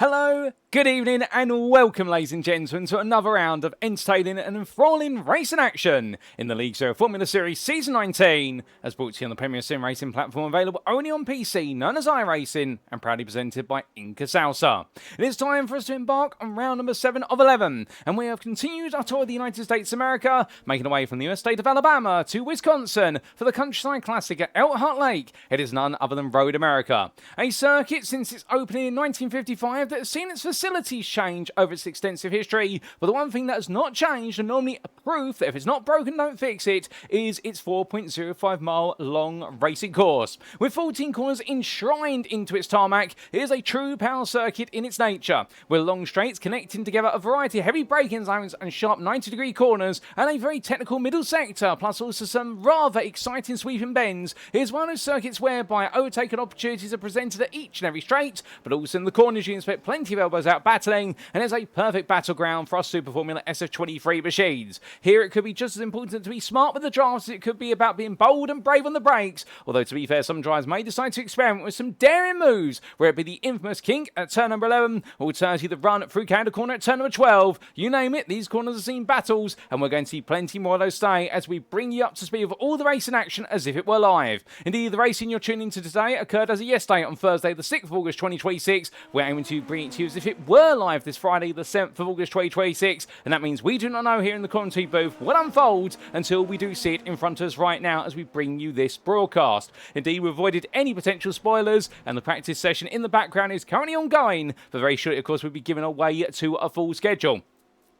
Hello, good evening, and welcome, ladies and gentlemen, to another round of entertaining and enthralling racing action in the League Zero Formula Series Season 19, as brought to you on the Premier Sim Racing platform available only on PC, known as iRacing, and proudly presented by INCA Salsa. It is time for us to embark on round number 7 of 11, and we have continued our tour of the United States of America, making our way from the US state of Alabama to Wisconsin for the Countryside Classic at Elkhart Lake. It is none other than Road America, a circuit since its opening in 1955 that has seen its facilities change over its extensive history, but the one thing that has not changed, and normally a proof that if it's not broken, don't fix it, is its 4.05 mile long racing course. With 14 corners enshrined into its tarmac, it is a true power circuit in its nature, with long straights connecting together a variety of heavy braking zones and sharp 90-degree corners, and a very technical middle sector, plus also some rather exciting sweeping bends. It is one of those circuits whereby overtaking opportunities are presented at each and every straight, but also in the corners you expect plenty of elbows out battling, and it's a perfect battleground for our Super Formula SF23 machines. Here it could be just as important to be smart with the drafts as it could be about being bold and brave on the brakes, although to be fair, some drivers may decide to experiment with some daring moves, where it be the infamous kink at turn number 11, or alternatively the run through Canada corner at turn number 12. You name it, these corners have seen battles, and we're going to see plenty more of those today as we bring you up to speed with all the racing action as if it were live. Indeed, the racing you're tuning into today occurred as of yesterday on Thursday the 6th of August 2026. We're aiming to bring it to you as if it were live this Friday the 7th of August 2026, and that means we do not know here in the commentary booth what unfolds until we do see it in front of us right now as we bring you this broadcast. Indeed, we've avoided any potential spoilers, and the practice session in the background is currently ongoing, but very shortly, of course, we'll be giving away to a full schedule.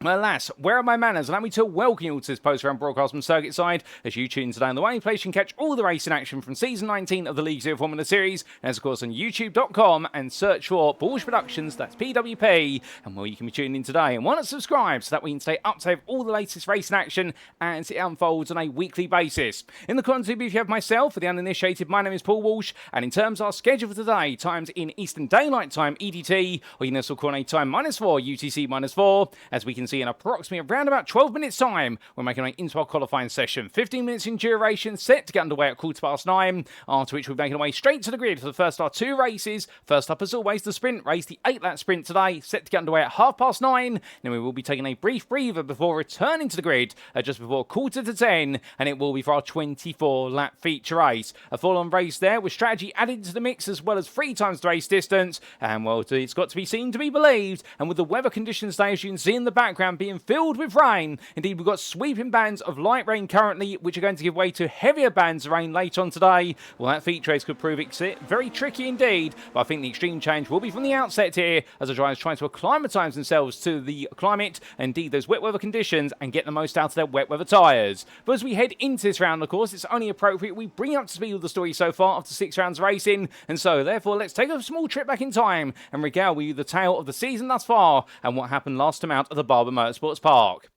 Well, alas, where are my manners? Allow me to welcome you all to this post-round broadcast from Circuit Side as you tune today on the way place you can catch all the racing action from Season 19 of the League Zero Formula Series, and as of course on youtube.com, and search for Porsche Productions, that's PWP, and well, you can be tuning in today and why not subscribe so that we can stay up to date with all the latest racing action as it unfolds on a weekly basis. In the content booth you have myself, for the uninitiated, my name is Paul Walsh, and in terms of our schedule for today, times in Eastern Daylight Time EDT, or you can also coordinate time -4 UTC -4, as we can see in approximately around about 12 minutes time, we're making our way into our qualifying session. 15 minutes in duration, set to get underway at 9:15, after which we're making our way straight to the grid for the first of our two races. First up, as always, the sprint race, the 8-lap sprint today, set to get underway at 9:30. Then we will be taking a brief breather before returning to the grid just before 9:45, and it will be for our 24-lap feature race. A full-on race there with strategy added to the mix as well as 3 times the race distance, and well, it's got to be seen to be believed, and with the weather conditions today, as you can see in the background, being filled with rain. Indeed, we've got sweeping bands of light rain currently, which are going to give way to heavier bands of rain later on today. Well, that feature race could prove very tricky indeed, but I think the extreme change will be from the outset here, as the drivers try to acclimatise themselves to the climate, and indeed those wet weather conditions, and get the most out of their wet weather tyres. But as we head into this round, of course, it's only appropriate we bring up to speed with the story so far after 6 rounds of racing, and so therefore let's take a small trip back in time and regale with you the tale of the season thus far and what happened last time out at the Barber Motorsports Park.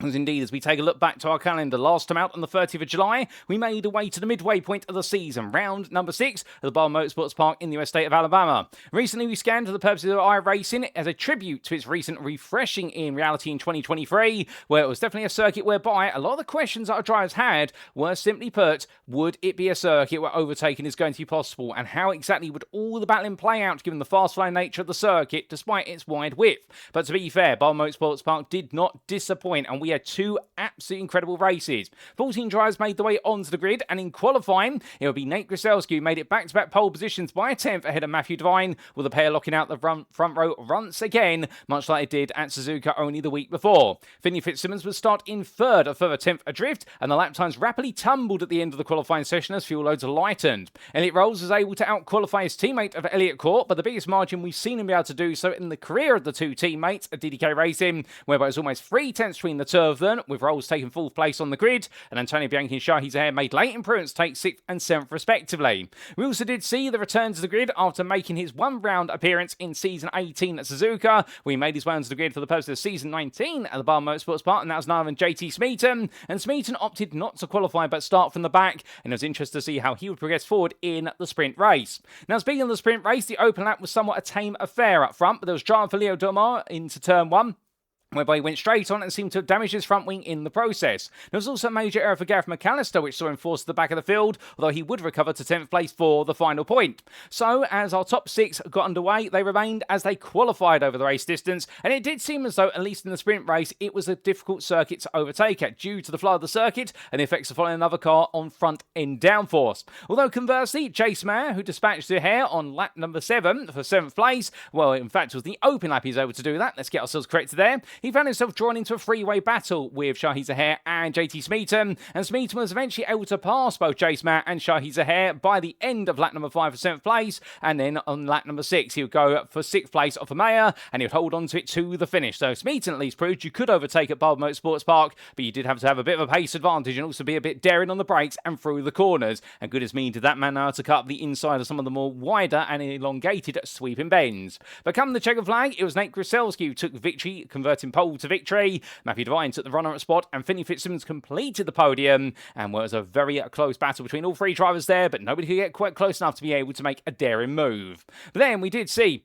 Indeed, as we take a look back to our calendar, last time out on the 30th of July, we made our way to the midway point of the season, round number 6 at the Barber Motorsports Park in the US state of Alabama. Recently, we scanned for the purposes of iRacing as a tribute to its recent refreshing in reality in 2023, where it was definitely a circuit whereby a lot of the questions that our drivers had were simply put, would it be a circuit where overtaking is going to be possible, and how exactly would all the battling play out given the fast-flowing nature of the circuit despite its wide width. But to be fair, Barber Motorsports Park did not disappoint, and we had 2 absolutely incredible races. 14 drivers made their way onto the grid, and in qualifying, it would be Nate Grucelski who made it back-to-back pole positions by a 10th ahead of Matthew Davine, with the pair locking out the front row once again, much like it did at Suzuka only the week before. Finley Fitzsimmons would start in 3rd, a further 10th adrift, and the lap times rapidly tumbled at the end of the qualifying session as fuel loads lightened. Elliot Rolls was able to out-qualify his teammate of Elliot Cawte, but the biggest margin we've seen him be able to do so in the career of the two teammates at DDK Racing, whereby it was almost 3/10 between the two of them, with Rolls taking 4th place on the grid, and Antonio Bianchi and Shahi Zahir made late improvements to take 6th and 7th respectively. We also did see the return to the grid after making his one-round appearance in Season 18 at Suzuka. We made his way onto the grid for the purpose of Season 19 at the Barber Motorsports Park, and that was none other than JT Smeaton, and Smeaton opted not to qualify but start from the back, and it was interesting to see how he would progress forward in the sprint race. Now, speaking of the sprint race, the open lap was somewhat a tame affair up front, but there was drama for Leo Domar into turn 1. whereby he went straight on and seemed to have damaged his front wing in the process. There was also a major error for Gareth McAllister, which saw him forced to the back of the field, although he would recover to 10th place for the final point. So, as our top 6 got underway, they remained as they qualified over the race distance, and it did seem as though, at least in the sprint race, it was a difficult circuit to overtake at, due to the flow of the circuit and the effects of following another car on front-end downforce. Although, conversely, Chase Mayer, who dispatched the hare on lap number 7 for 7th place, well, in fact, it was the open lap he was able to do that. Let's get ourselves corrected there. He found himself drawn into a three-way battle with Shahi Zahir and JT Smeaton, and Smeaton was eventually able to pass both Chase Mayer and Shahi Zahir by the end of lap number 5 for 7th place, and then on lap number 6 he would go for 6th place off of Mayer, and he would hold on to it to the finish. So Smeaton at least proved you could overtake at Barber Motorsports Park, but you did have to have a bit of a pace advantage and also be a bit daring on the brakes and through the corners, and good as me did that man now to cut up the inside of some of the more wider and elongated sweeping bends. But come the checkered flag, it was Nate Grucelski who took victory, converting pole to victory. Matthew Davine took the runner-up spot, and Finley Fitzsimmons completed the podium, and was a very close battle between all 3 drivers there, but nobody could get quite close enough to be able to make a daring move. But then we did see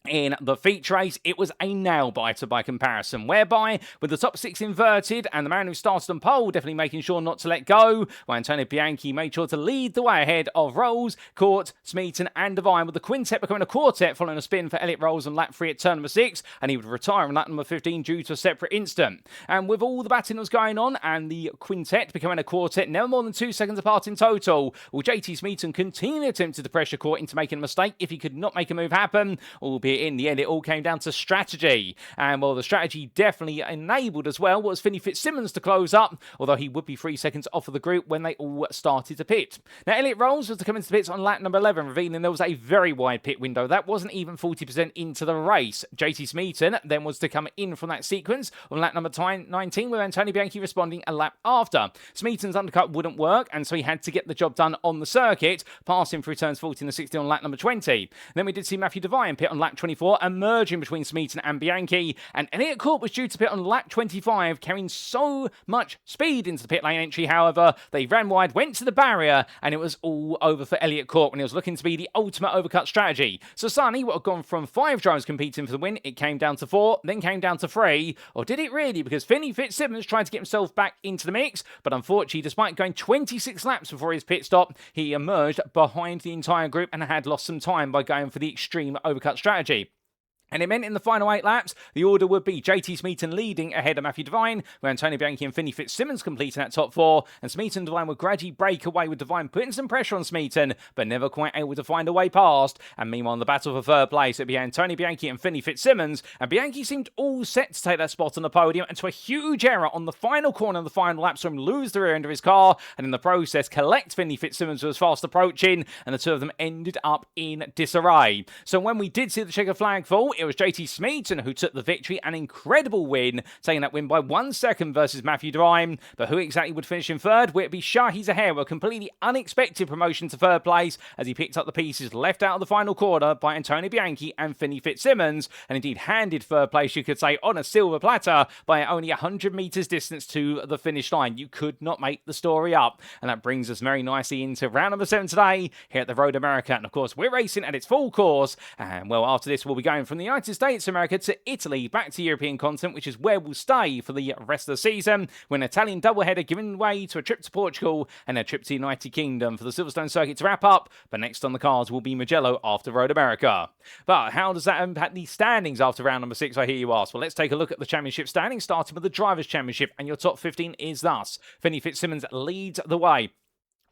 in the feature race, it was a nail-biter by comparison, whereby, with the top 6 inverted, and the man who started on pole definitely making sure not to let go, while Antonio Bianchi made sure to lead the way ahead of Rolls, Cawte, Smeaton, and Davine, with the quintet becoming a quartet following a spin for Elliot Rolls on lap 3 at turn number 6, and he would retire on lap number 15 due to a separate incident. And with all the batting that was going on, and the quintet becoming a quartet, never more than 2 seconds apart in total, well, JT Smeaton continually attempted to pressure Cawte into making a mistake if he could not make a move happen, albeit in the end it all came down to strategy. And well, the strategy definitely enabled as well was Finley Fitzsimmons to close up, although he would be 3 seconds off of the group when they all started to pit. Now Elliot Rolls was to come into the pits on lap number 11, revealing there was a very wide pit window. That wasn't even 40% into the race. JT Smeaton then was to come in from that sequence on lap number 19, with Antonio Bianchi responding a lap after. Smeaton's undercut wouldn't work, and so he had to get the job done on the circuit, passing through turns 14 and 16 on lap number 20. Then we did see Matthew Davine pit on lap 24, emerging between Smeaton and Bianchi, and Elliot Cawte was due to pit on lap 25, carrying so much speed into the pit lane entry. However, they ran wide, went to the barrier, and it was all over for Elliot Cawte when he was looking to be the ultimate overcut strategy. So Sonny would have gone from 5 drivers competing for the win, it came down to 4, then came down to 3, or did it really? Because Finley Fitzsimmons tried to get himself back into the mix, but unfortunately, despite going 26 laps before his pit stop, he emerged behind the entire group and had lost some time by going for the extreme overcut strategy. And it meant in the final 8 laps, the order would be JT Smeaton leading ahead of Matthew Davine, with Antonio Bianchi and Finley Fitzsimmons completing that top 4, and Smeaton and Davine would gradually break away, with Davine putting some pressure on Smeaton, but never quite able to find a way past. And meanwhile, in the battle for 3rd place, it'd be Antonio Bianchi and Finley Fitzsimmons, and Bianchi seemed all set to take that spot on the podium, and to a huge error on the final corner of the final lap, saw him lose the rear end of his car, and in the process collect Finley Fitzsimmons, who was fast approaching, and the two of them ended up in disarray. So when we did see the checkered flag fall, it was JT Smeaton who took the victory, an incredible win, taking that win by 1 second versus Matthew Davine. But who exactly would finish in 3rd? Would it be Shahi Zahir, a completely unexpected promotion to 3rd place, as he picked up the pieces left out of the final quarter by Antonio Bianchi and Finley Fitzsimmons, and indeed handed 3rd place, you could say, on a silver platter by only 100 metres distance to the finish line. You could not make the story up. And that brings us very nicely into round number 7 today here at the Road America. And of course, we're racing at its full course. And well, after this, we'll be going from the United States America to Italy, back to European continent, which is where we'll stay for the rest of the season, with an Italian doubleheader giving way to a trip to Portugal and a trip to the United Kingdom for the Silverstone circuit to wrap up. But next on the cards will be Mugello after Road America. But how does that impact the standings after round number 6, I hear you ask? Well, let's take a look at the championship standings, starting with the Drivers' Championship, and your top 15 is thus. Finley Fitzsimmons leads the way.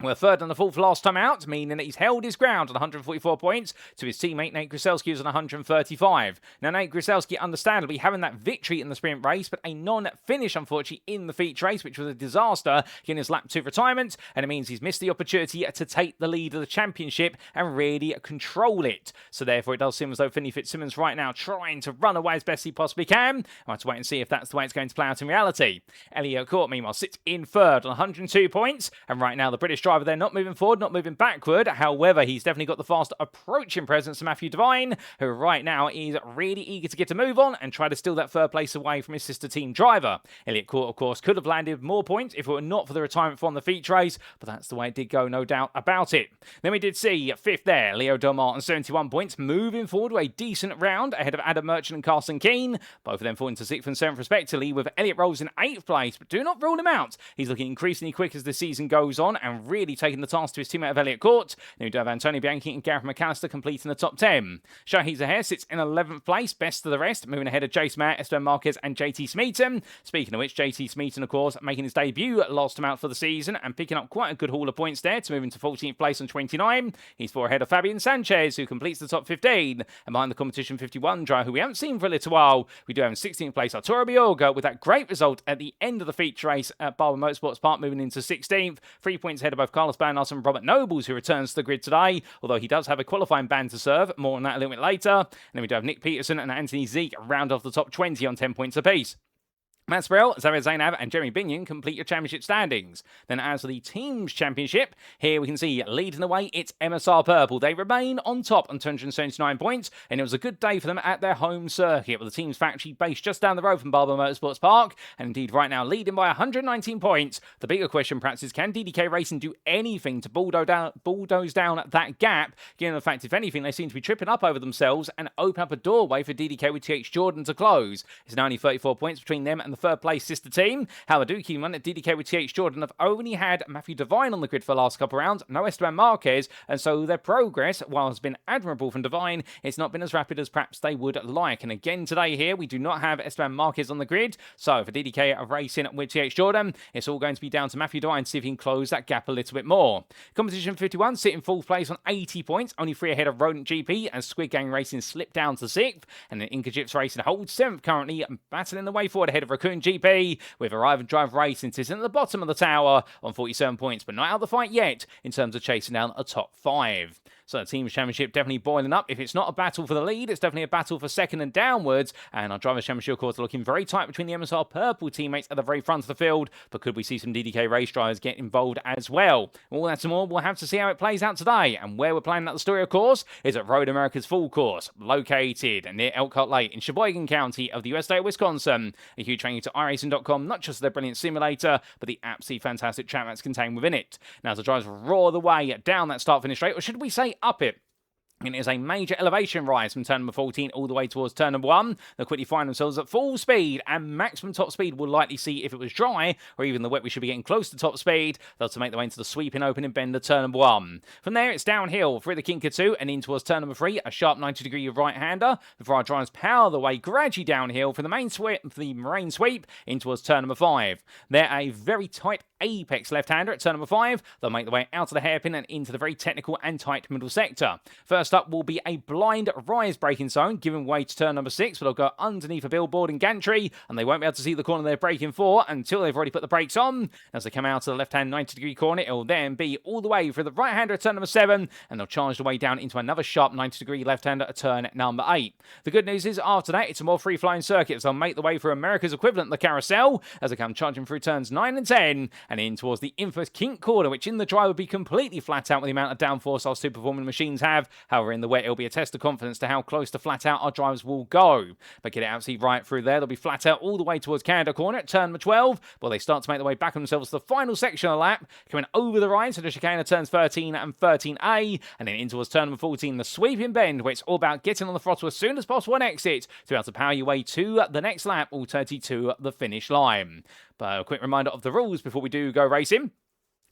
We're 3rd and the 4th last time out, meaning that he's held his ground on 144 points to his teammate Nate Grucelski, who's on 135. Now, Nate Grucelski, understandably, having that victory in the sprint race, but a non-finish, unfortunately, in the feature race, which was a disaster, getting his lap 2 retirement, and it means he's missed the opportunity to take the lead of the championship and really control it. So therefore, it does seem as though Finley Fitzsimmons right now trying to run away as best he possibly can. I'll have to wait and see if that's the way it's going to play out in reality. Elliot Cawte, meanwhile, sits in 3rd on 102 points, and right now the British driver driver there, not moving forward, not moving backward. However, he's definitely got the fast approaching presence to Matthew Davine, who right now is really eager to get a move on and try to steal that third place away from his sister team driver. Elliot Cawte, of course, could have landed more points if it were not for the retirement from the feature race, but that's the way it did go, no doubt about it. Then we did see fifth there, Leo Delmar on 71 points, moving forward to a decent round ahead of Adam Merchant and Carson Keane. Both of them falling to 6th and 7th respectively, with Elliot Rolls in 8th place, but do not rule him out. He's looking increasingly quick as the season goes on and really taking the task to his teammate of Elliot Cawte. Now we do have Antonio Bianchi and Gareth McAllister completing the top 10. Shahid Zahir sits in 11th place, best of the rest, moving ahead of Jace Mayer, Esteban Marquez and JT Smeaton. Speaking of which, JT Smeaton, of course, making his debut last time out for the season and picking up quite a good haul of points there to move into 14th place on 29. He's 4 ahead of Fabian Sanchez, who completes the top 15. And behind the competition 51 driver, who we haven't seen for a little while, we do have in 16th place Arturo Biorga with that great result at the end of the feature race at Barber Motorsports Park, moving into 16th. 3 points ahead of both Carlos Banos and Robert Nobles, who returns to the grid today, although he does have a qualifying ban to serve. More on that a little bit later. And then we do have Nick Peterson and Anthony Zeke round off the top 20 on 10 points apiece. Matt Sproul, Xavier Zainab and Jeremy Binion complete your championship standings. Then as for the team's championship, here we can see leading the way, it's MSR Purple. They remain on top on 279 points, and it was a good day for them at their home circuit, with the team's factory based just down the road from Barber Motorsports Park, and indeed right now leading by 119 points. The bigger question perhaps is, can DDK Racing do anything to bulldoze down that gap, given the fact, if anything, they seem to be tripping up over themselves and open up a doorway for DDK with TH Jordan to close. It's now only 34 points between them and the third place sister team. However, do keep in mind that DDK with TH Jordan have only had Matthew Davine on the grid for the last couple of rounds, no Esteban Marquez, and so their progress, while has been admirable from Davine, it's not been as rapid as perhaps they would like. And again today here, we do not have Esteban Marquez on the grid, so for DDK Racing with TH Jordan, it's all going to be down to Matthew Davine to see if he can close that gap a little bit more. Competition 51 sitting 4th place on 80 points, only 3 ahead of Rodent GP, and Squid Gang Racing slipped down to 6th, and then INCA Gyps Racing holds 7th currently, battling the way forward ahead of Raccoon GP, with Arrive and Drive Racing sitting at the bottom of the tower on 47 points, but not out of the fight yet in terms of chasing down a top 5. So the team's championship definitely boiling up. If it's not a battle for the lead, it's definitely a battle for second and downwards. And our Drivers' Championship, of course, are looking very tight between the MSR Purple teammates at the very front of the field. But could we see some DDK race drivers get involved as well? All that and more, we'll have to see how it plays out today. And where we're planning out the story, of course, is at Road America's Full Course, located near Elkhart Lake in Sheboygan County of the US state of Wisconsin. A huge thank you to iRacing.com, not just their brilliant simulator, but the absolutely fantastic chat that's contained within it. Now, as the drivers roar the way down that start-finish straight, or should we say up it? And it is a major elevation rise from turn number 14 all the way towards turn number 1. They'll quickly find themselves at full speed, and maximum top speed we'll likely see if it was dry, or even the wet we should be getting close to top speed. They'll to make their way into the sweeping opening bend of turn number 1. From there, it's downhill through the Kinkajou and in towards turn number 3, a sharp 90-degree right-hander, before our drivers power the way gradually downhill from the main sweep in towards turn number 5. They're a very tight apex left-hander at turn number 5. They'll make their way out of the hairpin and into the very technical and tight middle sector. First up will be a blind rise braking zone, giving way to turn number 6, but they'll go underneath a billboard and gantry, and they won't be able to see the corner they're braking for until they've already put the brakes on. As they come out to the left-hand 90-degree corner, it'll then be all the way through the right-hander at turn number 7, and they'll charge the way down into another sharp 90-degree left-hander at turn number 8. The good news is, after that, it's a more free-flying circuit, so they'll make the way through America's equivalent, the carousel, as they come charging through turns 9 and 10, and in towards the infamous kink corner, which in the dry would be completely flat out with the amount of downforce our super-performing machines have. However, in the wet, it'll be a test of confidence to how close to flat out our drivers will go. But get it absolutely right through there. They'll be flat out all the way towards Canada corner at turn number 12, while they start to make their way back on themselves to the final section of the lap, coming over the rise to the chicane of turns 13 and 13A, and then in towards turn number 14, the sweeping bend, where it's all about getting on the throttle as soon as possible and exit to be able to power your way to the next lap, all 32 the finish line. But a quick reminder of the rules before we do go racing.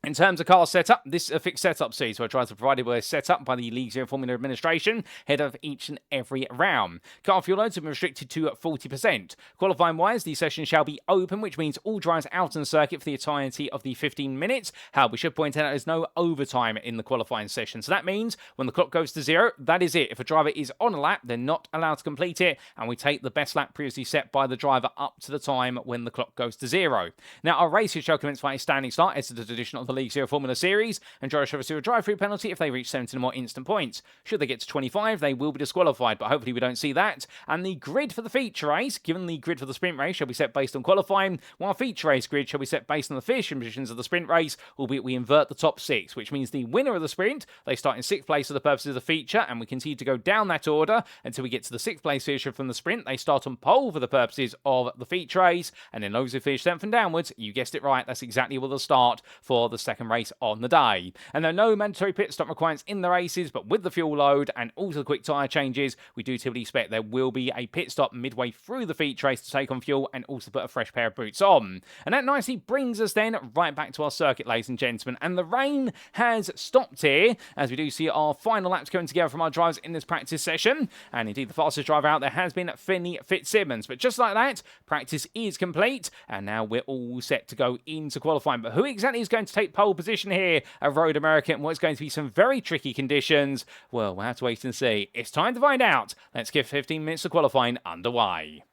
In terms of car setup, this is a fixed setup series, so I try to provide it with a setup by the League Zero Formula Administration ahead of each and every round. Car fuel loads have been restricted to 40%. Qualifying wise, the session shall be open, which means all drivers out on the circuit for the entirety of the 15 minutes. However, we should point out there's no overtime in the qualifying session, so that means when the clock goes to 0, that is it. If a driver is on a lap, they're not allowed to complete it, and we take the best lap previously set by the driver up to the time when the clock goes to 0. Now, our races shall commence by a standing start as to the tradition of the League Zero Formula Series, and drivers shall receive a drive-through penalty if they reach 17 or more instant points. Should they get to 25, they will be disqualified, but hopefully we don't see that. And the grid for the feature race, given the grid for the sprint race, shall be set based on qualifying, while feature race grid shall be set based on the finishing positions of the sprint race, albeit we invert the top 6, which means the winner of the sprint, they start in 6th place for the purposes of the feature, and we continue to go down that order until we get to the 6th place finisher from the sprint. They start on pole for the purposes of the feature race, and then those who finish 7th and downwards, you guessed it right, that's exactly where they'll start for the second race on the day. And there are no mandatory pit stop requirements in the races, but with the fuel load and also the quick tyre changes, we do typically expect there will be a pit stop midway through the feature race to take on fuel and also put a fresh pair of boots on. And that nicely brings us then right back to our circuit, ladies and gentlemen, and the rain has stopped here as we do see our final laps coming together from our drivers in this practice session. And indeed, the fastest driver out there has been Finley Fitzsimmons. But just like that, practice is complete, and now we're all set to go into qualifying. But who exactly is going to take pole position here at Road America, and what's going to be some very tricky conditions? Well, we'll have to wait and see. It's time to find out. Let's get 15 minutes of qualifying underway.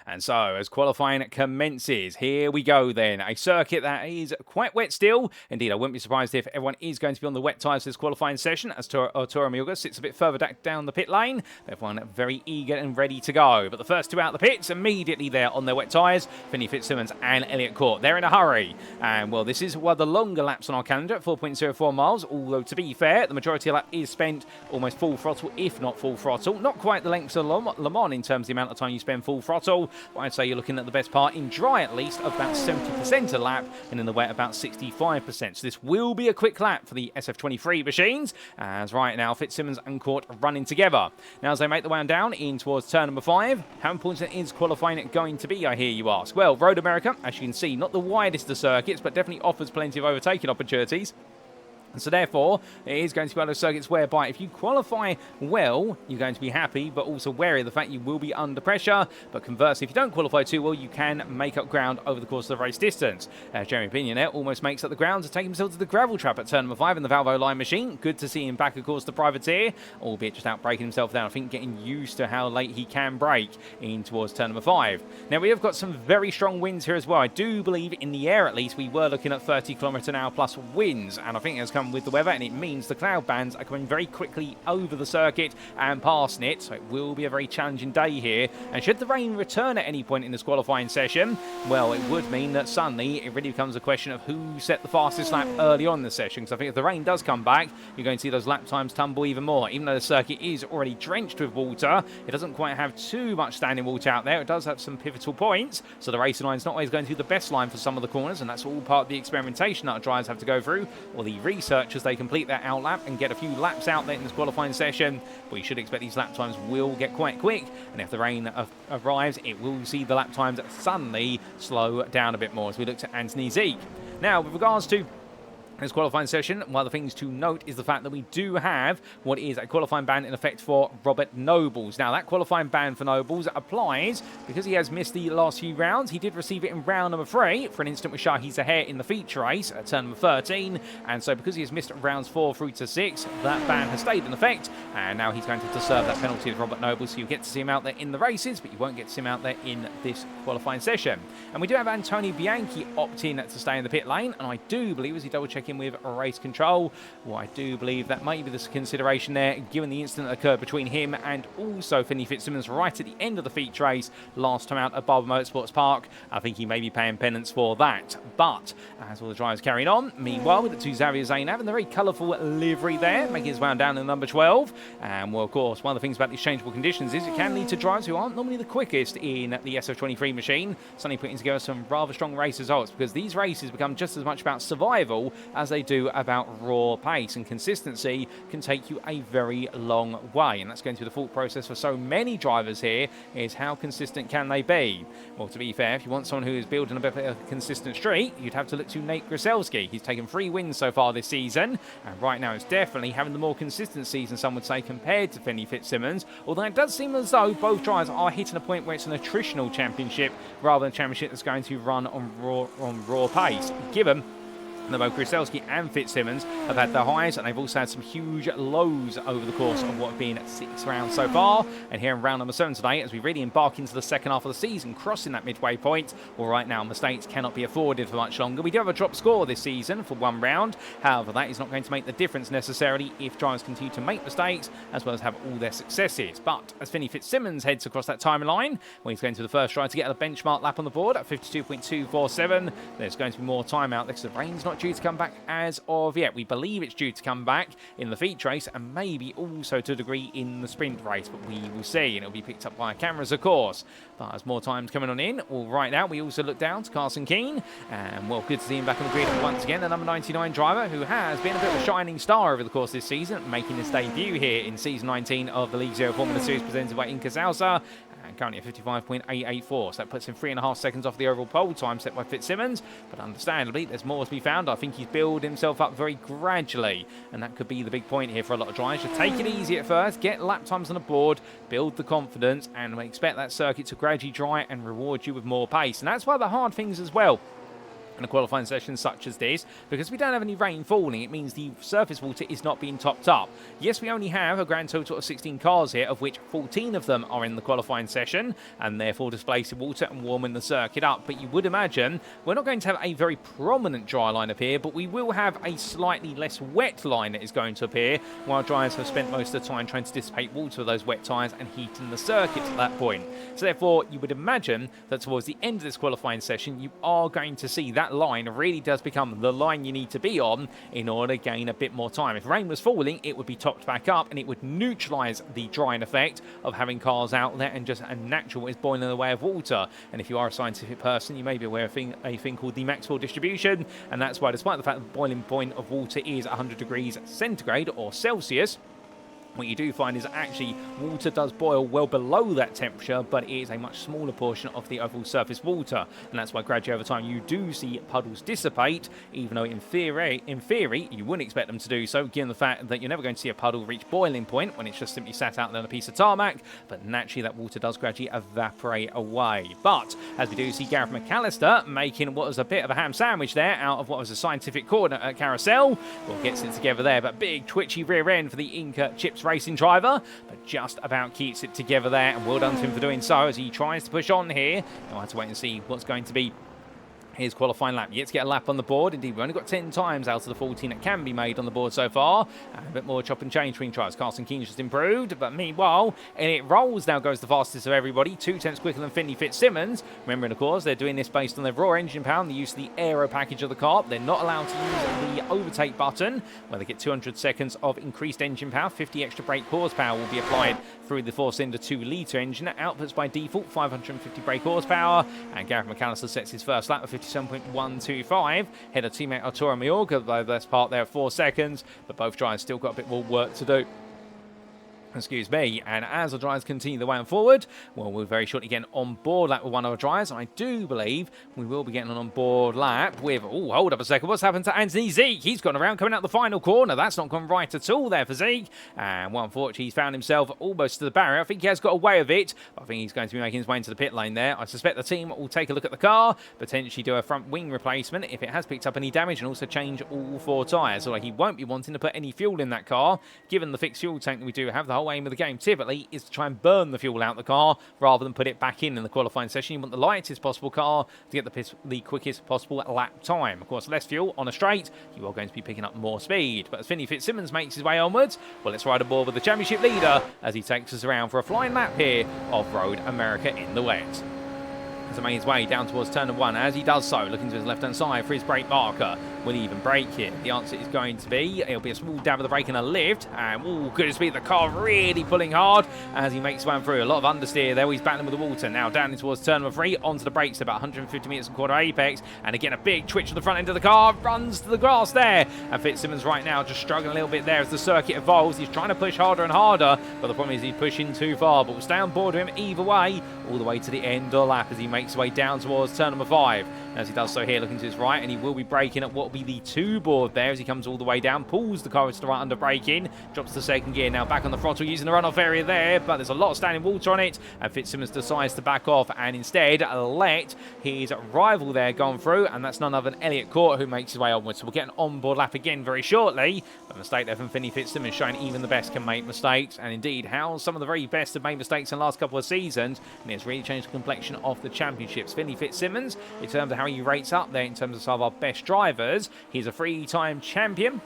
And so, as qualifying commences, here we go then. A circuit that is quite wet still. Indeed, I wouldn't be surprised if everyone is going to be on the wet tyres for this qualifying session, as Toro Miuga sits a bit further down the pit lane. Everyone very eager and ready to go. But the first two out of the pits, immediately there on their wet tyres, Finley Fitzsimmons and Elliot Cawte. They're in a hurry. And, well, this is one of the longer laps on our calendar at 4.04 miles, although, to be fair, the majority of the lap is spent almost full throttle, if not full throttle. Not quite the length of Le Mans in terms of the amount of time you spend full throttle. But I'd say you're looking at the best part in dry, at least, of about 70% of the lap, and in the wet, about 65%. So this will be a quick lap for the SF23 machines, as right now, Fitzsimmons and Cawte are running together. Now, as they make the way down in towards turn number 5, how important is qualifying going to be, I hear you ask? Well, Road America, as you can see, not the widest of circuits, but definitely offers plenty of overtaking opportunities. And so therefore, it is going to be one of those circuits whereby if you qualify well, you're going to be happy, but also wary of the fact you will be under pressure. But conversely, if you don't qualify too well, you can make up ground over the course of the race distance. Jeremy Pignonette almost makes up the ground to take himself to the gravel trap at turn number 5 in the Valvo line machine. Good to see him back, of course, the privateer, albeit just out braking himself down. I think getting used to how late he can brake in towards turn number 5. Now, we have got some very strong winds here as well. I do believe in the air, at least, we were looking at 30 km/h plus winds, and I think it's come with the weather, and it means the cloud bands are coming very quickly over the circuit and passing it, so it will be a very challenging day here. And should the rain return at any point in this qualifying session, well, it would mean that suddenly it really becomes a question of who set the fastest lap early on in the session, because I think if the rain does come back, you're going to see those lap times tumble even more. Even though the circuit is already drenched with water, it doesn't quite have too much standing water out there. It does have some pivotal points, so the racing line is not always going to be the best line for some of the corners, and that's all part of the experimentation that our drivers have to go through, or the research as they complete their out lap and get a few laps out there in this qualifying session. But you should expect these lap times will get quite quick, and if the rain arrives, it will see the lap times suddenly slow down a bit more as we look to Anthony Zeke. Now, with regards to this qualifying session, one of the things to note is the fact that we do have what is a qualifying ban in effect for Robert Nobles. Now, that qualifying ban for Nobles applies because he has missed the last few rounds. He did receive it in round number 3 for an instant with Shahi Zahair in the feature race at turn number 13. And so because he has missed rounds 4 through to 6, that ban has stayed in effect. And now he's going to have to serve that penalty with Robert Nobles. So you get to see him out there in the races, but you won't get to see him out there in this qualifying session. And we do have Antonio Bianchi opt-in to stay in the pit lane. And I do believe, as he double-check in with race control, well, I do believe that may be the consideration there, given the incident that occurred between him and also Finley Fitzsimmons right at the end of the feature race last time out at Barber Motorsports Park. I think he may be paying penance for that. But as all the drivers carrying on, meanwhile, with the two Xavier Zainab and the very colourful livery there, making his way down in number 12. And, well, of course, one of the things about these changeable conditions is it can lead to drivers who aren't normally the quickest in the SF23 machine, suddenly putting together some rather strong race results, because these races become just as much about survival as they do about raw pace, and consistency can take you a very long way, and that's going to be the thought process for so many drivers here, is how consistent can they be? Well, to be fair, if you want someone who is building a bit of a consistent streak, you'd have to look to Nate Grucelski. He's taken 3 wins so far this season, and right now it's definitely having the more consistent season, some would say, compared to Finley Fitzsimmons, although it does seem as though both drivers are hitting a point where it's an attritional championship rather than a championship that's going to run on raw pace, given And both Grucelski and Fitzsimmons have had their highs, and they've also had some huge lows over the course of what have been 6 rounds so far. And here in round number 7 today, as we really embark into the second half of the season, crossing that midway point, well, right now mistakes cannot be afforded for much longer. We do have a drop score this season for 1 round. However, that is not going to make the difference necessarily if drivers continue to make mistakes as well as have all their successes. But as Finley Fitzsimmons heads across that timeline, well, he's going to the first try to get a benchmark lap on the board at 52.247. There's going to be more time out because the rain's not due to come back as of yet. We believe it's due to come back in the feature race and maybe also to a degree in the sprint race, but we will see, and it'll be picked up by cameras, of course. But as more time's coming on in, well, right now we also look down to Carson Keane, and well, good to see him back on the grid once again, the number 99 driver who has been a bit of a shining star over the course of this season, making his debut here in season 19 of the League Zero Formula Series presented by INCA Salsa. Currently at 55.884, so that puts him 3.5 seconds off the overall pole time set by Fitzsimmons, but understandably there's more to be found. I think he's built himself up very gradually, and that could be the big point here for a lot of drivers. You take it easy at first, get lap times on the board, build the confidence, and we expect that circuit to gradually dry and reward you with more pace. And that's one of the hard things as well in a qualifying session such as this, because we don't have any rain falling. It means the surface water is not being topped up. Yes, we only have a grand total of 16 cars here, of which 14 of them are in the qualifying session and therefore displacing water and warming the circuit up. But you would imagine we're not going to have a very prominent dry line appear, but we will have a slightly less wet line that is going to appear, while drivers have spent most of the time trying to dissipate water with those wet tyres and heating the circuit at that point. So therefore, you would imagine that towards the end of this qualifying session, you are going to see that line really does become the line you need to be on in order to gain a bit more time. If rain was falling, it would be topped back up and it would neutralise the drying effect of having cars out there and just a natural is boiling away of water. And if you are a scientific person, you may be aware of a thing called the Maxwell distribution, and that's why, despite the fact that the boiling point of water is 100 degrees centigrade or Celsius, what you do find is that actually water does boil well below that temperature, but it is a much smaller portion of the overall surface water, and that's why gradually over time you do see puddles dissipate, even though in theory you wouldn't expect them to do so, given the fact that you're never going to see a puddle reach boiling point when it's just simply sat out there on a piece of tarmac. But naturally that water does gradually evaporate away. But as we do see Gareth McAllister making what was a bit of a ham sandwich there out of what was a scientific corner at carousel, well, gets it together there, but big twitchy rear end for the INCA Chips Racing driver, but just about keeps it together there, and well done to him for doing so as he tries to push on here. I'll have to wait and see what's going to be his qualifying lap. Yet to get a lap on the board. Indeed, we've only got 10 times out of the 14 that can be made on the board so far. And a bit more chop and change between tries. Carson Keane's just improved, but meanwhile, and it rolls now goes the fastest of everybody, 2 tenths quicker than Finley Fitzsimmons. Remembering, of course, they're doing this based on their raw engine power and the use of the aero package of the car. They're not allowed to use the overtake button, where they get 200 seconds of increased engine power. 50 extra brake horsepower will be applied through the 4-cylinder 2-litre engine. That outputs by default 550 brake horsepower, and Gareth McAllister sets his first lap at 57.125. Head of teammate Arturo Mayorga, though, best part there at 4 seconds, but both drivers still got a bit more work to do. Excuse me. And as the drivers continue the way on forward, well, we'll very shortly get an on-board lap with one of our drivers. I do believe we will be getting an on-board lap with... Oh, hold up a second. What's happened to Anthony Zeke? He's gone around coming out the final corner. That's not gone right at all there for Zeke. And, well, unfortunately, he's found himself almost to the barrier. I think he has got away with it. But I think he's going to be making his way into the pit lane there. I suspect the team will take a look at the car, potentially do a front wing replacement if it has picked up any damage, and also change all 4 tyres. Although he won't be wanting to put any fuel in that car, given the fixed fuel tank that we do have. The whole aim of the game typically is to try and burn the fuel out the car rather than put it back in the qualifying session. You want the lightest possible car to get the quickest possible lap time. Of course, less fuel on a straight, you are going to be picking up more speed. But as Finley Fitzsimmons makes his way onwards, well, let's ride aboard with the championship leader as he takes us around for a flying lap here of Road America in the wet. To make his way down towards turn 1. As he does so, looking to his left-hand side for his brake marker. Will he even brake here? The answer is going to be, it'll be a small dab of the brake and a lift. And, oh, goodness me, the car really pulling hard as he makes his way through. A lot of understeer there. He's battling with the water. Now down towards turn 3, onto the brakes, about 150 metres and quarter apex. And again, a big twitch on the front end of the car. Runs to the grass there. And Fitzsimmons right now just struggling a little bit there as the circuit evolves. He's trying to push harder and harder, but the problem is he's pushing too far. But we'll stay on board with him either way, all the way to the end of the lap as he makes his way down towards turn 5. As he does so here, looking to his right, and he will be braking at what will be the 2 board there as he comes all the way down, pulls the car to the right under braking, drops to 2nd gear, now back on the throttle using the runoff area there, but there's a lot of standing water on it, and Fitzsimmons decides to back off and instead let his rival there go through, and that's none other than Elliot Cawte, who makes his way onwards. So we'll get an onboard lap again very shortly, but a mistake there from Finley Fitzsimmons, showing even the best can make mistakes, and indeed how some of the very best have made mistakes in the last couple of seasons, and it's really changed the complexion of the championships. Finley Fitzsimmons, in terms of how he rates up there in terms of some of our best drivers, he's a 3-time champion,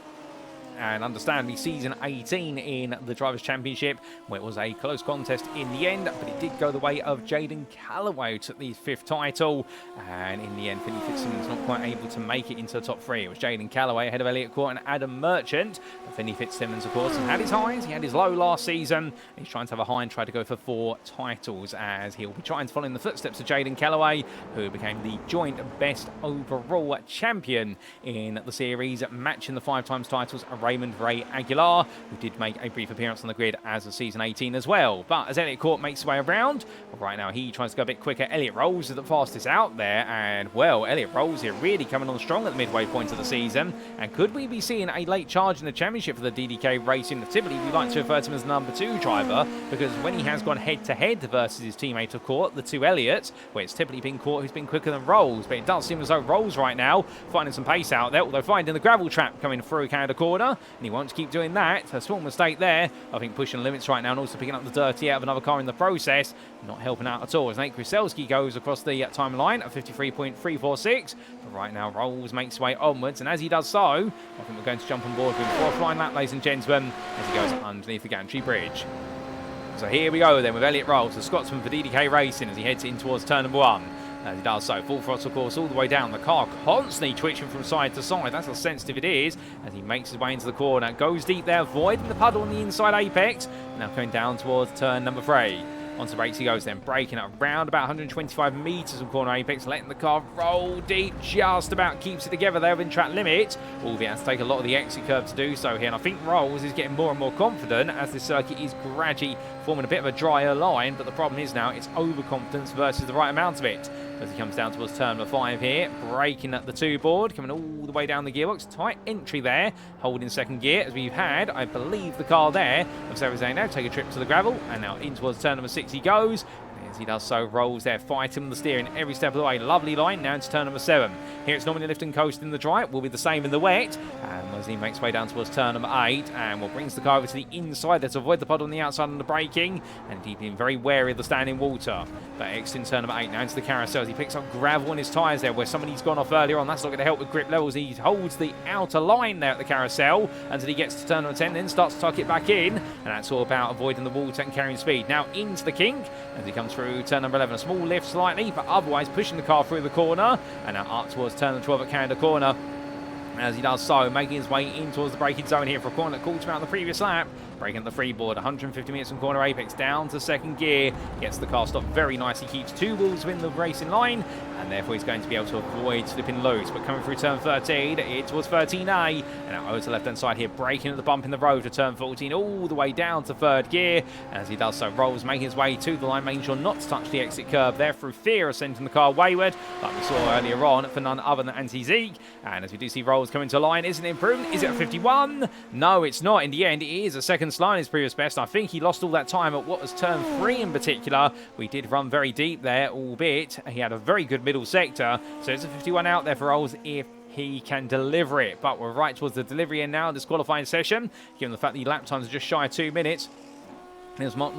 and understandably season 18 in the Drivers' Championship, where it was a close contest in the end, but it did go the way of Jaden Callaway, who took the 5th title, and in the end Finley Fitzsimmons not quite able to make it into the top 3. It was Jaden Callaway ahead of Elliot Cawte and Adam Merchant. But Finley Fitzsimmons, of course, had his highs, he had his low last season. He's trying to have a high and try to go for 4 titles, as he'll be trying to follow in the footsteps of Jaden Callaway, who became the joint best overall champion in the series, matching the 5 times titles Raymond Ray Aguilar, who did make a brief appearance on the grid as of season 18 as well. But as Elliot Cawte makes his way around, right now he tries to go a bit quicker. Elliot Rolls is the fastest out there, and well, Elliot Rolls here really coming on strong at the midway point of the season. And could we be seeing a late charge in the championship for the DDK Racing? Typically we like to refer to him as the number 2 driver, because when he has gone head to head versus his teammate of Cawte, the 2 Elliots, where it's typically been Cawte who's been quicker than Rolls, but it does seem as though Rolls right now finding some pace out there, although finding the gravel trap coming through Canada corner, and he wants to keep doing that. A small mistake there, I think, pushing the limits right now, and also picking up the dirty out of another car in the process, not helping out at all as Nate Grucelski goes across the timeline at 53.346. But right now Rolls makes his way onwards, and as he does so, I think we're going to jump on board with a flying lap, ladies and gentlemen, as he goes underneath the gantry bridge. So here we go then with Elliot Rolls, the Scotsman for DDK Racing, as he heads in towards turn number 1. As he does so, full throttle course all the way down. The car constantly twitching from side to side. That's how sensitive it is as he makes his way into the corner. Goes deep there, avoiding the puddle on the inside apex. Now going down towards turn number 3. Onto the brakes he goes then, braking at around about 125 metres from corner apex, letting the car roll deep, just about keeps it together there within track limit. Albeit has to take a lot of the exit curve to do so here, and I think Rolls is getting more and more confident as this circuit is gradually forming a bit of a drier line, but the problem is now it's overconfidence versus the right amount of it. As he comes down towards turn number 5 here, braking at the 2 board, coming all the way down the gearbox, tight entry there, holding 2nd gear as we've had, I believe, the car there of Sarah now take a trip to the gravel, and now in towards turn number 6 he goes. As he does so, Rolls there, fighting the steering every step of the way. Lovely line, now into turn number 7. Here it's normally lift and coast in the dry, will be the same in the wet. And as he makes his way down towards turn number 8, and brings the car over to the inside there to avoid the puddle on the outside on the braking, and he's been very wary of the standing water. But exiting turn number 8, now into the carousel as he picks up gravel on his tyres there, where somebody's gone off earlier on. That's not going to help with grip levels. He holds the outer line there at the carousel until he gets to turn number 10, then starts to tuck it back in, and that's all about avoiding the water and carrying speed. Now into the kink as he comes through turn number 11, a small lift slightly, but otherwise pushing the car through the corner, and now up towards turn number 12 at Canada corner. As he does so, making his way in towards the braking zone here for a corner that called him out on the previous lap. Braking at the freeboard, 150 metres from corner apex, down to 2nd gear. Gets the car stopped very nicely, keeps 2 wheels within the racing line, and therefore he's going to be able to avoid slipping loose. But coming through turn 13, it was 13A, and now over to the left-hand side here, braking at the bump in the road to turn 14, all the way down to 3rd gear. As he does so, Rolls making his way to the line, making sure not to touch the exit curve there through fear of sending the car wayward, like we saw earlier on for none other than Anti-Zeke. And as we do see Rolls coming to line, isn't it improving? Is it a 51? No, it's not. In the end, it is a second line, his previous best. I think he lost all that time at what was turn 3 in particular. We did run very deep there, albeit he had a very good middle sector. So it's a 51 out there for Rolls if he can deliver it. But we're right towards the delivery end now in this qualifying session, given the fact that the lap times are just shy of 2 minutes. There's much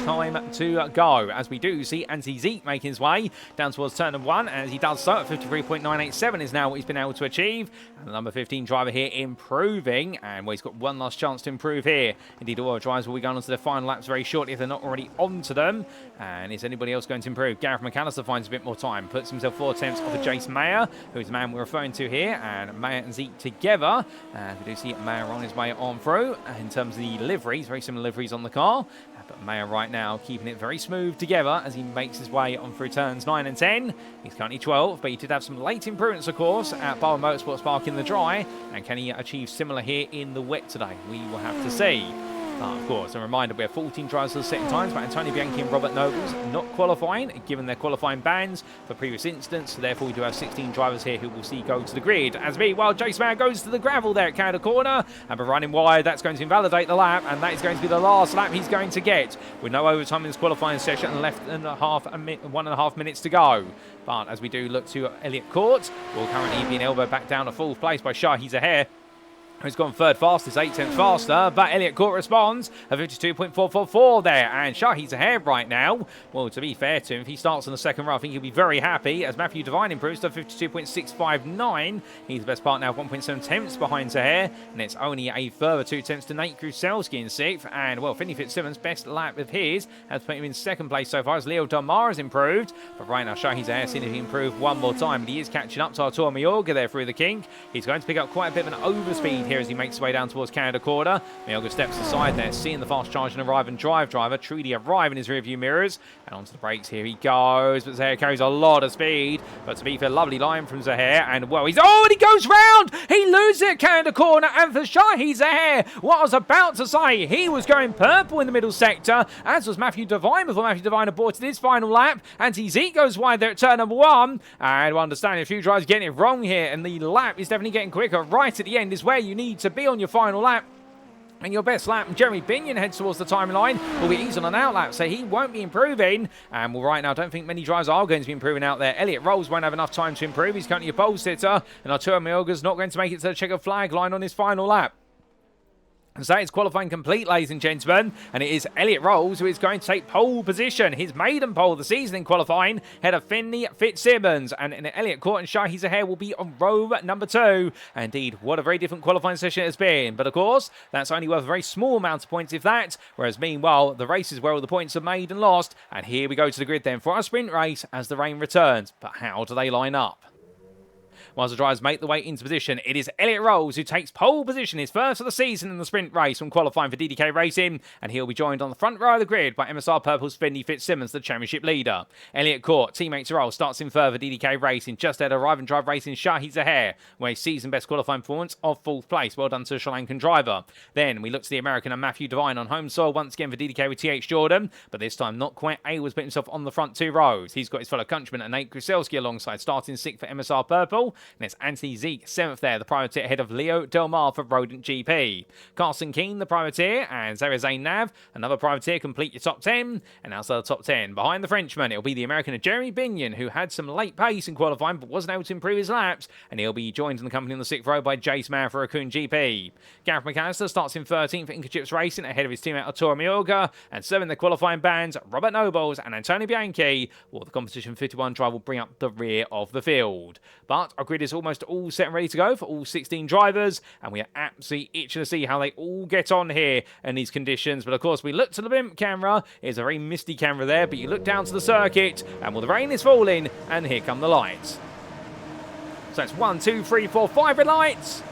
time to go, as we do see Anti-Zeke making his way down towards turn number 1, and as he does so at 53.987 is now what he's been able to achieve. And the number 15 driver here improving, and he's got one last chance to improve here. Indeed, all our drivers will be going on to their final laps very shortly if they're not already onto them. And is anybody else going to improve? Gareth McAllister finds a bit more time, puts himself 4 attempts off of Jace Mayer, who's the man we're referring to here, and Mayer and Zeke together. And we do see Mayer on his way on through. In terms of the liveries, very similar liveries on the car. But Mayer right now keeping it very smooth together as he makes his way on through turns 9 and 10. He's currently 12, but he did have some late improvements, of course, at Barber Motorsports Park in the dry. And can he achieve similar here in the wet today? We will have to see. Of course, a reminder, we have 14 drivers for the second times, but Antonio Bianchi and Robert Nobles not qualifying, given their qualifying bans for previous incidents. So therefore, we do have 16 drivers here who will see go to the grid. As meanwhile, Jace Mann goes to the gravel there at Canada Corner, and by running wide, that's going to invalidate the lap, and that is going to be the last lap he's going to get, with no overtime in this qualifying session and left 1.5 minutes to go. But as we do look to Elliot Cawte, will currently be elbowed back down to 4th place by Shahi Zahair, who's gone 3rd fastest, 8/10 faster, but Elliot Cawte responds at 52.444 there, and Shahi's ahead right now. Well, to be fair to him, if he starts in the second row, I think he'll be very happy, as Matthew Davine improves to 52.659. He's the best part now, 1.7 tenths behind Zahair, and it's only a further 2 tenths to Nate Grucelski in 6th, and, well, Finley Fitzsimmons' best lap of his has put him in 2nd place so far, as Leo Del Mar has improved, but right now Shahi Zahair seeing if he improve one more time, but he is catching up to Artur Mayorga there through the kink. He's going to pick up quite a bit of an overspeed here as he makes his way down towards Canada Corner. Mayorga steps aside there, seeing the fast charge and arrive and drive driver truly arrive in his rearview mirrors, and onto the brakes here he goes, but Zahair carries a lot of speed, but to be fair, lovely line from Zahair, and well, and he goes round, he loses it at Canada Corner, and for Shahi Zahair, what I was about to say, he was going purple in the middle sector, as was Matthew Davine before Matthew Davine aborted his final lap, and Zeke goes wide there at turn number 1, and we understand a few drivers getting it wrong here, and the lap is definitely getting quicker. Right at the end is where you need to be on your final lap. And your best lap, Jeremy Binion heads towards the timeline, will be easy on an out lap, so he won't be improving. And well, right now, I don't think many drivers are going to be improving out there. Elliot Rolls won't have enough time to improve. He's currently a pole sitter, and Arturo Mayorga's not going to make it to the checkered flag line on his final lap. So it's qualifying complete, ladies and gentlemen, and it is Elliot Rolls who is going to take pole position. His maiden pole of the season in qualifying, ahead of Finley Fitzsimmons, and Elliot Cawte and Shahi Zahair will be on row number 2. Indeed, what a very different qualifying session it has been. But of course, that's only worth a very small amount of points, if that. Whereas meanwhile, the race is where all the points are made and lost. And here we go to the grid then for our sprint race as the rain returns. But how do they line up? Whilst the drivers make the way into position, it is Elliot Rolls who takes pole position, his first of the season in the sprint race from qualifying for DDK Racing, and he'll be joined on the front row of the grid by MSR Purple's Finley Fitzsimmons, the championship leader. Elliot Cawte, teammate to Rolls, starts in third for DDK Racing, just ahead of Arrive and Drive Racing Shahi Zahair, where his season best qualifying performance of 4th place. Well done to the Sri Lankan driver. Then we look to the American and Matthew Davine on home soil once again for DDK with TH Jordan, but this time not quite able to put himself on the front 2 rows. He's got his fellow countryman Nate Grucelski alongside, starting 6th for MSR Purple, and it's Anthony Zeke, 7th there, the privateer ahead of Leo Del Mar for Rodent GP. Carson Keane, the privateer, and Zara Zainav, another privateer, complete your top 10. And outside the top 10, behind the Frenchman, it'll be the American Jeremy Binion, who had some late pace in qualifying but wasn't able to improve his laps, and he'll be joined in the company on the 6th row by Jace Mann for Raccoon GP. Gareth McAllister starts in 13th for INCA Chips Racing, ahead of his teammate Arturo Mayorga, and 7th the qualifying bands, Robert Nobles and Antonio Bianchi, while the competition 51 drive will bring up the rear of the field. But our grid is almost all set and ready to go for all 16 drivers, and we are absolutely itching to see how they all get on here in these conditions. But of course, we look to the blimp camera. It's a very misty camera there, but you look down to the circuit, and well, the rain is falling, and here come the lights. So it's 1, 2, 3, 4, 5 red lights.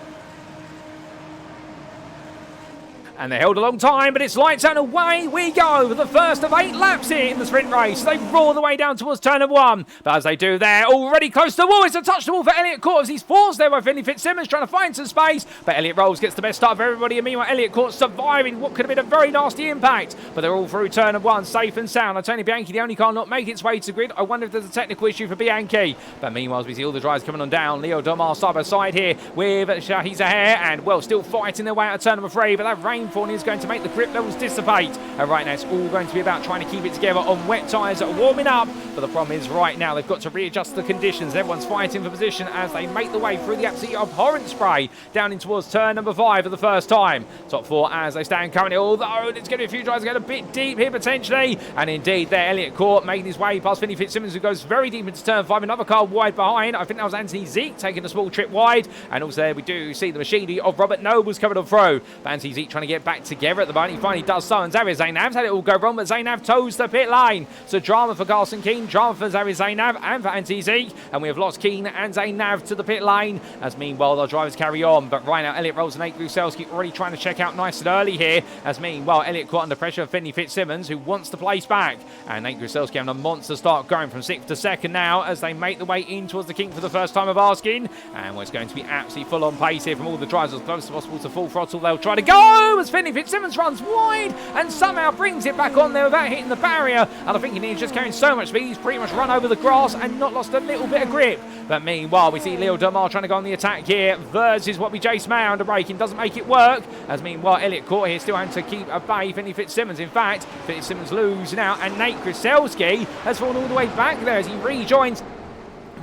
And they held a long time, but it's lights out and away we go for the first of 8 laps here in the sprint race. They roar the way down towards turn number 1, but as they do, they're already close to the wall. It's a touch the wall for Elliot Cawte as he's forced there by Finley Fitzsimmons trying to find some space, but Elliot Rolls gets the best start of everybody, and meanwhile Elliot Cawte surviving what could have been a very nasty impact, but they're all through turn number 1 safe and sound. Antonio Bianchi, the only car not make its way to the grid. I wonder if there's a technical issue for Bianchi, but meanwhile as we see all the drivers coming on down, Leo Del Mar side by side here with Shahi Zahair, and well, still fighting their way out of turn number 3, but that rainfall is going to make the grip levels dissipate, and right now it's all going to be about trying to keep it together on wet tyres that are warming up. But the problem is right now they've got to readjust the conditions. Everyone's fighting for position as they make the way through the absolutely abhorrent spray down in towards turn number 5 for the first time. Top 4 as they stand currently, although it's going to be a few drivers going a bit deep here potentially, and indeed there Elliot Cawte making his way past Finley Fitzsimmons, who goes very deep into turn 5, another car wide behind. I think that was Anthony Zeke taking a small trip wide, and also there we do see the machinery of Robert Nobles coming on through, but Anthony Zeke trying to get back together at the moment. He finally does so, and Zari Zainav's had it all go wrong, but Zainav toes the pit lane. So drama for Carson Keane, drama for Zari Zainav and for Anthony Zeke, and we have lost Keane and Zainav to the pit lane, as meanwhile the drivers carry on. But right now Elliot Rolls and Nate Grucelski already trying to check out nice and early here, as meanwhile Elliot Cawte under pressure of Finley Fitzsimmons, who wants to place back, and Nate Grucelski having a monster start, going from 6th to 2nd now as they make the way in towards the kink for the first time of asking, and it's going to be absolutely full on pace here from all the drivers, as close as possible to full throttle. They'll try to go, as Finley Fitzsimmons runs wide and somehow brings it back on there without hitting the barrier. And I think he's just carrying so much speed, he's pretty much run over the grass and not lost a little bit of grip. But meanwhile, we see Leo Demar trying to go on the attack here versus what we Jace Mayer under braking. Doesn't make it work. As meanwhile, Elliot Cawte here still having to keep at bay Finley Fitzsimmons. In fact, Fitzsimmons losing out, and Nate Grucelski has fallen all the way back there as he rejoins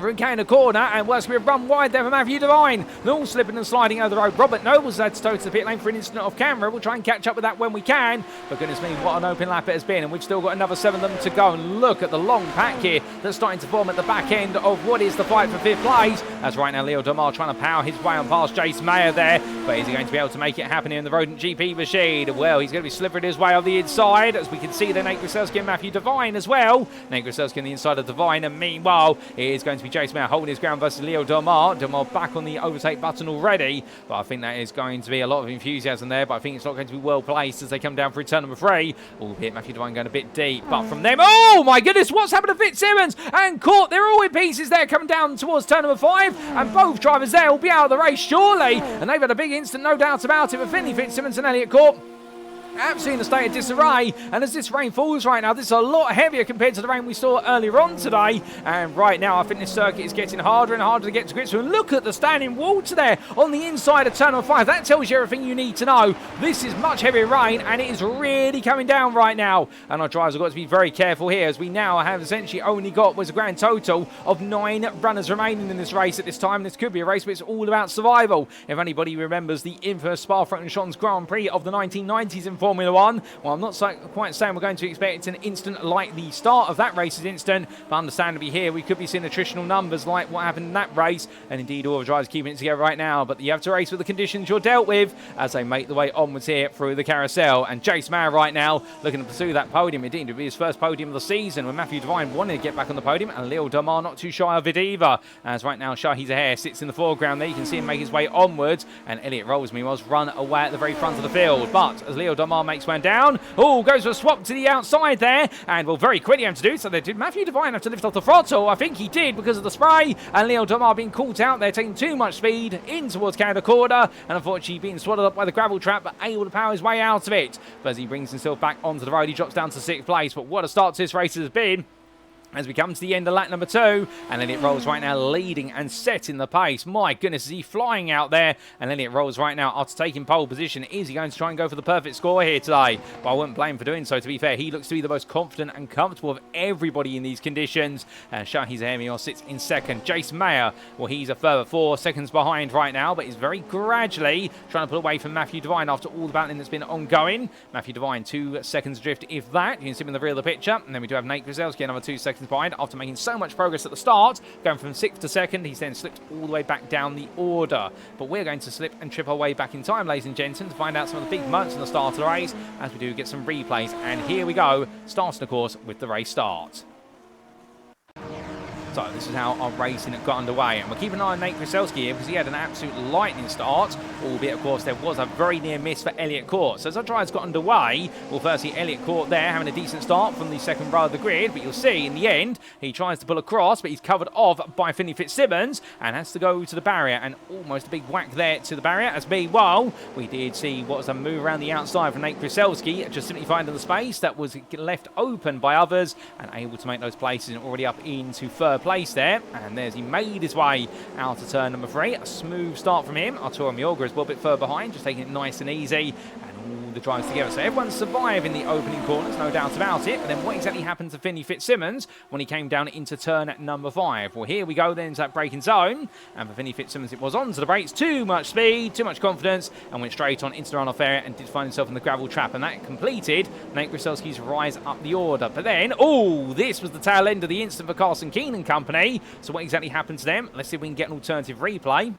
in the corner and works with a run wide there for Matthew Davine. They're all slipping and sliding over the road. Robert Noble's had to tow to the pit lane for an instant off camera. We'll try and catch up with that when we can. But goodness me, what an open lap it has been. And we've still got another 7 of them to go. And look at the long pack here that's starting to form at the back end of what is the fight for 5th place. As right now, Leo Demar trying to power his way on past Jace Mayer there. But is he going to be able to make it happen here in the Rodent GP machine? Well, he's going to be slippered his way on the inside. As we can see there, Nate Grucelski and Matthew Davine as well. Nate Grucelski on the inside of Davine. And meanwhile, it is going to be Jace Mayer holding his ground versus Leo Demar. Demar back on the overtake button already, but I think that is going to be a lot of enthusiasm there, but I think it's not going to be well placed as they come down for turn number 3. Albeit Matthew Davine going a bit deep, but from them, oh my goodness, what's happened to Fitzsimmons and Cawte? They're all in pieces there coming down towards turn number 5, and both drivers there will be out of the race surely, and they've had a big instant, no doubt about it, but Finley Fitzsimmons and Elliot Cawte absolutely in a state of disarray. And as this rain falls right now, this is a lot heavier compared to the rain we saw earlier on today. And right now, I think this circuit is getting harder and harder to get to grips with. Look at the standing water there on the inside of turn 5. That tells you everything you need to know. This is much heavier rain, and it is really coming down right now. And our drivers have got to be very careful here, as we now have essentially only got was a grand total of 9 runners remaining in this race at this time. This could be a race where it's all about survival. If anybody remembers the infamous Spa-Francorchamps Grand Prix of the 1990s in Formula 1. Well, I'm not quite saying we're going to expect an instant like the start of that race is instant, but understandably here we could be seeing attritional numbers like what happened in that race, and indeed all the drivers keeping it together right now. But you have to race with the conditions you're dealt with as they make the way onwards here through the carousel. And Jace Mayer right now looking to pursue that podium. Indeed, it will be his first podium of the season, with Matthew Davine wanting to get back on the podium, and Leo Demar not too shy of it either. As right now Shahi Zahair sits in the foreground there. You can see him make his way onwards, and Elliot Rolls meanwhile run away at the very front of the field. But as Leo Demar makes one down, oh, goes for a swap to the outside there, and will very quickly have to do so. Did Matthew Davine have to lift off the throttle? I think he did because of the spray, and Leo Demar being caught out there, taking too much speed in towards Canada Corner, and unfortunately being swallowed up by the gravel trap, but able to power his way out of it. But as he brings himself back onto the road, he drops down to 6th place. But what a start to this race has been, as we come to the end of lap number 2, and Elliot Rolls right now leading and setting the pace. My goodness, is he flying out there? And Elliot Rolls right now after taking pole position. Is he going to try and go for the perfect score here today? But I wouldn't blame him for doing so, to be fair. He looks to be the most confident and comfortable of everybody in these conditions. And Shahi Zahair sits in 2nd. Jace Mayer, well, he's a further 4 seconds behind right now, but he's very gradually trying to pull away from Matthew Davine after all the battling that's been ongoing. Matthew Davine 2 seconds adrift, if that. You can see him in the rear of the picture. And then we do have Nate Grucelski, another 2 seconds behind after making so much progress at the start, going from 6th to 2nd. He's then slipped all the way back down the order, but we're going to slip and trip our way back in time, ladies and gentlemen, to find out some of the big moments in the start of the race, as we do get some replays. And here we go, starting of course with the race start. So this is how our racing got underway, and we'll keep an eye on Nate Grucelski here because he had an absolute lightning start, albeit of course there was a very near miss for Elliot Cawte. So as our drives got underway, well, firstly Elliot Cawte there having a decent start from the 2nd row of the grid, but you'll see in the end he tries to pull across, but he's covered off by Finley Fitzsimmons and has to go to the barrier, and almost a big whack there to the barrier. As meanwhile we did see what was a move around the outside from Nate Grucelski, just simply finding the space that was left open by others and able to make those places, and already up into 3rd place there. And there's he made his way out of turn number 3. A smooth start from him. Arturo Mioga is a little bit further behind, just taking it nice and easy, and all the drives together. So everyone's surviving the opening corners, no doubt about it. But then what exactly happened to Finley Fitzsimmons when he came down into turn number 5? Well, here we go then to that braking zone, and for Finley Fitzsimmons it was onto the brakes, too much speed, too much confidence, and went straight on into the runoff area and did find himself in the gravel trap, and that completed Nate Grucelski's rise up the order. But then, oh, this was the tail end of the instant for Carson Keane and company. So what exactly happened to them? Let's see if we can get an alternative replay.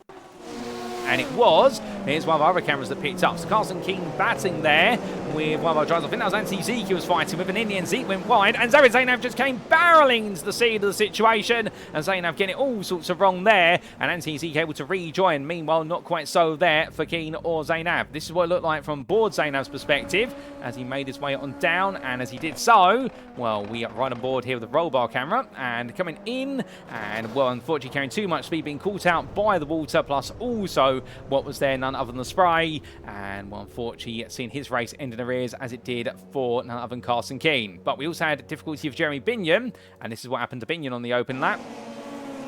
And it was, here's one of our other cameras that picked up. So Carson Keane batting there with one of our drivers. I think that was Anthony Zeke he was fighting with, an Indian. Zeke went wide, and Zared Zainab just came barreling into the seed of the situation, and Zainab getting it all sorts of wrong there, and Anthony Zeke able to rejoin. Meanwhile, not quite so there for Keane or Zainab. This is what it looked like from board Zainab's perspective as he made his way on down, and as he did so, well, we are right on board here with the roll bar camera, and coming in, and well, unfortunately carrying too much speed, being caught out by the water, plus also though, what was there? None other than the spray. And, well, unfortunately, seeing his race end in arrears as it did for none other than Carson Keane. But we also had difficulty of Jeremy Binion, and this is what happened to Binion on the open lap.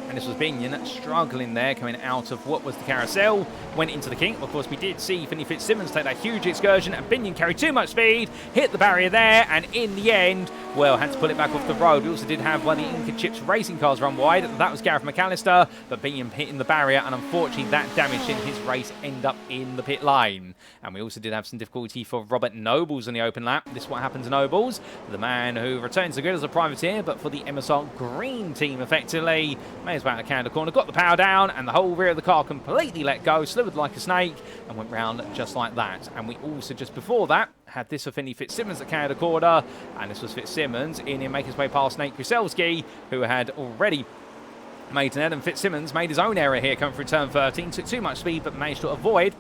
And this was Binion struggling there, coming out of what was the carousel, went into the kink. Of course, we did see Finley Fitzsimmons take that huge excursion, and Binion carried too much speed, hit the barrier there, and in the end, well, had to pull it back off the road. We also did have one of the INCA Chips racing cars run wide. That was Gareth McAllister, but Binion hitting the barrier, and unfortunately, that damaged his race end up in the pit lane. And we also did have some difficulty for Robert Nobles on the open lap. This is what happened to Nobles, the man who returns the grid as a privateer, but for the MSR Green team, effectively, may as well out of Canada corner, got the power down, and the whole rear of the car completely let go, slithered like a snake, and went round just like that. And we also, just before that, had this for Finley Fitzsimmons at Canada corner, and this was Fitzsimmons in making his way past Nate Grucelski, who had already made an error. And Fitzsimmons made his own error here coming through turn 13, took too much speed but managed to avoid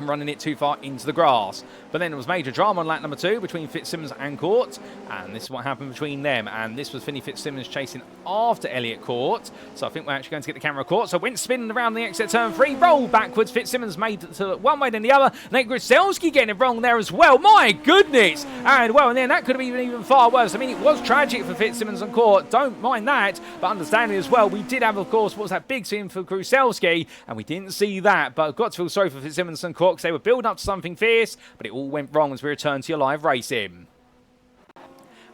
running it too far into the grass. But then there was major drama on lap number 2 between Fitzsimmons and Cawte, and this is what happened between them. And this was Finley Fitzsimmons chasing after Elliot Cawte, so I think we're actually going to get the camera caught. So went spinning around the exit turn 3, rolled backwards. Fitzsimmons made it to one way then the other. Nate Grucelski getting it wrong there as well. My goodness! And well, and then that could have been even far worse. I mean, it was tragic for Fitzsimmons and Cawte, don't mind that, but understanding as well, we did have, of course, what was that big scene for Grucelski, and we didn't see that. But I've got to feel sorry for Fitzsimmons and Cawte, because they were building up to something fierce, but it all went wrong as we return to your live racing.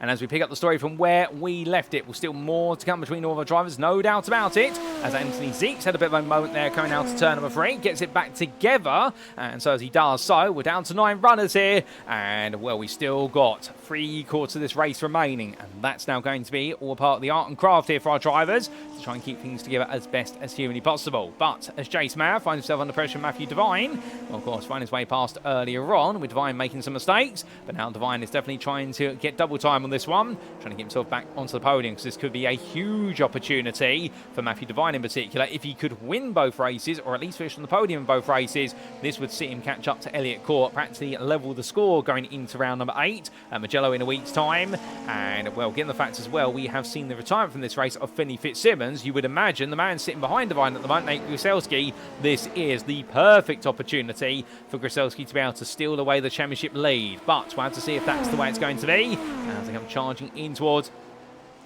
And as we pick up the story from where we left it, we'll still more to come between all of our drivers, no doubt about it. As Anthony Zeeks had a bit of a moment there coming out to turn number 3, gets it back together. And so as he does so, we're down to 9 runners here. And, well, we still got 3/4 of this race remaining. And that's now going to be all part of the art and craft here for our drivers to try and keep things together as best as humanly possible. But as Jace Mayer finds himself under pressure, Matthew Davine, well, of course, find his way past earlier on, with Davine making some mistakes. But now Davine is definitely trying to get double time on this one, trying to get himself back onto the podium, because this could be a huge opportunity for Matthew Davine in particular. If he could win both races, or at least finish on the podium in both races, this would see him catch up to Elliot Cawte, practically level the score going into round number 8 at Magello in a week's time. And, well, given the fact as well, we have seen the retirement from this race of Finley Fitzsimmons, you would imagine the man sitting behind Davine at the moment, Nate Grucelski, this is the perfect opportunity for Grucelski to be able to steal away the championship lead. But we'll have to see if that's the way it's going to be as they come charging in towards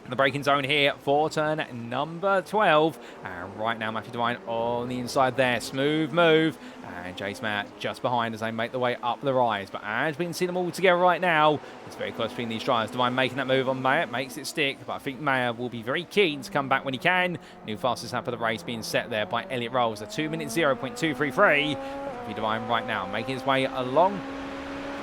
the braking zone here for turn number 12. And right now, Matthew Davine on the inside there. Smooth move. And Jace Mayer just behind as they make their way up the rise. But as we can see them all together right now, it's very close between these drivers. Davine making that move on Mayer, makes it stick. But I think Mayer will be very keen to come back when he can. New fastest lap of the race being set there by Elliot Rolls. A 2 minute 0.233. Matthew Davine right now making his way along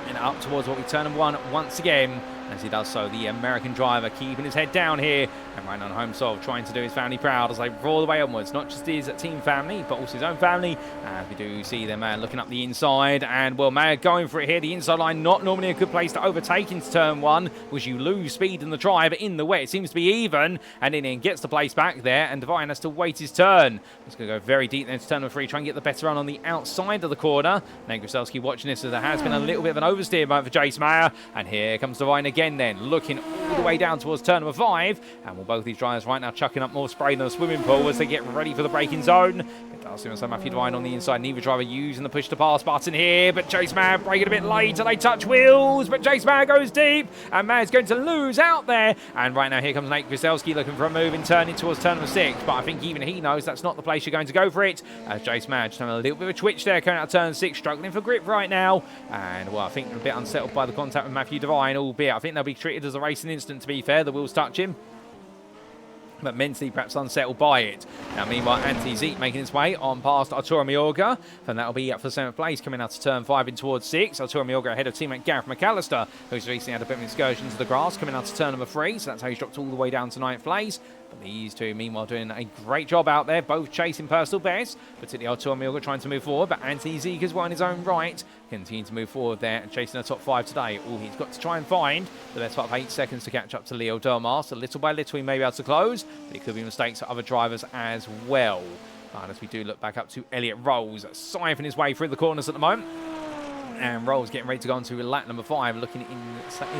and up towards what we turn number 1 once again. As he does so, the American driver keeping his head down here and right on home solve, trying to do his family proud as they roll the way onwards. Not just his team family, but also his own family. As we do see them looking up the inside. And, well, Mayer going for it here. The inside line, not normally a good place to overtake into turn 1, because you lose speed in the drive. In the wet, it seems to be even. And then he gets the place back there. And Davine has to wait his turn. He's going to go very deep into turn number 3, try and get the better run on the outside of the corner. Nate Grucelski watching this, as there has been a little bit of an oversteer moment for Jace Mayer. And here comes Davine again then, looking all the way down towards turn number 5. And will both these drivers right now chucking up more spray than a swimming pool as they get ready for the braking zone. It does seem as though Matthew Davine on the inside. Neither driver using the push to pass button here, but Jace Mayer braking a bit late and they touch wheels, but Jace Mayer goes deep and Mayer's going to lose out there. And right now here comes Nate Grucelski looking for a move and turning towards turn number 6, but I think even he knows that's not the place you're going to go for it, as Jace Mayer just having a little bit of a twitch there coming out of turn 6, struggling for grip right now. And, well, I think a bit unsettled by the contact with Matthew Davine, albeit I think they'll be treated as a racing incident, to be fair. The wheels touch him, but mentally perhaps unsettled by it. Now, meanwhile, Anthony Zeek making his way on past Arturo Mayorga, and that'll be up for 7th place, coming out to turn 5 in towards 6. Arturo Mayorga ahead of teammate Gareth McAllister, who's recently had a bit of an excursion to the grass, coming out to turn number 3, so that's how he's dropped all the way down to 9th place. But these two, meanwhile, doing a great job out there, both chasing personal best, particularly Arturo Mayorga trying to move forward, but Anthony Zeek as well in his own right, continue to move forward there and chasing the top 5 today. All he's got to try and find the best part of 8 seconds to catch up to Leo Delmar. So little by little he may be able to close, but it could be mistakes for other drivers as well. And as we do look back up to Elliot Rolls, siphoning his way through the corners at the moment. And Rolls getting ready to go on to lap number 5, looking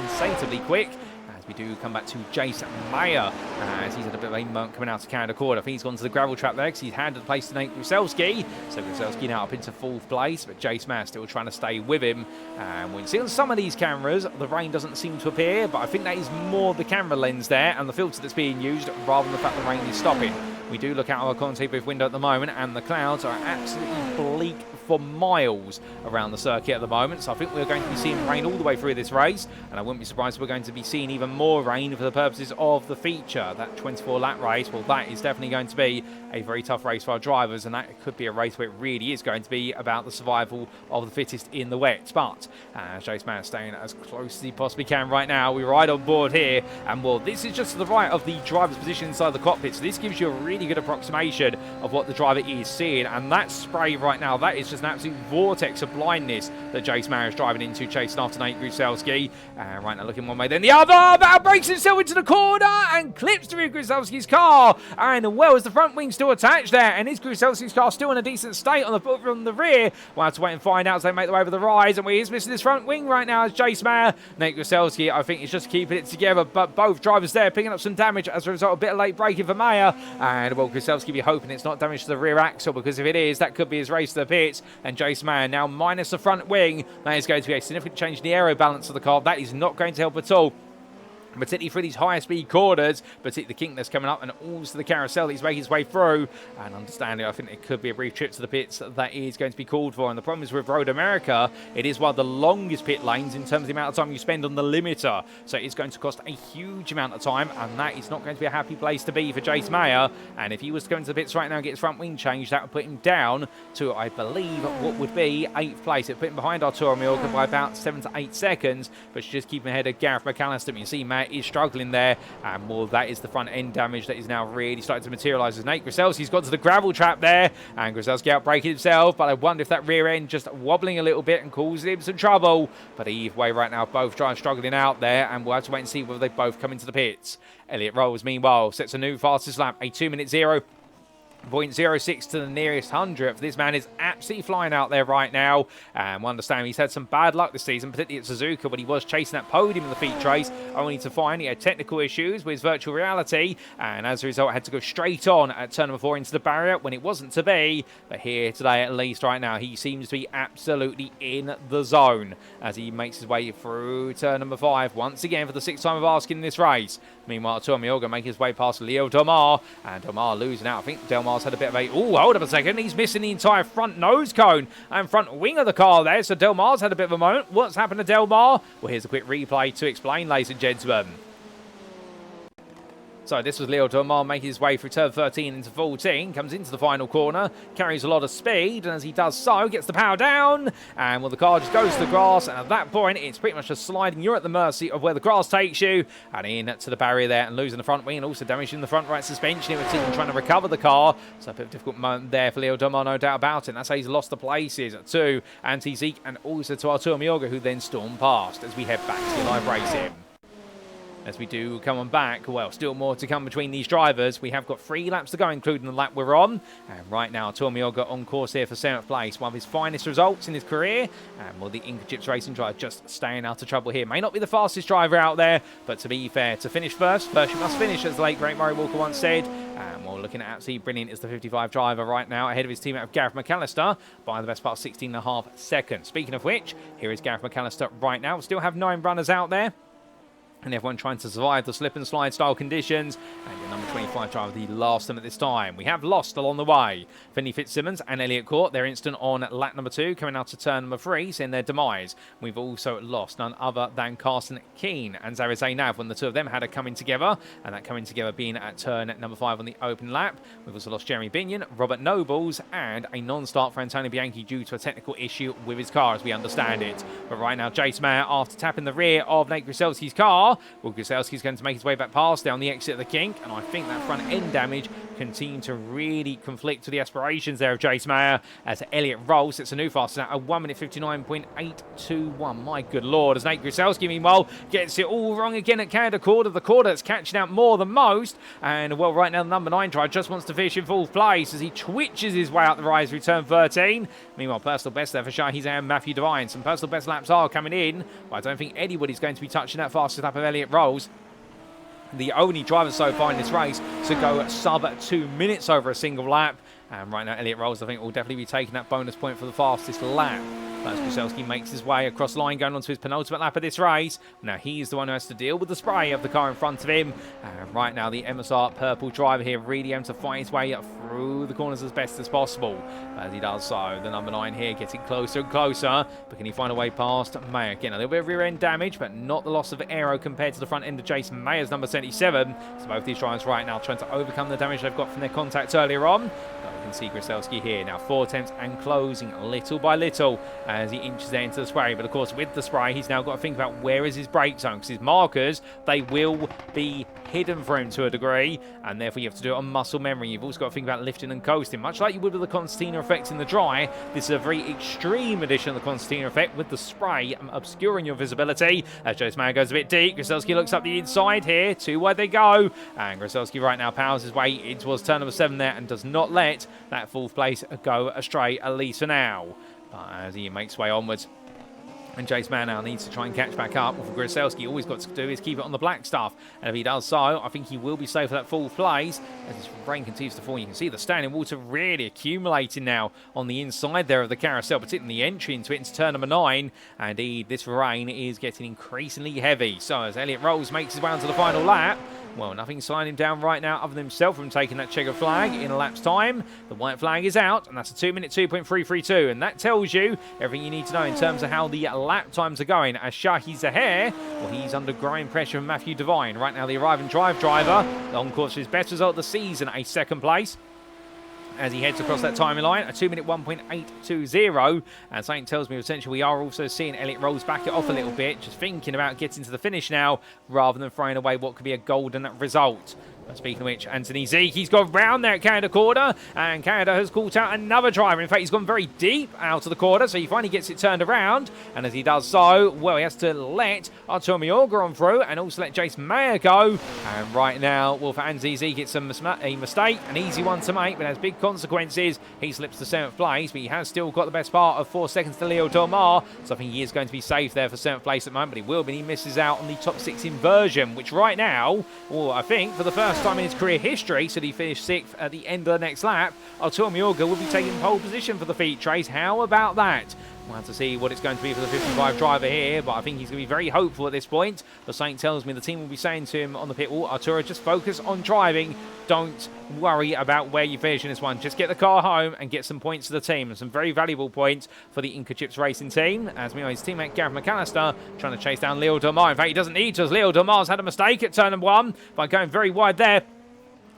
insatiably quick. As we do come back to Jace Mayer, as he's had a bit of a moment coming out to Canada quarter. I think he's gone to the gravel trap there because he's handed the place to Nate Grucelski. So Grucelski now up into 4th place, but Jace Mayer still trying to stay with him. And we can see on some of these cameras, the rain doesn't seem to appear, but I think that is more the camera lens there and the filter that's being used rather than the fact the rain is stopping. We do look out our commentator booth window at the moment, and the clouds are absolutely bleak for miles around the circuit at the moment. So I think we're going to be seeing rain all the way through this race, and I wouldn't be surprised if we're going to be seeing even more rain for the purposes of the feature. That 24-lap race, well, that is definitely going to be a very tough race for our drivers, and that could be a race where it really is going to be about the survival of the fittest in the wet. But Jace Mayer staying as close as he possibly can right now. We're right on board here, and well, this is just to the right of the driver's position inside the cockpit, so this gives you a really good approximation of what the driver is seeing. And that spray right now, that is just an absolute vortex of blindness that Jace Mayer is driving into, chasing after Nate Grucelski. Right now looking one way, then the other, but breaks himself into the corner and clips through Grucelski's car. And well, as the front wing still attached there, and is Grucelski's car still in a decent state on the rear? We'll have to wait and find out as they make their way over the rise. And he's missing his front wing right now as Jace Mayer. Nate Grucelski, I think, is just keeping it together, but both drivers there picking up some damage as a result of a bit of late braking for Mayer. And well, Grucelski be hoping it's not damage to the rear axle, because if it is, that could be his race to the pits. And Jace Mayer now minus the front wing. That is going to be a significant change in the aero balance of the car. That is not going to help at all, particularly through these higher speed corners, particularly the kink that's coming up, and also the carousel he's making his way through. And understanding, I think it could be a brief trip to the pits that is going to be called for. And the problem is with Road America, it is one of the longest pit lanes in terms of the amount of time you spend on the limiter. So it's going to cost a huge amount of time, and that is not going to be a happy place to be for Jace Mayer. And if he was to go into the pits right now and get his front wing changed, that would put him down to, I believe, what would be 8th place. It would put him behind Arturo Mallorca by about 7 to 8 seconds, but just keeping ahead of Gareth McAllister. You see Matt is struggling there, and well, that is the front end damage that is now really starting to materialise as Nate Grucelski's got to the gravel trap there, and Grucelski outbraking himself, but I wonder if that rear end just wobbling a little bit and causing him some trouble. But either way right now, both drivers struggling out there, and we'll have to wait and see whether they both come into the pits. Elliot Rolls, meanwhile, sets a new fastest lap, a 2-minute 0.06 to the nearest 100th. This man is absolutely flying out there right now. And we understand he's had some bad luck this season, particularly at Suzuka, when he was chasing that podium in the feature race, only to find he had technical issues with his virtual reality, and as a result had to go straight on at turn number 4 into the barrier when it wasn't to be. But here today, at least right now, he seems to be absolutely in the zone as he makes his way through turn number 5 once again for the 6th time of asking in this race. Meanwhile, Tommy Olga making his way past Leo Domar, and Domar losing out. I think Delmar's had a bit of a... Oh, hold up a second. He's missing the entire front nose cone and front wing of the car there. So Delmar's had a bit of a moment. What's happened to Delmar? Well, here's a quick replay to explain, ladies and gentlemen. So this was Leo Domar making his way through turn 13 into 14, comes into the final corner, carries a lot of speed, and as he does so, gets the power down, and well, the car just goes to the grass, and at that point, it's pretty much just sliding. You're at the mercy of where the grass takes you, and in to the barrier there, and losing the front wing, and also damaging the front right suspension. It was even trying to recover the car, so a bit of a difficult moment there for Leo Domar, no doubt about it, and that's how he's lost the places to Anti-Zeke, and also to Arturo Mioga, who then stormed past as we head back to the live racing. As we do come on back, well, still more to come between these drivers. We have got 3 laps to go, including the lap we're on. And right now, Tormioga on course here for 7th place. One of his finest results in his career. And well, the INCA Chips Racing driver just staying out of trouble here. May not be the fastest driver out there, but to be fair, to finish first you must finish, as the late great Murray Walker once said. And well, looking at absolutely brilliant is the 55 driver right now, ahead of his teammate of Gareth McAllister by the best part of 16.5 seconds. Speaking of which, here is Gareth McAllister right now. We still have 9 runners out there, and everyone trying to survive the slip and slide style conditions. And your number 25 driver, the last of them at this time. We have lost along the way Finley Fitzsimmons and Elliot Cawte. They're instant on lap number 2, coming out to turn number 3, seeing their demise. We've also lost none other than Carson Keane and Zara Zainab, when the two of them had a coming together, and that coming together being at turn number 5 on the open lap. We've also lost Jeremy Binion, Robert Nobles, and a non-start for Antonio Bianchi due to a technical issue with his car, as we understand it. But right now, Jace Mayer, after tapping the rear of Nate Grucelski's car, well, Grucelski's going to make his way back past down the exit of the kink, and I think that front end damage continue to really conflict with the aspirations there of Jace Mayer as Elliot rolls. It's a new fastest at a 1 minute 59.821. My good lord, as Nate Grucelski, meanwhile, gets it all wrong again at Canada Quarter. The quarter that's catching out more than most. And, well, right now, the number 9 driver just wants to finish in fourth place as he twitches his way out the rise, return 13. Meanwhile, personal best there for Shahi's and Matthew Davine. Some personal best laps are coming in, but I don't think anybody's going to be touching that fastest lap of Elliot rolls. The only driver so far in this race to go sub 2 minutes over a single lap. And right now, Elliot Rolls, I think, will definitely be taking that bonus point for the fastest lap. As Grucelski makes his way across the line, going on to his penultimate lap of this race. Now, he's the one who has to deal with the spray of the car in front of him. And right now, the MSR purple driver here really aims to fight his way through the corners as best as possible. As he does so, the number 9 here getting closer and closer. But can he find a way past Mayer? Again, a little bit of rear-end damage, but not the loss of aero compared to the front end of Jason Mayer's number 77. So both these drivers right now trying to overcome the damage they've got from their contacts earlier on. But we can see Grucelski here now 4 attempts and closing little by little as he inches there into the spray. But of course, with the spray, he's now got to think about where is his brake zone, because his markers, they will be hidden for him to a degree, and therefore you have to do it on muscle memory. You've also got to think about lifting and coasting, much like you would with the concertina effect in the dry. This is a very extreme edition of the concertina effect with the spray obscuring your visibility. As Jace Mayer goes a bit deep, Grucelski looks up the inside here, 2 wide they go, and Grucelski right now powers his way in towards turn number 7 there and does not let that fourth place go astray, at least for now. But as he makes way onwards, and Jace Mayer now needs to try and catch back up. Well, for Grucelski, all he's got to do is keep it on the black stuff. And if he does so, I think he will be safe for that fourth place. As his rain continues to fall, you can see the standing water really accumulating now on the inside there of the carousel, particularly the entry into it into turn number 9. And indeed, this rain is getting increasingly heavy. So as Elliot Rolls makes his way onto the final lap, well, nothing's slowing him down right now other than himself from taking that checker flag in a lap's time. The white flag is out, and that's a 2 minute 2.332. And that tells you everything you need to know in terms of how the lap times are going. As Shahi Zaher, well, he's under growing pressure from Matthew Davine. Right now, the arrive and drive driver, on course for his best result of the season, a second place. As he heads across that timing line, a 2 minute 1.820. And something tells me essentially we are also seeing Elliot Rolls back it off a little bit, just thinking about getting to the finish now rather than throwing away what could be a golden result. But speaking of which, Anthony Zeke, he's gone round there at Canada Quarter, and Canada has caught out another driver. In fact, he's gone very deep out of the quarter, so he finally gets it turned around. And as he does so, well, he has to let Artur Mayorga on through and also let Jace Mayer go. And right now, well, for Anthony Zeke, it's a mistake, an easy one to make, but has big consequences. He slips to 7th place, but he has still got the best part of 4 seconds to Leo Delmar, so I think he is going to be safe there for 7th place at the moment, but he will be. He misses out on the top 6 inversion, which right now, well, I think for the first time in his career history, so he finished 6th at the end of the next lap, Artur Mayorga will be taking pole position for the feet trace. How about that? We'll have to see what it's going to be for the 55 driver here, but I think he's going to be very hopeful at this point. But something tells me the team will be saying to him on the pit wall, Arturo, just focus on driving. Don't worry about where you finish in this one. Just get the car home and get some points to the team. And some very valuable points for the INCA Chips Racing team. As his teammate Gareth McAllister trying to chase down Leo Delmar. In fact, he doesn't need to, as Leo Delmar's had a mistake at turn number 1 by going very wide there.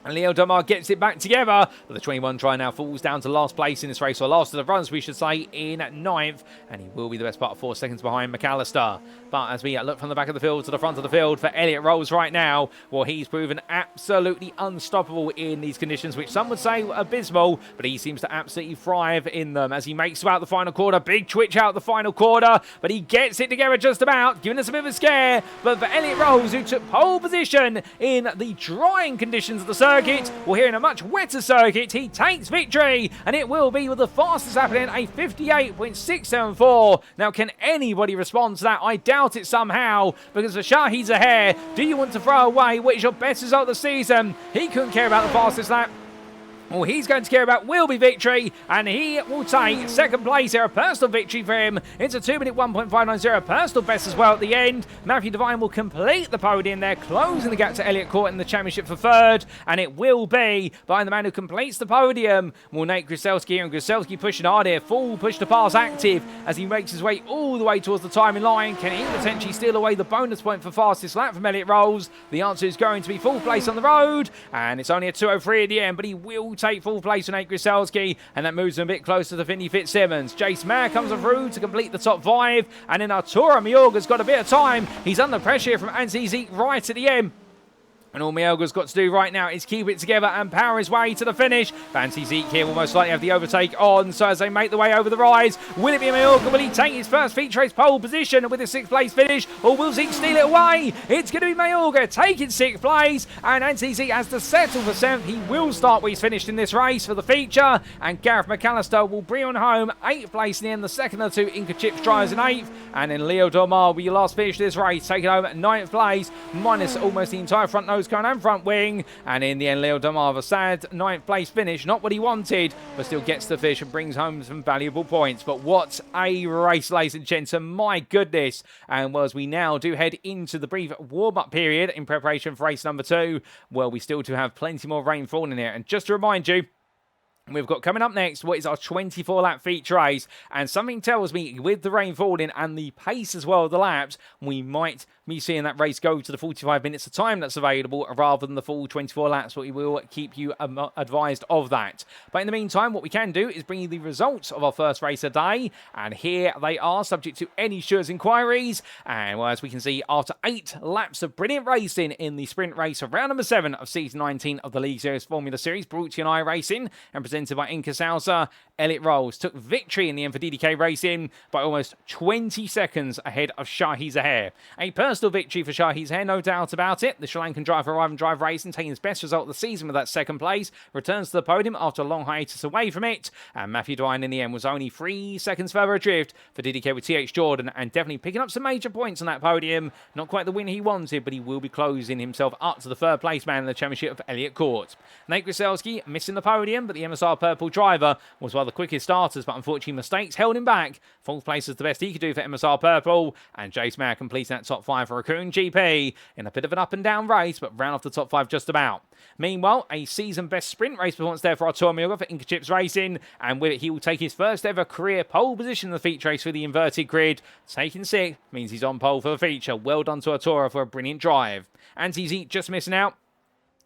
And Leo Delmar gets it back together. But the 21 try now falls down to last place in this race, or last of the runs, we should say, in 9th. And he will be the best part of 4 seconds behind McAllister. But as we look from the back of the field to the front of the field for Elliot Rolls right now, well, he's proven absolutely unstoppable in these conditions, which some would say abysmal, but he seems to absolutely thrive in them as he makes about the final quarter. Big twitch out the final quarter, but he gets it together just about, giving us a bit of a scare. But for Elliot Rolls, who took pole position in the drying conditions of the circuit, well, here in a much wetter circuit, he takes victory, and it will be with the fastest happening, a 58.674. Now, can anybody respond to that? I doubt it somehow, because for Shahi Zaher, do you want to throw away what is your best result of the season? He couldn't care about the fastest lap. All he's going to care about will be victory, and he will take 2nd place here, a personal victory for him. It's a 2 minute 1.590, personal best as well at the end. Matthew Davine will complete the podium there, closing the gap to Elliot Cawte in the championship for 3rd, and it will be behind the man who completes the podium. Well, Nate Grucelski, and Grucelski pushing hard here, full push to pass active as he makes his way all the way towards the timing line. Can he potentially steal away the bonus point for fastest lap from Elliot Rolls? The answer is going to be 4th place on the road, and it's only a 2:03 at the end, but he will take 4th place on Nate Grucelski, and that moves him a bit closer to Finley Fitzsimmons. Jace Mayer comes through to complete the top 5, and then Arturo Mayorga's got a bit of time. He's under pressure from Anthony Zeke right at the end. And all Mielga's got to do right now is keep it together and power his way to the finish. Fancy Zeke here will most likely have the overtake on, so as they make the way over the rise, will it be Mielga? Will he take his first feature race pole position with a 6th place finish, or will Zeke steal it away? It's going to be Mielga taking 6th place, and Fancy Zeke has to settle for 7th. He will start where he's finished in this race for the feature, and Gareth McAllister will bring on home 8th place in the end. The second of the 2 INCA Chips drivers in 8th, and then Leo Dormar will be last finish this race, taking home 9th place, minus almost the entire front nose cone and front wing. And in the end, Leo Dormar with a sad 9th place finish, not what he wanted, but still gets the fish and brings home some valuable points. But what a race, ladies and gents, my goodness. And well, as we now do head into the brief warm-up period in preparation for race number 2, well, we still do have plenty more rain falling in here. And just to remind you, we've got coming up next what is our 24-lap feature race, and something tells me with the rain falling and the pace as well of the laps, we might be seeing that race go to the 45 minutes of time that's available rather than the full 24 laps, but we will keep you advised of that. But in the meantime, what we can do is bring you the results of our first race a day, and here they are, subject to any Stewards inquiries. And well, as we can see, after 8 laps of brilliant racing in the sprint race of round number 7 of season 19 of the League Series Formula Series, brought to you on iRacing and presented by INCA Salsa, Elliot Rolls took victory in the end for DDK Racing by almost 20 seconds ahead of Shahi Zahir. A personal victory for Shahi Zahir, no doubt about it. The Sri Lankan driver arrived and drive racing, taking his best result of the season with that 2nd place, returns to the podium after a long hiatus away from it. And Matthew Davine in the end was only 3 seconds further adrift for DDK with TH Jordan, and definitely picking up some major points on that podium. Not quite the win he wanted, but he will be closing himself up to the 3rd place man in the championship of Elliot Cawte. Nate Grucelski missing the podium, but the MSR Purple driver was one of the quickest starters, but unfortunately mistakes held him back. 4th place is the best he could do for MSR Purple, and Jace Mayer completing that top 5 for Raccoon GP in a bit of an up and down race, but round off the top 5 just about. Meanwhile, a season best sprint race performance there for Artur Mielga for INCA Chips Racing, and with it he will take his first ever career pole position in the feature race for the inverted grid. Taking 6th means he's on pole for the feature. Well done to Artur for a brilliant drive. Anti-Z just missing out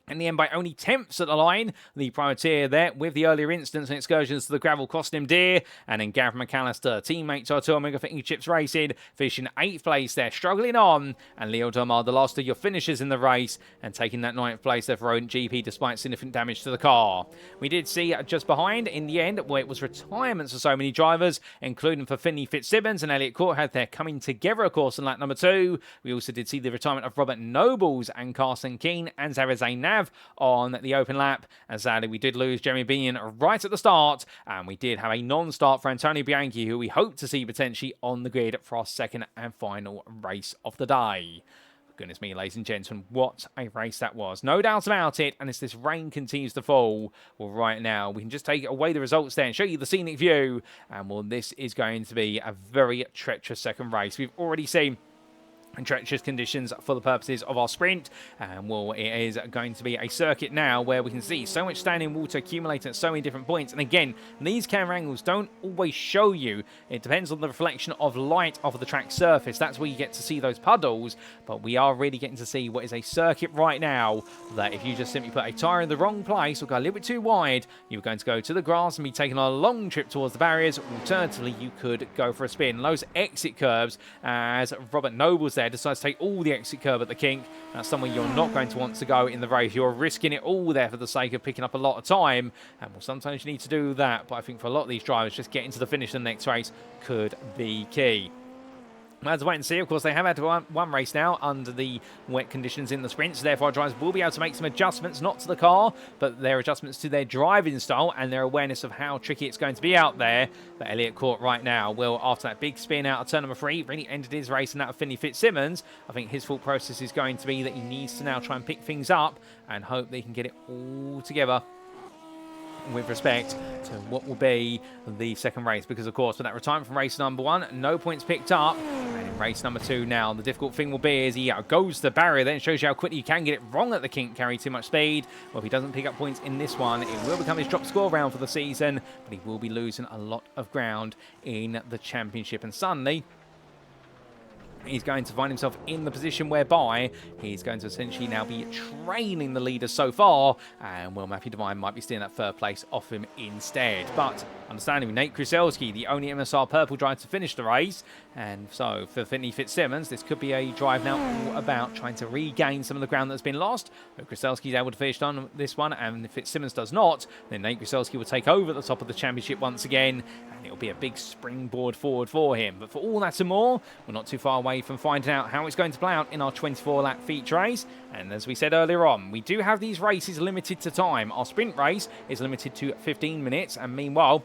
in the end by only 10ths at the line. The privateer there with the earlier incidents and excursions to the gravel cost him dear. And then Gareth McAllister, teammate to Artur Mielga for INCA Chips Racing, finishing 8th place there, struggling on. And Leo Dormar, the last of your finishers in the race, and taking that 9th place there for Rodent GP despite significant damage to the car. We did see just behind in the end where it was retirements for so many drivers, including for Finley Fitzsimmons and Elliot Cawte had their coming together, of course, in lap number 2. We also did see the retirement of Robert Nobles and Carson Keane and Zara Zainab on the open lap, and sadly we did lose Jeremy Binion right at the start, and we did have a non-start for Antonio Bianchi, who we hope to see potentially on the grid for our 2nd and final race of the day. Goodness me, ladies and gentlemen, what a race that was. No doubt about it, and as this rain continues to fall, well, right now, we can just take away the results there and show you the scenic view, and well, this is going to be a very treacherous 2nd race. We've already seen treacherous conditions for the purposes of our sprint, and well, it is going to be a circuit now where we can see so much standing water accumulating at so many different points. And again, these camera angles don't always show you. It depends on the reflection of light off of the track surface. That's where you get to see those puddles, but we are really getting to see what is a circuit right now that if you just simply put a tyre in the wrong place or go a little bit too wide, you're going to go to the grass and be taking a long trip towards the barriers. Alternatively, you could go for a spin. Those exit curves, as Robert Nobles there decides to take all the exit curve at the kink, that's somewhere you're not going to want to go in the race. You're risking it all there for the sake of picking up a lot of time, and well, sometimes you need to do that, but I think for a lot of these drivers, just getting to the finish of the next race could be key. We'll have to wait and see. Of course, they have had one race now under the wet conditions in the sprint, so therefore our drivers will be able to make some adjustments, not to the car, but their adjustments to their driving style and their awareness of how tricky it's going to be out there. But Elliot Cawte right now will, after that big spin out of turn number 3, really ended his race in that of Finley Fitzsimmons. I think his thought process is going to be that he needs to now try and pick things up and hope that he can get it all together with respect to what will be the 2nd race, because of course with that retirement from race number 1, no points picked up, and in race number 2 now, the difficult thing will be is he goes to the barrier, then shows you how quickly you can get it wrong at the kink, carry too much speed. Well, if he doesn't pick up points in this one, it will become his drop score round for the season, but he will be losing a lot of ground in the championship, and suddenly he's going to find himself in the position whereby he's going to essentially now be trailing the leaders so far, and well, Matthew Davine might be stealing that 3rd place off him instead. But understanding Nate Grucelski, the only MSR purple driver to finish the race. And so for Finley Fitzsimmons, this could be a drive now all about trying to regain some of the ground that's been lost. But Grucelski is able to finish on this one, and if Fitzsimmons does not, then Nate Grucelski will take over at the top of the championship once again, and it'll be a big springboard forward for him. But for all that and more, we're not too far away from finding out how it's going to play out in our 24-lap feature race. And as we said earlier on, we do have these races limited to time. Our sprint race is limited to 15 minutes, and meanwhile,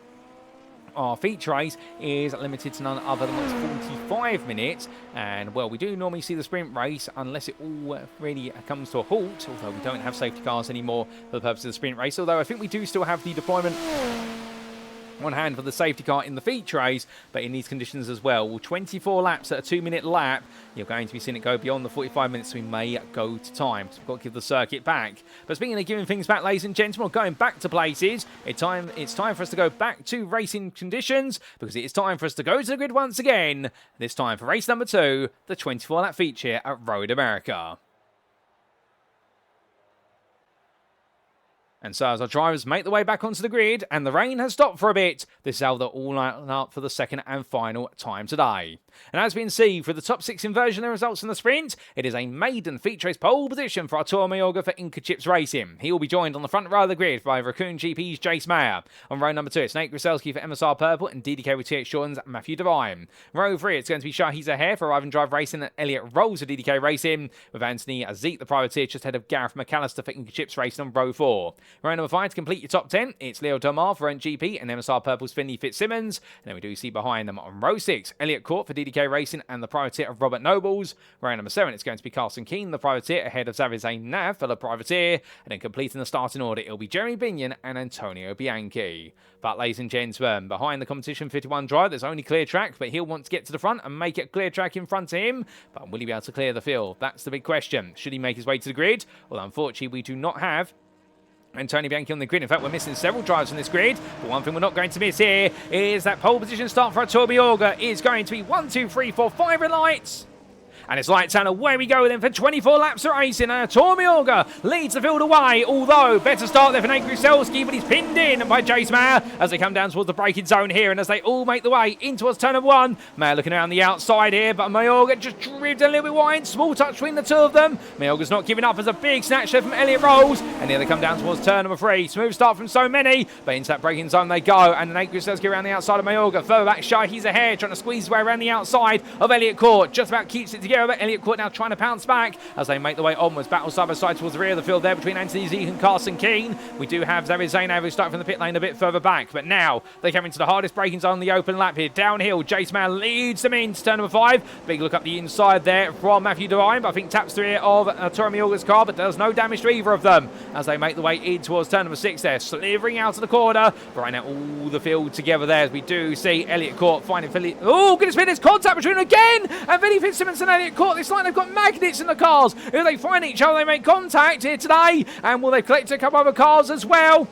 our feature race is limited to none other than 45 minutes. And, well, we do normally see the sprint race unless it all really comes to a halt, although we don't have safety cars anymore for the purpose of the sprint race. Although I think we do still have the deployment on hand for the safety car in the feature race, but in these conditions as well. Well, 24 laps at a 2-minute lap, you're going to be seeing it go beyond the 45 minutes, so we may go to time. So we've got to give the circuit back. But speaking of giving things back, ladies and gentlemen, going back to places, it's time for us to go back to racing conditions, because it is time for us to go to the grid once again, this time for race number 2, the 24-lap feature at Road America. And so as our drivers make their way back onto the grid, and the rain has stopped for a bit, this is how they're all line up for the second and final time today. And as we can see, for the top 6 inversion results in the sprint, it is a maiden feature race pole position for Arturo Mayorga for INCA Chips Racing. He will be joined on the front row of the grid by Raccoon GP's Jace Mayer. On row number 2, it's Nate Grucelski for MSR Purple and DDK with TH Shorten's Matthew Davine. Row 3, it's going to be Shahi Zaher for Arrive and Drive Racing and Elliot Rolls for DDK Racing, with Anthony Azik, the privateer, just ahead of Gareth McAllister for INCA Chips Racing on row 4. Row number 5, to complete your top 10, it's Leo Domar for NGP and MSR Purple's Finley Fitzsimmons. And then we do see behind them on row 6, Elliot Cawte for DDK Racing and the privateer of Robert Nobles. Row number 7, it's going to be Carson Keane, the privateer, ahead of Xavier Nav for the privateer. And then completing the starting order, it'll be Jeremy Binion and Antonio Bianchi. But ladies and gentlemen, behind the competition 51 drive, there's only clear track, but he'll want to get to the front and make it clear track in front of him. But will he be able to clear the field? That's the big question. Should he make his way to the grid? Well, unfortunately, we do not have Antonio Bianchi on the grid. In fact, we're missing several drives on this grid, but one thing we're not going to miss here is that pole position start for Arturo Mayorga is going to be 1, 2, 3, 4, 5 red lights. And it's lights out, away we go then for 24 laps of racing. And Arturo Mayorga leads the field away, although better start there for Nate Grucelski, but he's pinned in by Jace Mayer as they come down towards the braking zone here, and as they all make the way in towards turn number 1. Mayer looking around the outside here, but Mayorga just drifted a little bit wide, small touch between the two of them. Mayorga's not giving up as a big snatch there from Elliot Rolls, and here they come down towards turn number 3. Smooth start from so many, but into that braking zone they go, and Nate Grucelski around the outside of Mayorga. Further back, Shahi's ahead, trying to squeeze his way around the outside of Elliot Cawte. Just about keeps it together, but Elliot Cawte now trying to pounce back as they make their way onwards. Battle side by side towards the rear of the field there between Anthony Zeke and Carson Keane. We do have Xavier Zainav who's starting from the pit lane a bit further back, but now they come into the hardest braking zone on the open lap here. Downhill, Jace Mayer leads them into turn number 5. Big look up the inside there from Matthew Davine, but I think taps the rear of Arturo Mayorga's car, but does no damage to either of them as they make the way in towards turn number 6 there, slithering out of the corner. But right now all the field together there as we do see Elliot Cawte finding Philly. Oh, goodness me, there's contact between them again, and Finley Fitzsimmons and Elliot Cawte. This line, they've got magnets in the cars. If they find each other, they make contact here today, and will they collect a couple of other cars as well?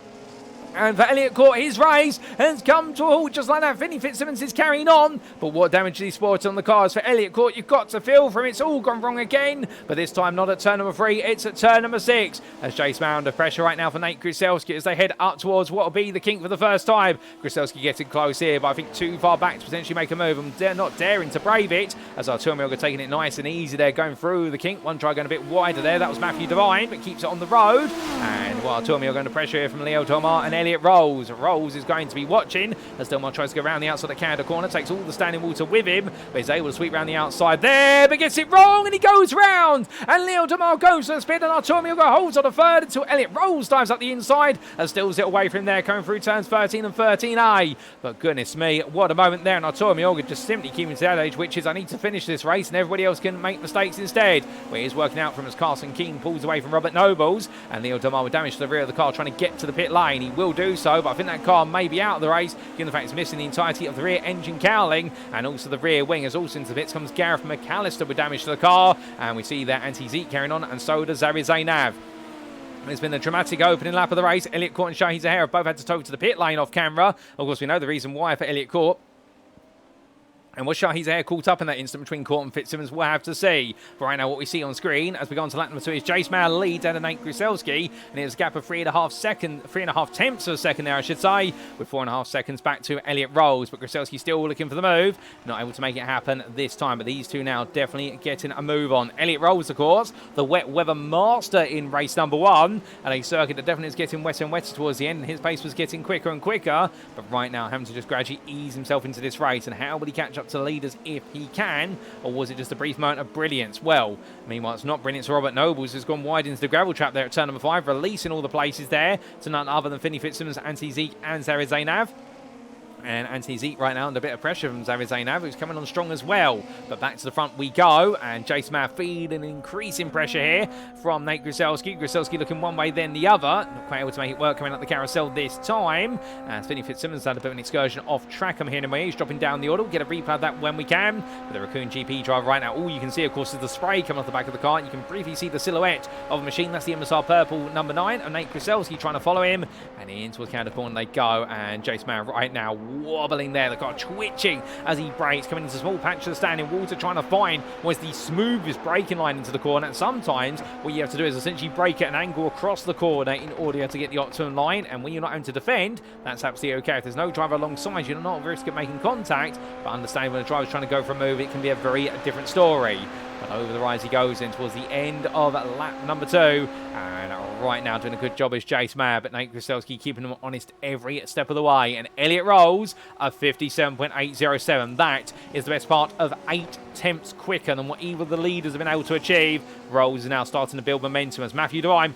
And for Elliot Cawte, his race has come to a halt just like that. Finley Fitzsimmons is carrying on, but what damage did he spot on the cars? For Elliot Cawte, you've got to feel for him. It's all gone wrong again, but this time not at turn number 3, it's at turn number 6. As Jace Mayer under pressure right now for Nate Grucelski as they head up towards what will be the kink for the first time. Grucelski getting close here, but I think too far back to potentially make a move, and they're not daring to brave it, as Arturo Mayorga taking it nice and easy there, going through the kink. One try going a bit wider there, that was Matthew Davine, but keeps it on the road. And while Arturo Mayorga under pressure here from Leo Tomar and Elliot Rolls. Rolls is going to be watching as Delmar tries to go around the outside of the Canada corner, takes all the standing water with him, but he's able to sweep around the outside there, but gets it wrong, and he goes round, and Leo Demar goes to the spin, and Arturo Mayorga holds on the third until Elliot Rolls dives up the inside and steals it away from him there, coming through turns 13 and 13A. But goodness me, what a moment there, and Arturo Mayorga just simply keeping to that age, which is I need to finish this race, and everybody else can make mistakes instead. But he is working out from as Carson Keane pulls away from Robert Nobles, and Leo Demar with damage to the rear of the car, trying to get to the pit lane. He will do so, but I think that car may be out of the race, given the fact it's missing the entirety of the rear engine cowling and also the rear wing. As also into the pits comes Gareth McAllister with damage to the car, and we see that Anti-Zeke carrying on, and so does Xavier Zainav. It's been a dramatic opening lap of the race. Elliot Cawte and Shahi Zaher have both had to tow to the pit lane off camera. Of course, we know the reason why for Elliot Cawte. And was Shahi's air caught up in that instant between Cawte and Fitzsimmons? We'll have to see. But right now, what we see on screen as we go on to lap number 2 is Jace Mayer leads out of Nate Grucelski, and it's a gap of 3.5 tenths of a second there, I should say, with 4.5 seconds back to Elliot Rolls. But Grucelski still looking for the move, not able to make it happen this time. But these two now definitely getting a move on. Elliot Rolls, of course, the wet weather master in race number 1, and a circuit that definitely is getting wetter and wetter towards the end, and his pace was getting quicker and quicker. But right now, having to just gradually ease himself into this race, and how will he catch up to the leaders if he can, or was it just a brief moment of brilliance? Well, meanwhile, it's not brilliance. Robert Nobles has gone wide into the gravel trap there at turn number 5, releasing all the places there to none other than Finley Fitzsimmons, Anthony Zeke and Zara Zainav. And Anthony Zeke right now under a bit of pressure from Zara Zainav, who's coming on strong as well. But back to the front we go, and Jace Mayer feeding increasing pressure here from Nate Grucelski. Grucelski looking one way, then the other. Not quite able to make it work coming up the carousel this time. As Finley Fitzsimmons had a bit of an excursion off track. I'm hearing him. He's dropping down the order. We'll get a replay of that when we can. But the Raccoon GP driver right now, all you can see, of course, is the spray coming off the back of the car. You can briefly see the silhouette of a machine. That's the MSR Purple number 9, and Nate Grucelski trying to follow him. And into a counter corner they go, and Jace Mayer right now wobbling there. The car twitching as he brakes, coming into a small patch of standing water, trying to find what's the smoothest braking line into the corner. And sometimes what you have to do is essentially brake at an angle across the corner in order to get the optimum line. And when you're not having to defend, that's absolutely okay. If there's no driver alongside you, you're not at risk of making contact. But understanding when a driver's trying to go for a move, it can be a very different story. But over the rise he goes in towards the end of lap number 2. And right now doing a good job is Jace Mayer, but Nate Grucelski keeping him honest every step of the way. And Elliot Rolls a 57.807. That is the best part of 8 tenths quicker than what either of the leaders have been able to achieve. Rolls is now starting to build momentum as Matthew Davine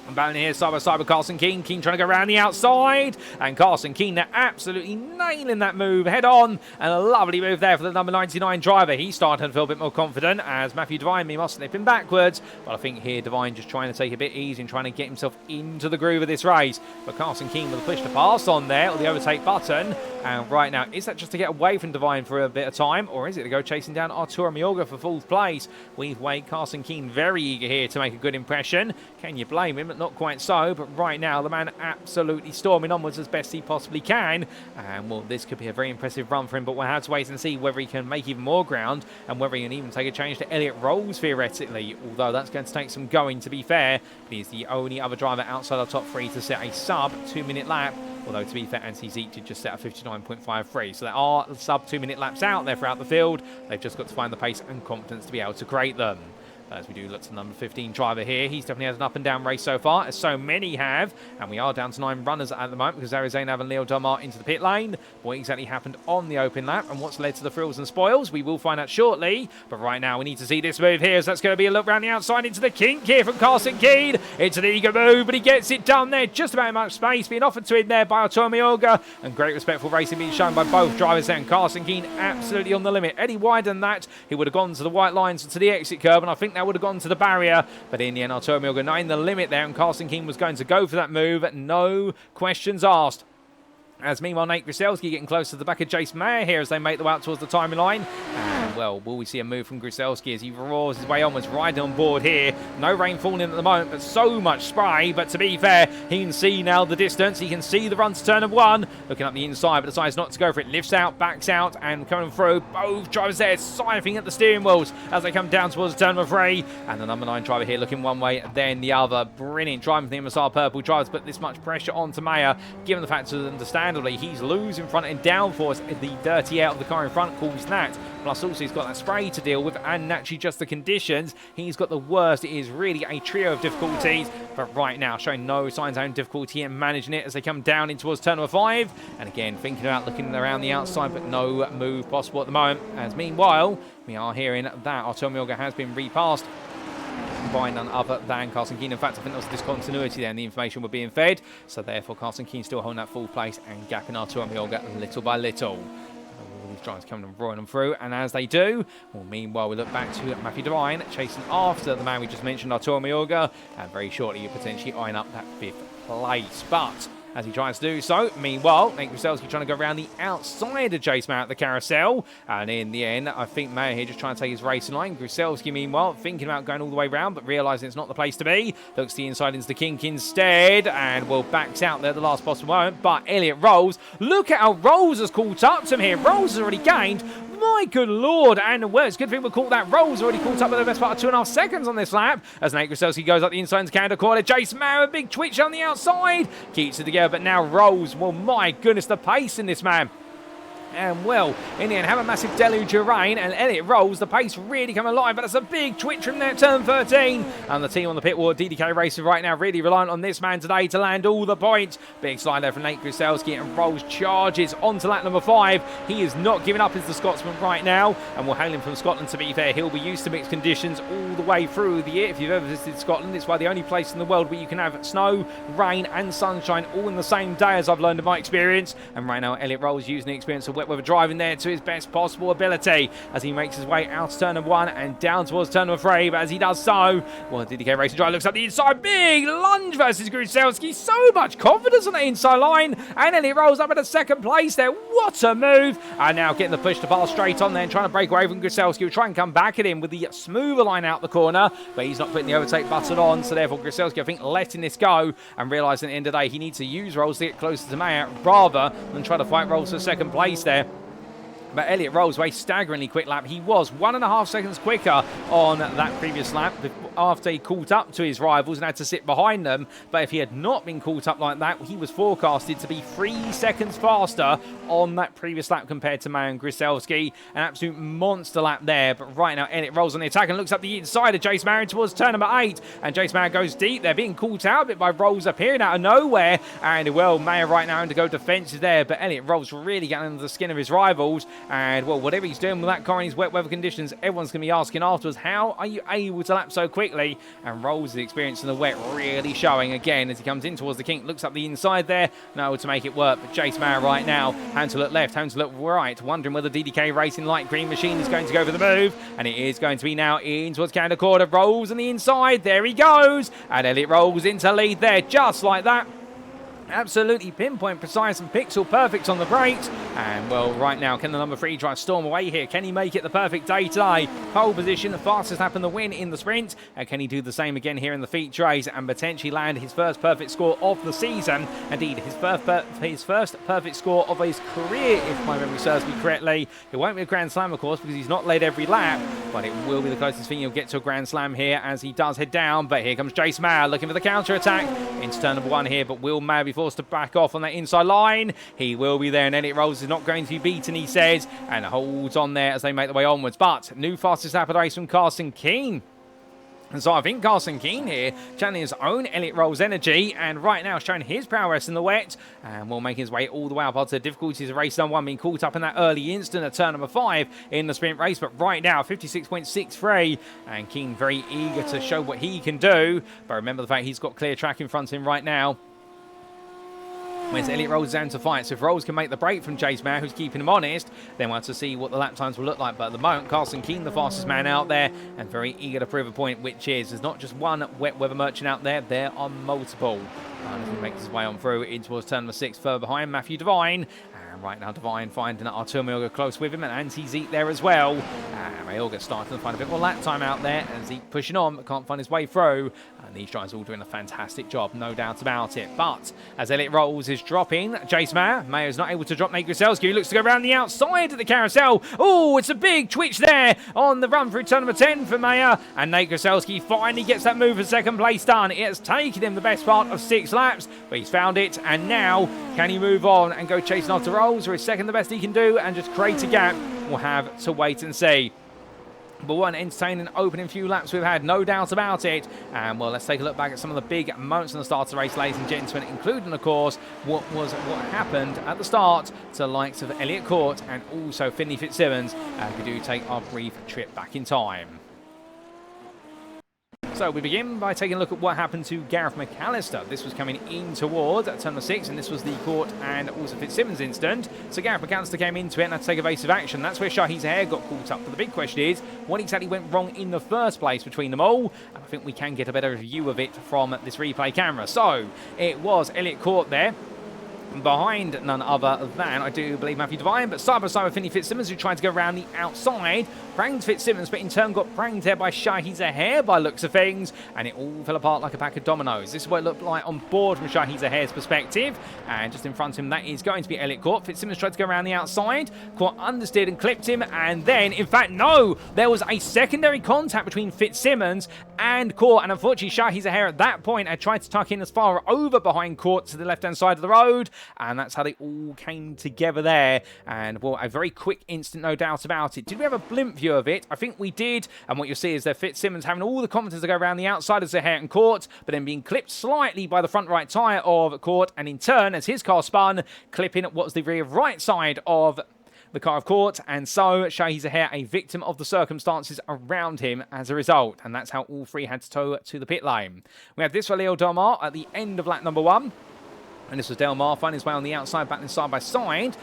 I'm battling here side by side with Carson Keane. Keane trying to go around the outside. And Carson Keane, they're absolutely nailing that move head on. And a lovely move there for the number 99 driver. He's starting to feel a bit more confident as Matthew Davine, meanwhile, slipping backwards. But I think here Davine just trying to take a bit easy and trying to get himself into the groove of this race. But Carson Keane with a push to pass on there, or the overtake button. And right now, is that just to get away from Davine for a bit of time? Or is it to go chasing down Arturo Mayorga for 4th place? We've waited. Carson Keane very eager here to make a good impression. Can you blame him? Not quite so, but right now the man absolutely storming onwards as best he possibly can. And well, this could be a very impressive run for him, but we'll have to wait and see whether he can make even more ground and whether he can even take a change to Elliot Rolls theoretically, although that's going to take some going, to be fair. He's the only other driver outside our top 3 to set a sub 2-minute lap. Although, to be fair, Anthony Zeke did just set a 59.53. So there are sub 2-minute laps out there throughout the field. They've just got to find the pace and confidence to be able to create them. As we do look to the number 15 driver here, he's definitely had an up and down race so far, as so many have. And we are down to 9 runners at the moment because Arizona have and Leo Delmar into the pit lane. What exactly happened on the open lap and what's led to the frills and spoils, we will find out shortly. But right now we need to see this move here, so that's going to be a look around the outside into the kink here from Carson Keane. It's an eager move, but he gets it done there. Just about much space being offered to him there by Arturo Mayorga. And great respectful racing being shown by both drivers there. And Carson Keane absolutely on the limit. Any wider than that, he would have gone to the white lines to the exit curb, and I think that would have gone to the barrier. But in the end, Arturo Mayorga not in the limit there, and Carson Keane was going to go for that move. No questions asked. As meanwhile, Nate Grucelski getting close to the back of Jace Mayer here as they make the way out towards the timing line. And, well, will we see a move from Grucelski as he roars his way onwards, riding on board here. No rain falling at the moment, but so much spray. But to be fair, he can see now the distance. He can see the run to turn of 1. Looking up the inside, but decides not to go for it. Lifts out, backs out, and coming through. Both drivers there siphoning at the steering wheels as they come down towards turn number 3. And the number 9 driver here looking one way, then the other. Brilliant driving from the MSR Purple drivers, put this much pressure onto Mayer, given the fact that understandably he's losing front and downforce. The dirty air of the car in front calls that. Plus also he's got that spray to deal with, and naturally just the conditions. He's got the worst. It is really a trio of difficulties, but right now showing no signs of having difficulty in managing it as they come down in towards turn number 5. And again, thinking about looking around the outside, but no move possible at the moment. As meanwhile, we are hearing that Arturo Mayorga has been repassed by none other than Carson Keane. In fact, I think there was a discontinuity there and the information were being fed. So therefore, Carson Keane still holding that 4th place and gapping Arturo Mayorga little by little. All these drivers coming and roaring them through, and as they do, well, meanwhile, we look back to Matthew Davine chasing after the man we just mentioned, Arturo Mayorga, and very shortly you're potentially eyeing up that 5th place. But as he tries to do so, meanwhile, Nate Grucelski trying to go around the outside of Jace Mayer at the carousel. And in the end, I think Mayer here just trying to take his racing line. Grucelski, meanwhile, thinking about going all the way around, but realising it's not the place to be. Looks the inside into the kink instead, and well, backs out there at the last possible moment. But Elliot Rolls, look at how Rolls has caught up to him here. Rolls has already gained My good lord. And well, it's a good thing we caught that. Rolls already caught up with the best part of 2.5 seconds on this lap as Nate Grucelski goes up the inside into Canada corner. Jason Maurer, a big twitch on the outside. Keeps it together, but now Rolls. Well, my goodness, the pace in this man. And well, in the end, have a massive deluge of rain, and Elliot Rolls, the pace really come alive, but it's a big twitch from there, turn 13. And the team on the pit wall, DDK Racing right now, really reliant on this man today to land all the points. Big slide there from Nate Grucelski, and Rolls charges onto lap number 5. He is not giving up as the Scotsman right now, and we'll hail him from Scotland. To be fair, he'll be used to mixed conditions all the way through the year. If you've ever visited Scotland, it's why the only place in the world where you can have snow, rain and sunshine all in the same day, as I've learned in my experience. And right now, Elliot Rolls using the experience of wet weather driving there to his best possible ability as he makes his way out to turn number 1 and down towards turn number 3. But as he does so, well, DDK Racing driver looks up the inside, big lunge versus Grucelski. So much confidence on the inside line, and Elliot Rolls up at a second place there. What a move! And now getting the push to pass straight on there and trying to break away from Grucelski. Will try and come back at him with the smoother line out the corner, but he's not putting the overtake button on, so therefore Grucelski, I think, letting this go and realising at the end of the day he needs to use Rolls to get closer to Mayer rather than try to fight Rolls for second place there. But Elliot Rolls, a staggeringly quick lap. He was 1.5 seconds quicker on that previous lap after he caught up to his rivals and had to sit behind them. But if he had not been caught up like that, he was forecasted to be 3 seconds faster on that previous lap compared to Mayer and Grucelski. An absolute monster lap there. But right now, Elliot Rolls on the attack and looks up the inside of Jace Mayer towards turn number 8. And Jace Mayer goes deep there, being caught out a bit by Rolls appearing out of nowhere. And well, Mayer right now having to go defensive there. But Elliot Rolls really getting under the skin of his rivals. And well, whatever he's doing with that car in these wet weather conditions, everyone's going to be asking afterwards, how are you able to lap so quickly? And Rolls' experience in the wet really showing again as he comes in towards the kink, looks up the inside there, no to make it work. But Jace Mayer right now, hand to look left, hand to look right, wondering whether DDK Racing light green machine is going to go for the move. And it is going to be now in towards Canada corner. Rolls on the inside, there he goes. And Elliot Rolls into lead there, just like that. Absolutely pinpoint precise and pixel perfect on the brakes. And well, right now, can the number 3 try to storm away here? Can he make it the perfect day today? Pole position, the fastest lap in the win in the sprint. And can he do the same again here in the feature race and potentially land his first perfect score of the season? Indeed, his first perfect score of his career, if my memory serves me correctly. It won't be a Grand Slam, of course, because he's not led every lap, but it will be the closest thing he'll get to a Grand Slam here as he does head down. But here comes Jace Mayer looking for the counter attack into turn number 1 here, but will Mayer be forced to back off on that inside line? He will be there, and Elliot Rolls is not going to be beaten, he says, and holds on there as they make their way onwards. But new fastest lap of the race from Carson Keane. And so I think Carson Keane here channeling his own Elliot Rolls energy and right now showing his prowess in the wet and will make his way all the way up onto the difficulties of race number 1, being caught up in that early instant at turn number 5 in the sprint race. But right now 56.63 and Keane very eager to show what he can do. But remember the fact he's got clear track in front of him right now. Whereas Elliot Rolls down to fight. So if Rolls can make the break from Jace Mayer, who's keeping him honest, then we'll have to see what the lap times will look like. But at the moment, Carson Keane, the fastest man out there, and very eager to prove a point, which is there's not just one wet weather merchant out there, there are multiple. As he makes his way on through in towards turn number 6, further behind Matthew Davine. And right now, Davine finding Artur Mayorga close with him, and Anti-Zeke there as well. Mayorga starting to find a bit more lap time out there, and Zeke pushing on, but can't find his way through. And these drivers all doing a fantastic job, no doubt about it. But as Elliot Rolls is dropping Jace Mayer, Mayer's not able to drop Nate Grucelski, who looks to go around the outside of the carousel. Oh, it's a big twitch there on the run through turn number 10 for Mayer. And Nate Grucelski finally gets that move for second place done. It has taken him the best part of 6 laps, but he's found it. And now, can he move on and go chasing after Rolls, or is second the best he can do and just create a gap? We'll have to wait and see. But what an entertaining opening few laps we've had, no doubt about it. And well, let's take a look back at some of the big moments in the start of the race, ladies and gentlemen, including, of course, what happened at the start to the likes of Elliot Cawte and also Finley Fitzsimmons. We do take our brief trip back in time. So we begin by taking a look at what happened to Gareth McAllister. This was coming in toward turn number 6, and this was the Cawte and also Fitzsimmons incident. So Gareth McAllister came into it and had to take evasive action. That's where Shahid Zahair got caught up. But the big question is, what exactly went wrong in the first place between them all? And I think we can get a better view of it from this replay camera. So it was Elliot Cawte there behind none other than, I do believe, Matthew Davine, but side by side with Finley Fitzsimmons, who tried to go around the outside. Pranged Fitzsimmons, but in turn got pranged there by Shahi's Hair by looks of things, and it all fell apart like a pack of dominoes. This is what it looked like on board from Shahi's Hair's perspective, and just in front of him, that is going to be Elliot Cawte. Fitzsimmons tried to go around the outside, Cawte understeered and clipped him, and then, in fact, no, there was a secondary contact between Fitzsimmons and Cawte, and unfortunately, Shahi's Hair at that point had tried to tuck in as far over behind Cawte to the left-hand side of the road, and that's how they all came together there. And, well, a very quick instant, no doubt about it. Did we have a blimp view of it? I think we did. And what you'll see is that Fitzsimmons having all the confidence to go around the outside of Zahair and Cawte, but then being clipped slightly by the front right tyre of Cawte, and in turn, as his car spun, clipping what was the rear right side of the car of Cawte, and so Shahi Zahair a victim of the circumstances around him as a result. And that's how all three had to tow to the pit lane. We had this for Leo Delmar at the end of lap number 1. And this was Delmar finding his way on the outside, battling side by side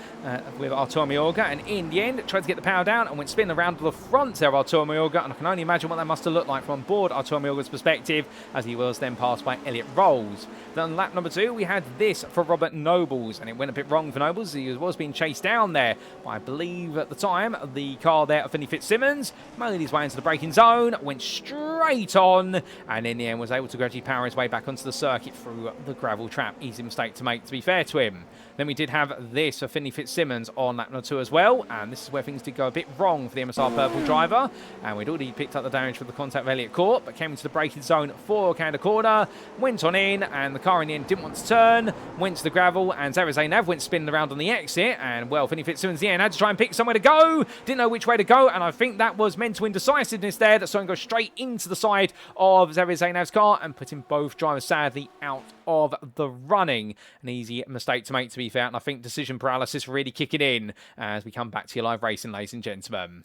with Artur Mayorga. And in the end, tried to get the power down and went spinning around to the front there of Artur Mayorga. And I can only imagine what that must have looked like from board Artur Mayorga's perspective, as he was then passed by Elliot Rolls. Then on lap number 2, we had this for Robert Nobles. And it went a bit wrong for Nobles. He was being chased down there by, I believe at the time, the car there of Finley Fitzsimmons. Made his way into the braking zone, went straight on, and in the end was able to gradually power his way back onto the circuit through the gravel trap. Easy mistake to make, to be fair to him. Then we did have this for Finley Fitzsimmons on lap number 2 as well, and this is where things did go a bit wrong for the MSR Purple driver, and we'd already picked up the damage from the contact of Elliot Cawte, but came into the braking zone for Canada corner, went on in, and the car in the end didn't want to turn, went to the gravel, and Zara Zainav went spinning around on the exit, and well, Finley Fitzsimmons in the end had to try and pick somewhere to go, didn't know which way to go, and I think that was mental indecisiveness there, that saw him go straight into the side of Zara Zainav's car, and putting both drivers sadly out of the running. An easy mistake to make, to be fair, and I think decision paralysis really kicking in as we come back to your live racing, ladies and gentlemen.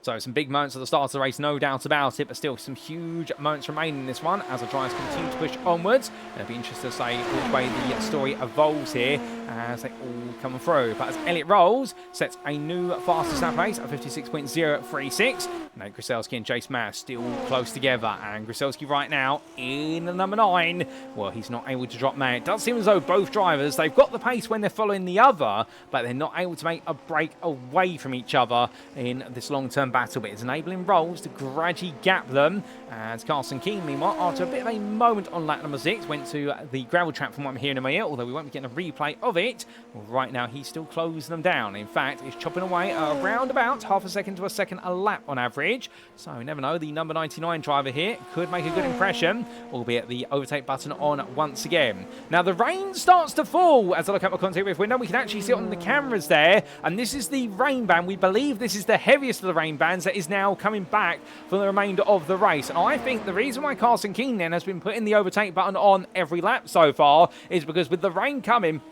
So some big moments at the start of the race, no doubt about it, but still some huge moments remain in this one as the drivers continue to push onwards. It'll be interesting to say which way the story evolves here as they all come through. But as Elliot Rolls sets a new fastest lap pace at 56.036, Nate Grucelski and Jace Mass still close together, and Grucelski right now in the number 9. Well, he's not able to drop man. It does seem as though both drivers, they've got the pace when they're following the other, but they're not able to make a break away from each other in this long-term battle, but it's enabling Rolls to gradually gap them. As Carson Keane, meanwhile, after a bit of a moment on lap number 6, went to the gravel trap from what I'm hearing in my ear, although we won't be getting a replay of it. Well, right now, he's still closing them down. In fact, he's chopping away around about half a second to a second a lap on average. So you never know, the number 99 driver here could make a good impression, albeit the overtake button on once again. Now, the rain starts to fall. As I look at my contact with window, we can actually see it on the cameras there, and this is the rain band. We believe this is the heaviest of the rain bands that is now coming back for the remainder of the race. And I think the reason why Carson Keane then has been putting the overtake button on every lap so far is because with the rain coming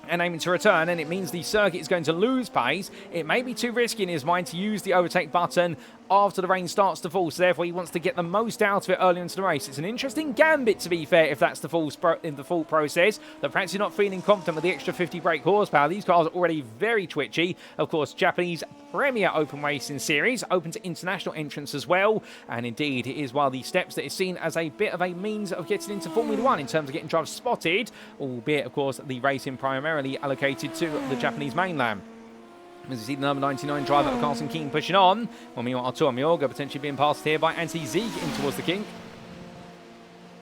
and aiming to return, and it means the circuit is going to lose pace, it may be too risky in his mind to use the overtake button after the rain starts to fall, so therefore he wants to get the most out of it early into the race. It's an interesting gambit, to be fair, if that's the full process, that perhaps you're not feeling confident with the extra 50 brake horsepower. These cars are already very twitchy. Of course, Japanese Premier Open Racing Series, open to international entrants as well, and indeed it is one of the steps that is seen as a bit of a means of getting into Formula 1 in terms of getting drivers spotted, albeit, of course, the racing primarily allocated to the Japanese mainland. As you see the number 99 driver of Carson Keane pushing on. Well, meanwhile, Artur Mayorga potentially being passed here by Anthony Zeke in towards the kink.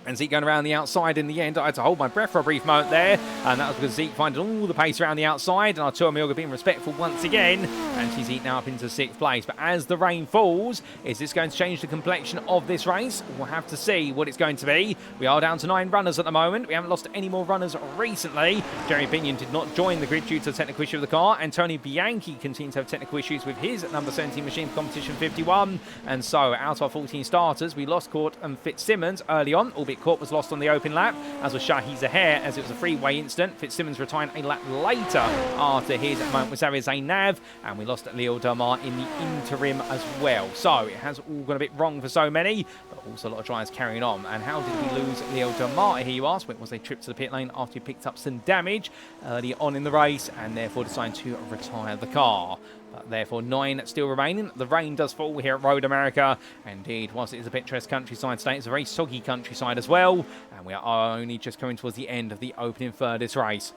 And Zeke going around the outside in the end. I had to hold my breath for a brief moment there, and that was because Zeke finding all the pace around the outside, and Artur Mayorga being respectful once again, and she's eaten up into 6th place. But as the rain falls, is this going to change the complexion of this race? We'll have to see what it's going to be. We are down to 9 runners at the moment. We haven't lost any more runners recently. Jeremy Pinion did not join the grid due to the technical issue of the car, and Tony Bianchi continues to have technical issues with his number 17 machine for competition 51. And so, out of our 14 starters, we lost Cawte and Fitzsimmons early on, albeit Cawte was lost on the open lap, as was Shahi Zahair, as it was a freeway incident. Fitzsimmons retiring a lap later after his moment with Zara Zainav, and we lost Leo Delmar in the interim as well. So it has all gone a bit wrong for so many, but Also, a lot of drivers carrying on. And how did we lose Leo D'Amata here, you ask? It was a trip to the pit lane after he picked up some damage early on in the race and therefore decided to retire the car. But therefore, 9 still remaining. The rain does fall here at Road America. Indeed, whilst it is a picturesque countryside state, it's a very soggy countryside as well. And we are only just coming towards the end of the opening third of this race.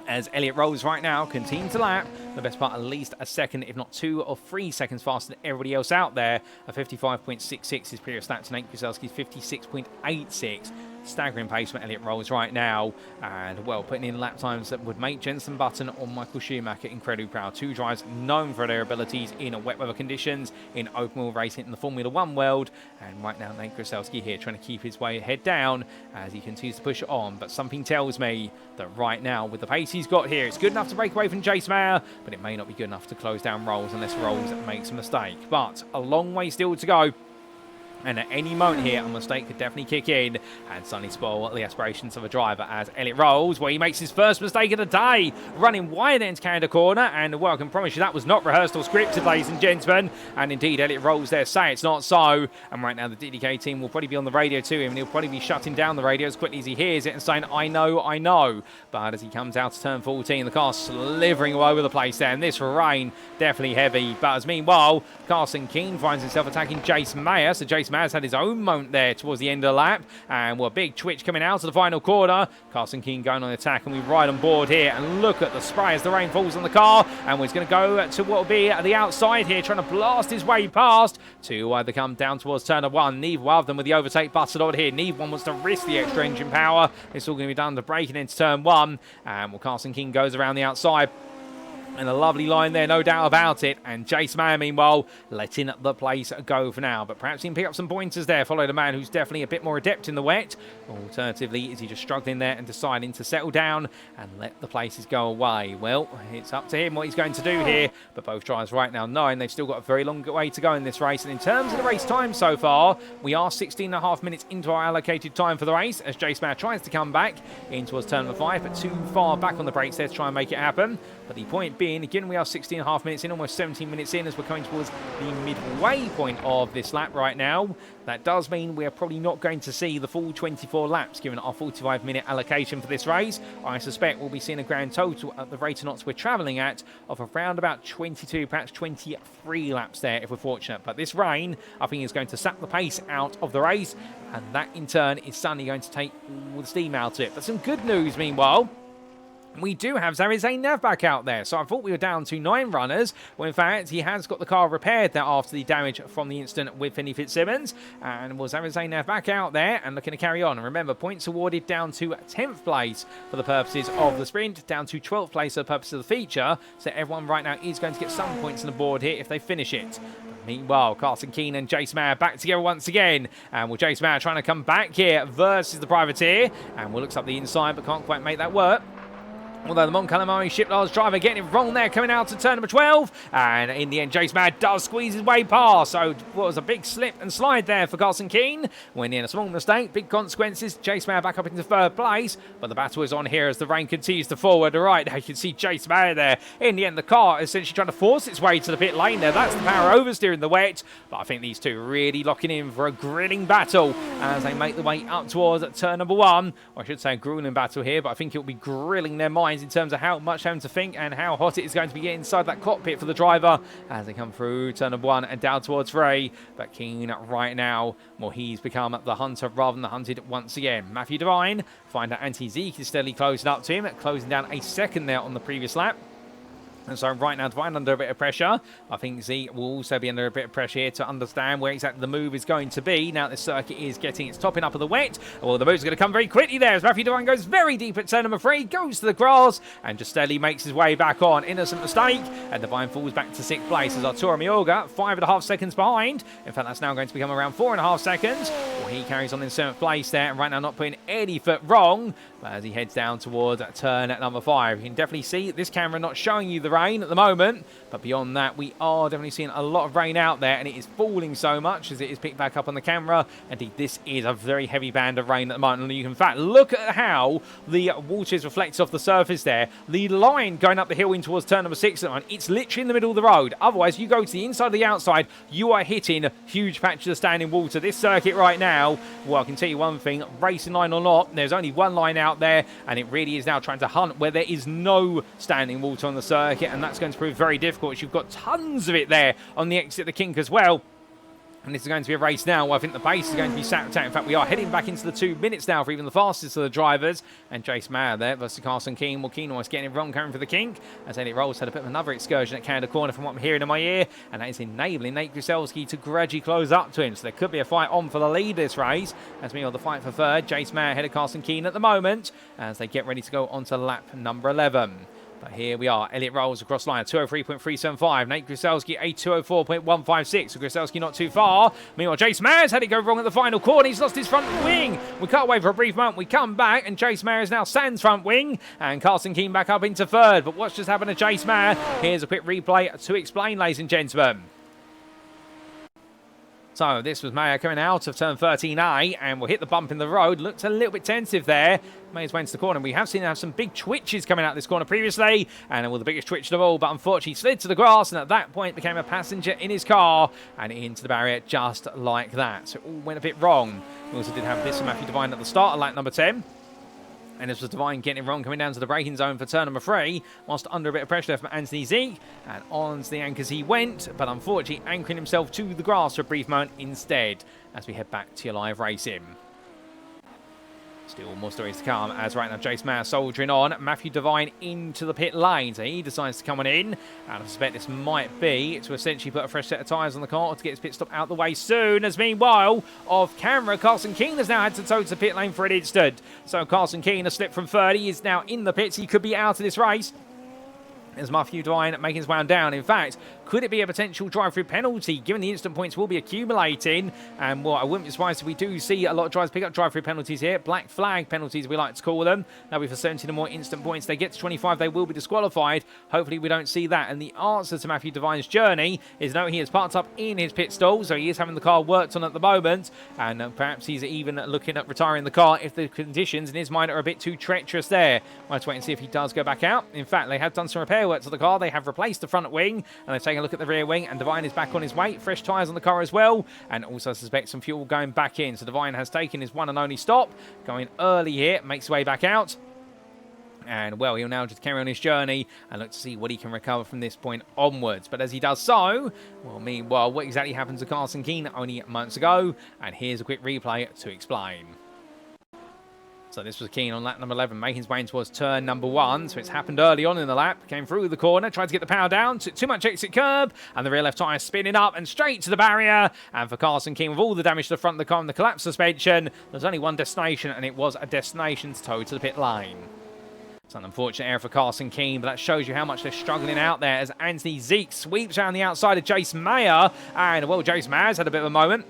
As Elliot rolls right now, continuing to lap, the best part at least a second, if not 2 or 3 seconds faster than everybody else out there. A 55.66 is previous stat to Nate Grucelski's 56.86. Staggering pace from Elliot rolls right now, and well, putting in lap times that would make Jenson Button or Michael Schumacher incredibly proud. 2 drivers known for their abilities in wet weather conditions, in open wheel racing in the Formula 1 world, and right now Nate Grucelski here trying to keep his head down as he continues to push on. But something tells me that right now, with the pace he's got here, it's good enough to break away from Jace Mayer, but it may not be good enough to close down Rolls unless Rolls makes a mistake. But a long way still to go. And at any moment here, a mistake could definitely kick in and suddenly spoil the aspirations of a driver as Elliot rolls, where he makes his first mistake of the day, running wide into Canada corner. And well, I can promise you that was not rehearsed or scripted, ladies and gentlemen. And indeed, Elliot rolls there, say it's not so. And right now, the DDK team will probably be on the radio to him, and he'll probably be shutting down the radio as quickly as he hears it and saying, I know, I know. But as he comes out to turn 14, the car slithering all over the place there. And this rain, definitely heavy. But as meanwhile, Carson Keane finds himself attacking Jace Mayer. So Jace Mayer's had his own moment there towards the end of the lap, and well, big twitch coming out of the final corner. Carson Keane going on the attack, and we ride on board here, and look at the spray as the rain falls on the car, and we're going to go to what will be at the outside here, trying to blast his way past to either come down towards turn 1. Neither one of them with the overtake button on here. Neither one wants to risk the extra engine power. It's all going to be done to breaking into turn 1, and well, Carson Keane goes around the outside. And a lovely line there, no doubt about it. And Jace Mayer, meanwhile, letting the place go for now. But perhaps he can pick up some pointers there, follow the man who's definitely a bit more adept in the wet. Alternatively, is he just struggling there and deciding to settle down and let the places go away? Well, it's up to him what he's going to do here. But both drivers right now knowing they've still got a very long way to go in this race. And in terms of the race time so far, we are 16.5 minutes into our allocated time for the race as Jace Mayer tries to come back in towards turn 5, but too far back on the brakes there to try and make it happen. But the point being, again, we are 16.5 minutes in, almost 17 minutes in as we're coming towards the midway point of this lap right now. That does mean we're probably not going to see the full 24 laps given our 45-minute allocation for this race. I suspect we'll be seeing a grand total at the rate of knots we're travelling at of around about 22, perhaps 23 laps there if we're fortunate. But this rain, I think, is going to sap the pace out of the race, and that in turn is suddenly going to take all the steam out of it. But some good news, meanwhile. We do have Zarizane Nav back out there. So I thought we were down to 9 runners, when in fact he has got the car repaired there after the damage from the incident with Finley Fitzsimmons. And was Zarizane Nav back out there and looking to carry on. And remember, points awarded down to 10th place for the purposes of the sprint, down to 12th place for the purposes of the feature. So everyone right now is going to get some points on the board here if they finish it. Meanwhile, Carson Keane and Jace Mayer back together once again. And will Jace Mayer trying to come back here versus the privateer. And will looks up the inside but can't quite make that work. Although the Mont Calamari Shipyards driver getting it wrong there, coming out to turn number 12. And in the end, Jace Mayer does squeeze his way past. So what was a big slip and slide there for Carson Keane. When in a small mistake, big consequences. Jace Mayer back up into 3rd place. But the battle is on here as the rain continues to forward. Right, now you can see Jace Mayer there. In the end, the car essentially trying to force its way to the pit lane there. That's the power oversteer in the wet. But I think these two really locking in for a grilling battle as they make the way up towards turn number 1. Or I should say a grueling battle here, but I think it will be grilling their minds in terms of how much having to think and how hot it is going to be inside that cockpit for the driver as they come through turn number 1 and down towards 3. But Keane right now, well, he's become the hunter rather than the hunted once again. Matthew Davine, find out Anti-Zeke is steadily closing up to him, closing down a second there on the previous lap. And so right now, Davine under a bit of pressure. I think Zeke will also be under a bit of pressure here to understand where exactly the move is going to be. Now the circuit is getting its topping up of the wet. Well, the move's going to come very quickly there as Matthew Davine goes very deep at turn number 3, goes to the grass, and just steadily makes his way back on. Innocent mistake, and Davine falls back to 6th place as Arturo Mioga, 5.5 seconds behind. In fact, that's now going to become around 4.5 seconds. He carries on in 7th place there, and right now not putting any foot wrong. But as he heads down towards turn at number 5, you can definitely see this camera not showing you the rain at the moment. But beyond that, we are definitely seeing a lot of rain out there, and it is falling so much as it is picked back up on the camera. Indeed, this is a very heavy band of rain at the moment. And you can, in fact, look at how the water is reflected off the surface there. The line going up the hill in towards turn number 6 at the moment, it's literally in the middle of the road. Otherwise, you go to the inside or the outside, you are hitting huge patches of standing water. This circuit right now, well, I can tell you one thing, racing line or not, there's only one line out there, and it really is now trying to hunt where there is no standing water on the circuit, and that's going to prove very difficult. You've got tons of it there on the exit of the kink as well. And this is going to be a race now. I think the pace is going to be sat out. In fact, we are heading back into the 2 minutes now for even the fastest of the drivers. And Jace Mayer there versus Carson Keane. Well, Keane almost getting it wrong, coming for the kink. As Elliot Rolls had a bit of another excursion at Canada Corner from what I'm hearing in my ear. And that is enabling Nate Grucelski to gradually close up to him. So there could be a fight on for the lead this race. As we are the fight for third. Jace Mayer ahead of Carson Keane at the moment, as they get ready to go on to lap number 11. But here we are. Elliot rolls across line, 203.375. Nate Grucelski, a 204.156. So Grucelski not too far. Meanwhile, Jace Mayer's had it go wrong at the final corner. He's lost his front wing. We cut away for a brief moment. We come back, and Jace Mayer is now sans front wing. And Carson Keane back up into third. But what's just happened to Jace Mayer? Here's a quick replay to explain, ladies and gentlemen. So this was Mayer coming out of turn 13A, and will hit the bump in the road. Looked a little bit tentative there. Mayer's way into the corner. We have seen him have some big twitches coming out this corner previously, and well, the biggest twitch of all, but unfortunately slid to the grass, and at that point became a passenger in his car and into the barrier just like that. So it all went a bit wrong. We also did have this from Matthew Davine at the start of lap number 10. And this was Davine getting it wrong, coming down to the braking zone for turn number 3, whilst under a bit of pressure there from Anthony Zeke, and on to the anchors he went, but unfortunately anchoring himself to the grass for a brief moment instead, as we head back to your live racing. Still more stories to come, as right now Jace Mayer soldiering on. Matthew Davine into the pit lane, so he decides to come on in, and I suspect this might be to essentially put a fresh set of tyres on the car to get his pit stop out the way soon, as meanwhile, off camera, Carson Keane has now had to tow to the pit lane for an instant. So Carson Keane has slipped from 30, he is now in the pits, he could be out of this race. As Matthew Davine making his way on down. In fact, could it be a potential drive-through penalty, given the instant points will be accumulating? And, well, I wouldn't be surprised if we do see a lot of drivers pick up drive-through penalties here. Black flag penalties, we like to call them. That'll be for 17 or more instant points. They get to 25, they will be disqualified. Hopefully we don't see that. And the answer to Matthew Davine's journey is no, he is parked up in his pit stall, so he is having the car worked on at the moment. And perhaps he's even looking at retiring the car if the conditions in his mind are a bit too treacherous there. We'll have to wait and see if he does go back out. In fact, they have done some repair work to the car. They have replaced the front wing, and they're taking a look at the rear wing, and Davine is back on his way. Fresh tyres on the car as well, and also suspect some fuel going back in. So Davine has taken his one and only stop, going early here, makes his way back out. And, well, he'll now just carry on his journey and look to see what he can recover from this point onwards. But as he does so, well, meanwhile, what exactly happened to Carson Keane only months ago? And here's a quick replay to explain. So this was Keane on lap number 11, making his way towards turn number 1. So it's happened early on in the lap. Came through the corner, tried to get the power down. Took too much exit curb, and the rear left tyre spinning up and straight to the barrier. And for Carson Keane, with all the damage to the front of the car and the collapsed suspension, there's only one destination, and it was a destination to tow to the pit lane. It's an unfortunate error for Carson Keane, but that shows you how much they're struggling out there as Anthony Zeke sweeps around the outside of Jace Mayer. And, well, Jace Mayer's had a bit of a moment,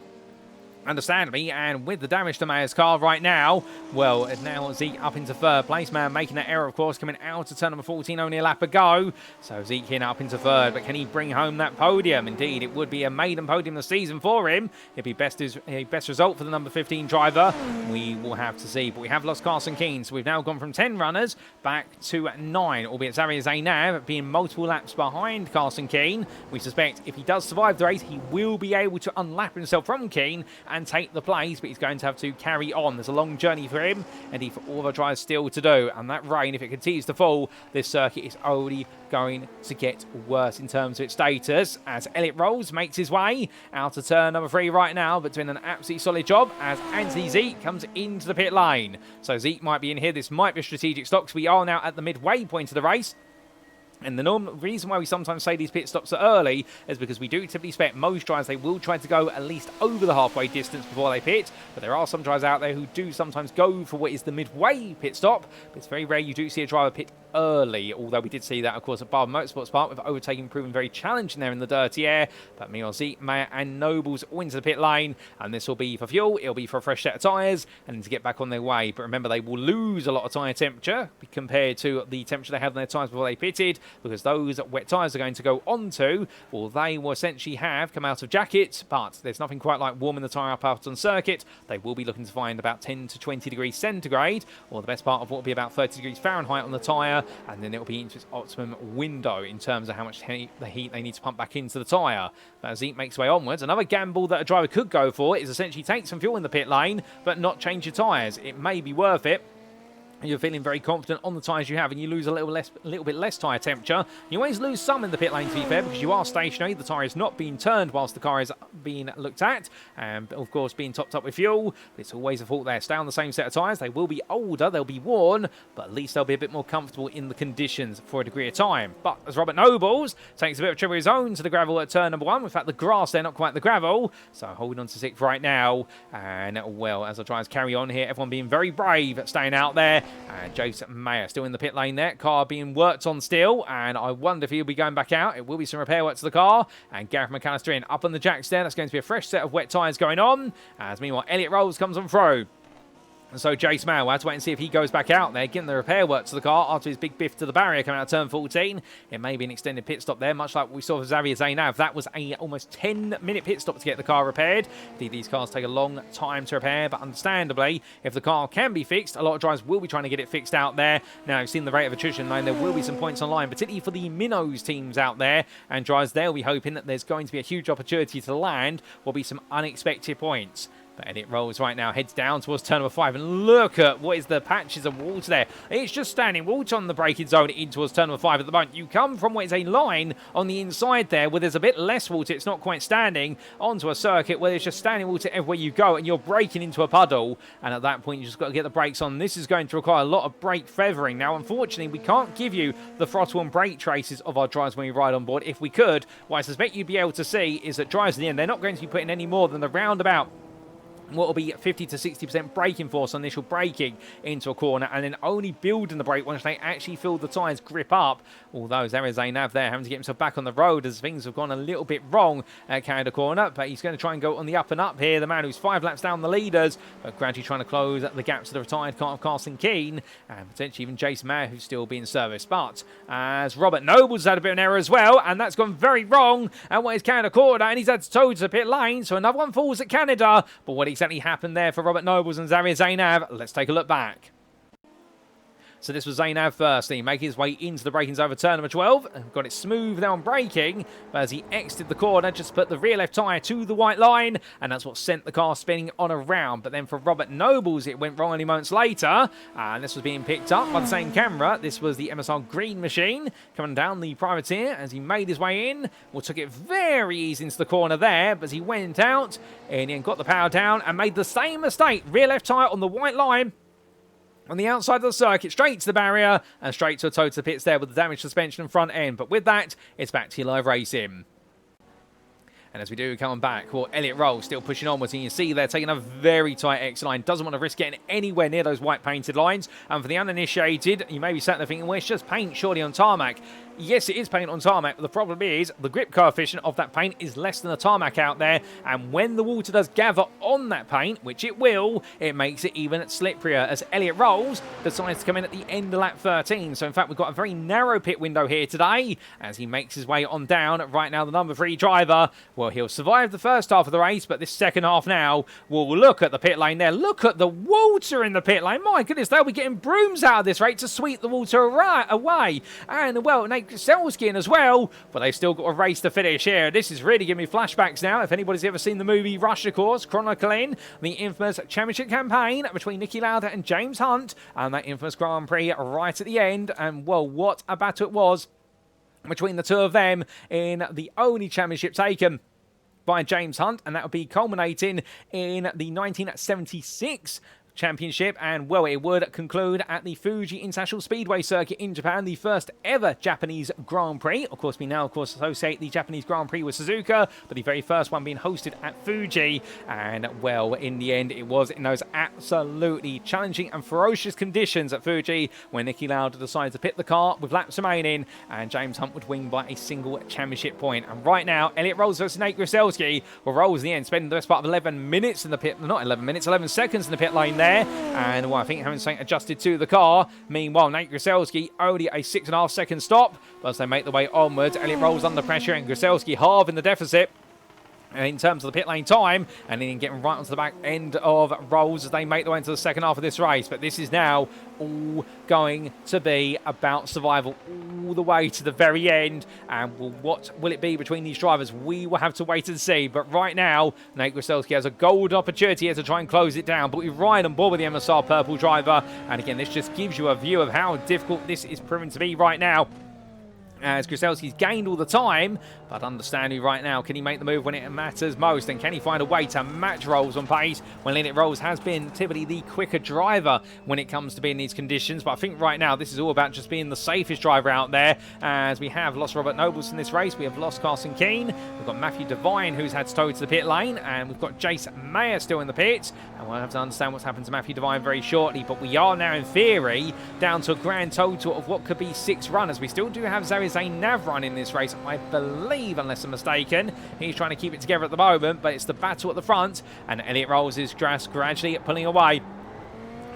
understandably, and with the damage to Mayer's car right now, well, now Zeke up into third place. Mayer making that error, of course, coming out to turn number 14, only a lap ago. So Zeke in up into third, but can he bring home that podium? Indeed, it would be a maiden podium this season for him. It'd be best result for the number 15 driver. We will have to see, but we have lost Carson Keane, so we've now gone from 10 runners back to 9, albeit Xavier Zainab being multiple laps behind Carson Keane. We suspect if he does survive the race, he will be able to unlap himself from Keane and take the place, but he's going to have to carry on. There's a long journey for him, and for all the drivers still to do. And that rain, if it continues to fall, this circuit is only going to get worse in terms of its status, as Elliot Rolls makes his way out of turn number 3 right now, but doing an absolutely solid job as Anthony Zeke comes into the pit lane. So Zeke might be in here. This might be a strategic stop, because we are now at the midway point of the race. And the normal reason why we sometimes say these pit stops are early is because we do typically expect most drivers, they will try to go at least over the halfway distance before they pit. But there are some drivers out there who do sometimes go for what is the midway pit stop. But it's very rare you do see a driver pit early, although we did see that, of course, at Barber Motorsports Park, with overtaking proving very challenging there in the dirty air. But Miozi, Mayer and Nobles all into the pit lane, and this will be for fuel, it'll be for a fresh set of tyres, and to get back on their way. But remember, they will lose a lot of tyre temperature compared to the temperature they had on their tyres before they pitted, because those wet tyres are going to go onto, well, they will essentially have come out of jackets, but there's nothing quite like warming the tyre up out on circuit. They will be looking to find about 10 to 20 degrees centigrade, or the best part of what will be about 30 degrees Fahrenheit on the tyre, and then it will be into its optimum window in terms of how much heat they need to pump back into the tyre. But as heat makes way onwards, another gamble that a driver could go for is essentially take some fuel in the pit lane, but not change your tyres. It may be worth it. You're feeling very confident on the tyres you have, and you lose a little bit less tyre temperature. You always lose some in the pit lane, to be fair, because you are stationary. The tyre is not being turned whilst the car is being looked at, and of course being topped up with fuel. It's always a fault there. Stay on the same set of tyres. They will be older, they'll be worn, but at least they'll be a bit more comfortable in the conditions for a degree of time. But as Robert Nobles takes a bit of trouble of his own to the gravel at turn number 1, in fact the grass there, not quite the gravel, so holding on to 6th right now. And well, as the drivers carry on here, everyone being very brave, staying out there. And Jason Mayer still in the pit lane there. Car being worked on still. And I wonder if he'll be going back out. It will be some repair work to the car. And Gareth McAllister in up on the jacks there. That's going to be a fresh set of wet tyres going on. As meanwhile, Elliot Rolls comes on through. And so Jace Mayer will have to wait and see if he goes back out there, getting the repair work to the car after his big biff to the barrier coming out of turn 14. It may be an extended pit stop there, much like we saw for Xavier Zainav. That was a almost 10-minute pit stop to get the car repaired. Indeed, these cars take a long time to repair, but understandably, if the car can be fixed, a lot of drivers will be trying to get it fixed out there. Now, you've seen the rate of attrition line. There will be some points online, particularly for the minnows teams out there, and drivers, they'll be hoping that there's going to be a huge opportunity to land, will be some unexpected points. But Elliot Rolls right now heads down towards turn number 5, and look at what is the patches of water there. It's just standing water on the braking zone in towards turn number 5 at the moment. You come from what is a line on the inside there where there's a bit less water, it's not quite standing, onto a circuit where there's just standing water everywhere you go, and you're braking into a puddle, and at that point you just got to get the brakes on. This is going to require a lot of brake feathering. Now, unfortunately, we can't give you the throttle and brake traces of our drivers when we ride on board. If we could, what I suspect you'd be able to see is that drivers in the end, they're not going to be putting any more than the roundabout what will be 50 to 60% braking force on initial braking into a corner, and then only building the brake once they actually feel the tyres grip up. Although there is Zainav there having to get himself back on the road as things have gone a little bit wrong at Canada Corner, but he's going to try and go on the up and up here. The man who's 5 laps down the leaders, but gradually trying to close the gaps to the retired car of Carson Keane, and potentially even Jace Mayer, who's still being serviced. But as Robert Nobles had a bit of an error as well, and that's gone very wrong, and what is Canada Corner, and he's had to tow to the pit lane, so another one falls at Canada. But what exactly happened there for Robert Nobles and Xavier Zainav? Let's take a look back. So this was Zainav firstly, making his way into the braking zone for turn number 12. Got it smooth there on braking, but as he exited the corner, just put the rear left tyre to the white line, and that's what sent the car spinning on a round. But then for Robert Nobles, it went wrong only moments later, and this was being picked up by the same camera. This was the MSR Green machine coming down the privateer as he made his way in. Well, took it very easy into the corner there, but as he went out, and he got the power down and made the same mistake. Rear left tyre on the white line, on the outside of the circuit, straight to the barrier, and straight to a tow to the pits there with the damaged suspension and front end. But with that, it's back to your live racing. And as we do come back, well, Elliot Rolls still pushing onwards, and you see they're taking a very tight exit line. Doesn't want to risk getting anywhere near those white painted lines. And for the uninitiated, you may be sat there thinking, well, it's just paint surely on tarmac. Yes, it is paint on tarmac, but the problem is the grip coefficient of that paint is less than the tarmac out there, and when the water does gather on that paint, which it will, it makes it even slipperier, as Elliot Rolls decides to come in at the end of lap 13. So in fact, we've got a very narrow pit window here today as he makes his way on down. Right now, the number 3 driver, well, he'll survive the first half of the race, but this second half now, we'll look at the pit lane there. Look at the water in the pit lane. My goodness, they'll be getting brooms out of this rate to sweep the water away. And, well, Nate Grucelski in as well, but they've still got a race to finish here. This is really giving me flashbacks now. If anybody's ever seen the movie Rush, of course, chronicling the infamous championship campaign between Niki Lauda and James Hunt, and that infamous Grand Prix right at the end. And, well, what a battle it was between the two of them in the only championship taken by James Hunt, and that would be culminating in the 1976 Championship, and well, it would conclude at the Fuji International Speedway Circuit in Japan, the first ever Japanese Grand Prix. Of course, we now, associate the Japanese Grand Prix with Suzuka, but the very first one being hosted at Fuji. And well, in the end, it was in those absolutely challenging and ferocious conditions at Fuji when Niki Lauda decided to pit the car with laps remaining, and James Hunt would win by a single championship point. And right now, Elliot Rolls versus Nate Grucelski. Well, Rolls in the end spending the best part of 11 minutes in the pit, not 11 minutes, 11 seconds in the pit lane there. And well, I think having something adjusted to the car. Meanwhile, Nate Grucelski only a 6.5 second stop. But as they make the way onwards, Elliot Rolls under pressure and Grucelski halving the deficit in terms of the pit lane time, and then getting right onto the back end of Rolls as they make their way into the second half of this race. But this is now all going to be about survival all the way to the very end. And what will it be between these drivers? We will have to wait and see. But right now, Nate Grucelski has a golden opportunity here to try and close it down. But we're right on board with the MSR purple driver. And again, this just gives you a view of how difficult this is proving to be right now, as Grucelski's gained all the time, but understanding right now, can he make the move when it matters most? And can he find a way to match Rolls on pace when Elliot Rolls has been typically the quicker driver when it comes to being in these conditions? But I think right now this is all about just being the safest driver out there, as we have lost Robert Nobles in this race. We have lost Carson Keane. We've got Matthew Davine, who's had to tow to the pit lane, and we've got Jace Mayer still in the pits. And we'll have to understand what's happened to Matthew Davine very shortly. But we are now, in theory, down to a grand total of what could be 6 runners. We still do have Zaire Nav run in this race, I believe, unless I'm mistaken. He's trying to keep it together at the moment, but it's the battle at the front, and Elliot Rolls is gradually pulling away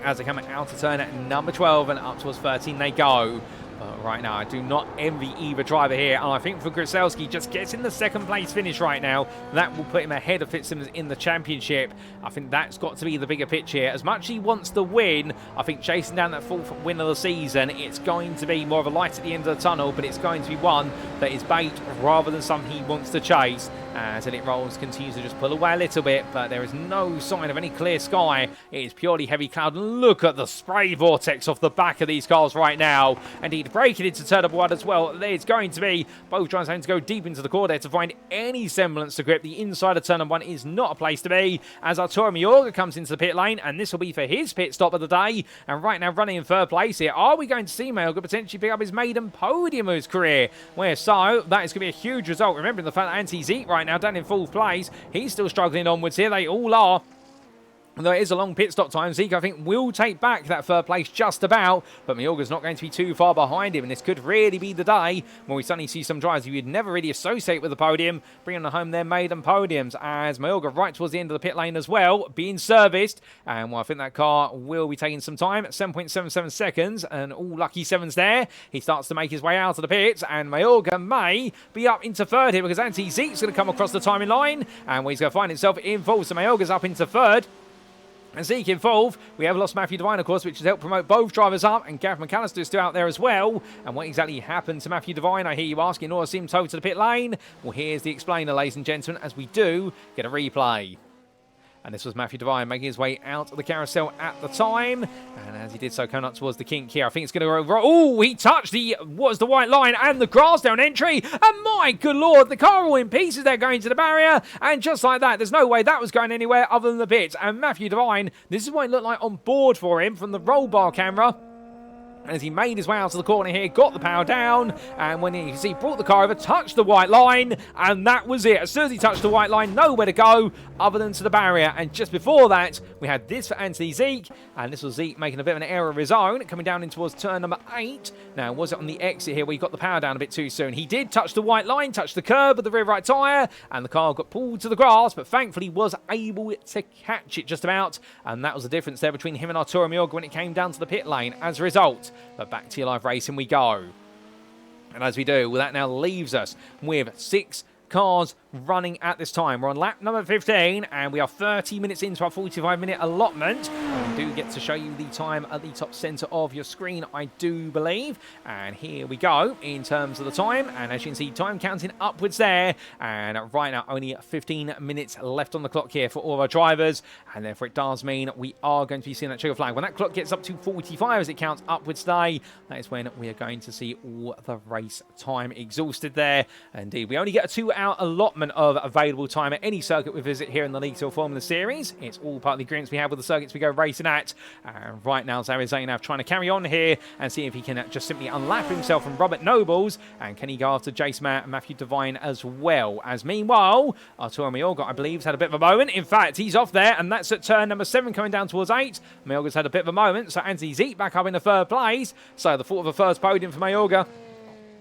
as they come out of turn at number 12, and up towards 13 they go. But right now, I do not envy either driver here. And I think for Grucelski, just gets in the second place finish right now, that will put him ahead of Fitzsimmons in the championship. I think that's got to be the bigger pitch here. As much as he wants the win, I think chasing down that 4th win of the season, it's going to be more of a light at the end of the tunnel, but it's going to be one that is bait rather than something he wants to chase. As Elliot Rolls continues to just pull away a little bit, but there is no sign of any clear sky. It is purely heavy cloud. Look at the spray vortex off the back of these cars right now. Indeed, breaking into turn number 1 as well. There's going to be both drivers having to go deep into the corner there to find any semblance to grip. The inside of turn number 1 is not a place to be, as Arturo Mayorga comes into the pit lane, and this will be for his pit stop of the day. And right now, running in 3rd place here, are we going to see Mayorga potentially pick up his maiden podium of his career? Where so, that is going to be a huge result. Remembering the fact that Anti-Zeke right now down in 4th place, he's still struggling onwards here. They all are. Though it is a long pit stop time, Zeke, I think, will take back that 3rd place just about, but Mayorga's not going to be too far behind him, and this could really be the day when we suddenly see some drivers you would never really associate with the podium bringing home their maiden podiums, as Mayorga right towards the end of the pit lane as well, being serviced. And well, I think that car will be taking some time at 7.77 seconds, and all lucky 7s there. He starts to make his way out of the pits, and Mayorga may be up into 3rd here, because Anti-Zeke's going to come across the timing line, and he's going to find himself in 4th, so Mayorga's up into 3rd. And Zeke in 4th. We have lost Matthew Davine, of course, which has helped promote both drivers up. And Gav McAllister is still out there as well. And what exactly happened to Matthew Davine, I hear you asking, or see him towed to the pit lane? Well, here's the explainer, ladies and gentlemen, as we do get a replay. And this was Matthew Davine making his way out of the carousel at the time. And as he did so, coming up towards the kink here, I think it's going to go... Oh, he touched the white line and the grass down entry. And my good lord, the car all in pieces there going to the barrier. And just like that, there's no way that was going anywhere other than the pits. And Matthew Davine, this is what it looked like on board for him from the roll bar camera. As he made his way out to the corner here, got the power down, and when you see, brought the car over, touched the white line, and that was it. As soon as he touched the white line, nowhere to go other than to the barrier. And just before that, we had this for Anthony Zeke, and this was Zeke making a bit of an error of his own, coming down in towards turn number 8. Now, was it on the exit here where he got the power down a bit too soon? He did touch the white line, touch the curb with the rear right tyre, and the car got pulled to the grass, but thankfully was able to catch it just about, and that was the difference there between him and Arturo Mayorga when it came down to the pit lane as a result. But back to your live racing we go. And as we do, well, that now leaves us with 6 cars running at this time. We're on lap number 15, and we are 30 minutes into our 45-minute allotment. And we do get to show you the time at the top centre of your screen, I do believe. And here we go in terms of the time. And as you can see, time counting upwards there. And right now, only 15 minutes left on the clock here for all our drivers. And therefore, it does mean we are going to be seeing that checkered flag. When that clock gets up to 45 as it counts upwards today, that is when we are going to see all the race time exhausted there. Indeed, we only get a 2-hour allotment of available time at any circuit we visit here in the League 2 Formula Series. It's all part of the agreements we have with the circuits we go racing that. And right now, Zainav trying to carry on here and see if he can just simply unlap himself from Robert Nobles. And can he go after Jace Matthew Davine as well? As meanwhile, Arturo Mayorga, I believe, has had a bit of a moment. In fact, he's off there, and that's at turn number 7 coming down towards 8. Mayorga's had a bit of a moment, so Anthony Zeek back up in the 3rd place. So the thought of a first podium for Mayorga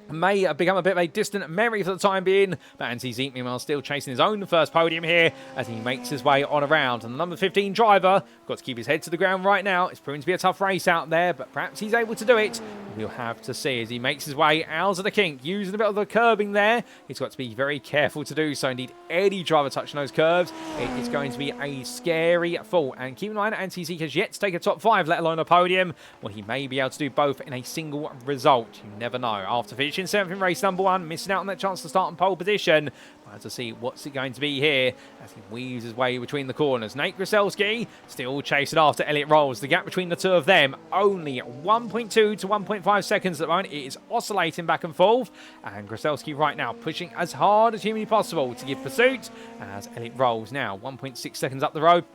may become a bit of a distant memory for the time being, but Anthony Zeek, meanwhile, still chasing his own first podium here as he makes his way on around. And the number 15 driver, got to keep his head to the ground right now. It's proving to be a tough race out there, but perhaps he's able to do it. We'll have to see as he makes his way out of the kink, using a bit of the curbing there. He's got to be very careful to do so. Indeed, any driver touching those curves, it is going to be a scary fall. And keep in mind, Anthony Zeek has yet to take a top 5, let alone a podium. Well, he may be able to do both in a single result. You never know. After finishing 7th in race number 1, missing out on that chance to start in pole position. We'll have to see what's it going to be here as he weaves his way between the corners. Nate Grucelski still chasing after Elliot Rolls. The gap between the two of them only 1.2 to 1.5 seconds at the moment. It is oscillating back and forth. And Grucelski right now pushing as hard as humanly possible to give pursuit as Elliot Rolls now 1.6 seconds up the road.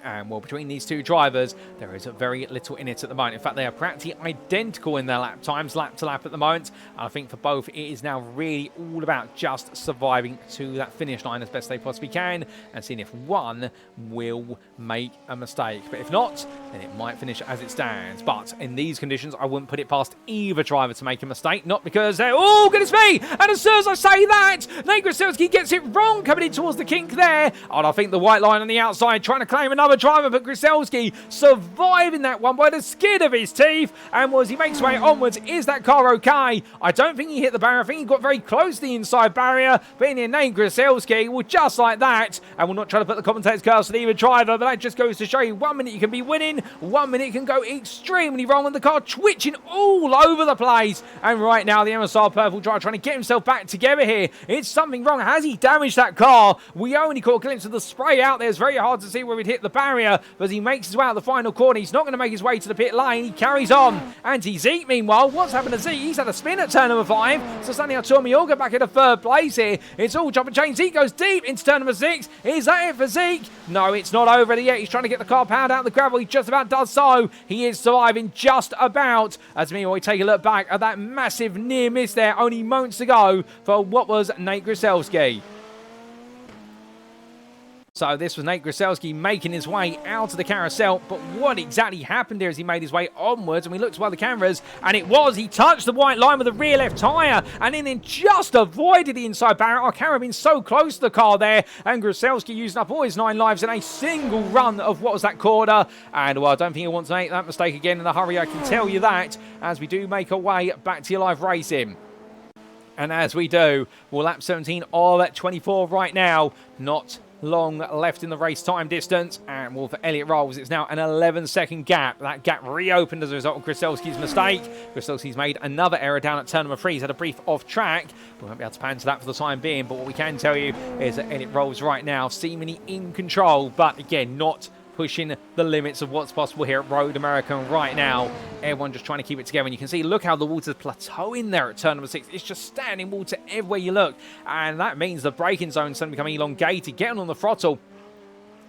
And well, between these two drivers, there is very little in it at the moment. In fact, they are practically identical in their lap times, lap to lap at the moment. And I think for both, it is now really all about just surviving to that finish line as best they possibly can and seeing if one will make a mistake. But if not, then it might finish as it stands. But in these conditions, I wouldn't put it past either driver to make a mistake. Not because they're, oh, goodness me! And as soon as I say that, Nate Grucelski gets it wrong coming in towards the kink there. And I think the white line on the outside trying to claim another driver, but Grucelski surviving that one by the skin of his teeth. And as he makes his way onwards, is that car okay? I don't think he hit the barrier. I think he got very close to the inside barrier. But in the end, Nate Grucelski, well, just like that. And we'll not try to put the commentator's curse on either driver, but that just goes to show you 1 minute you can be winning, 1 minute it can go extremely wrong, and the car twitching all over the place. And right now, the MSR purple driver trying to get himself back together here. It's something wrong. Has he damaged that car? We only caught a glimpse of the spray out there. It's very hard to see where he'd hit the barrier. But as he makes his way out the final corner, he's not going to make his way to the pit lane. He carries on. Anti Zeek, meanwhile, what's happened to Zeek? He's had a spin at turn number 5. So suddenly Arturo Mayorga back in the 3rd place here. It's all jump and change. Zeek goes deep into turn number 6. Is that it for Zeek? No, it's not over yet. He's trying to get the car powered out of the gravel. He just about does so. He is surviving just about. As meanwhile, we take a look back at that massive near miss there only moments ago for what was Nate Grucelski. So this was Nate Grucelski making his way out of the carousel, but what exactly happened there as he made his way onwards, and we looked by the cameras, and it was, he touched the white line with the rear left tyre, and then just avoided the inside barrier. Our camera being so close to the car there, and Grucelski using up all his 9 lives in a single run of what was that corner, and well, I don't think he wants to make that mistake again in a hurry, I can tell you that, as we do make our way back to your live racing. And as we do, we'll lap 17 all at 24 right now, not long left in the race time distance, and well, for Elliot Rolls, it's now an 11-second gap. That gap reopened as a result of Grucelski's mistake. Grucelski's made another error down at turn number 3. He's had a brief off track. We won't be able to pan to that for the time being, but what we can tell you is that Elliot Rolls right now seemingly in control, but again, not pushing the limits of what's possible here at Road America. And right now, everyone just trying to keep it together. And you can see, look how the water's plateauing there at turn number 6. It's just standing water everywhere you look. And that means the braking zone is suddenly becoming elongated. Getting on the throttle,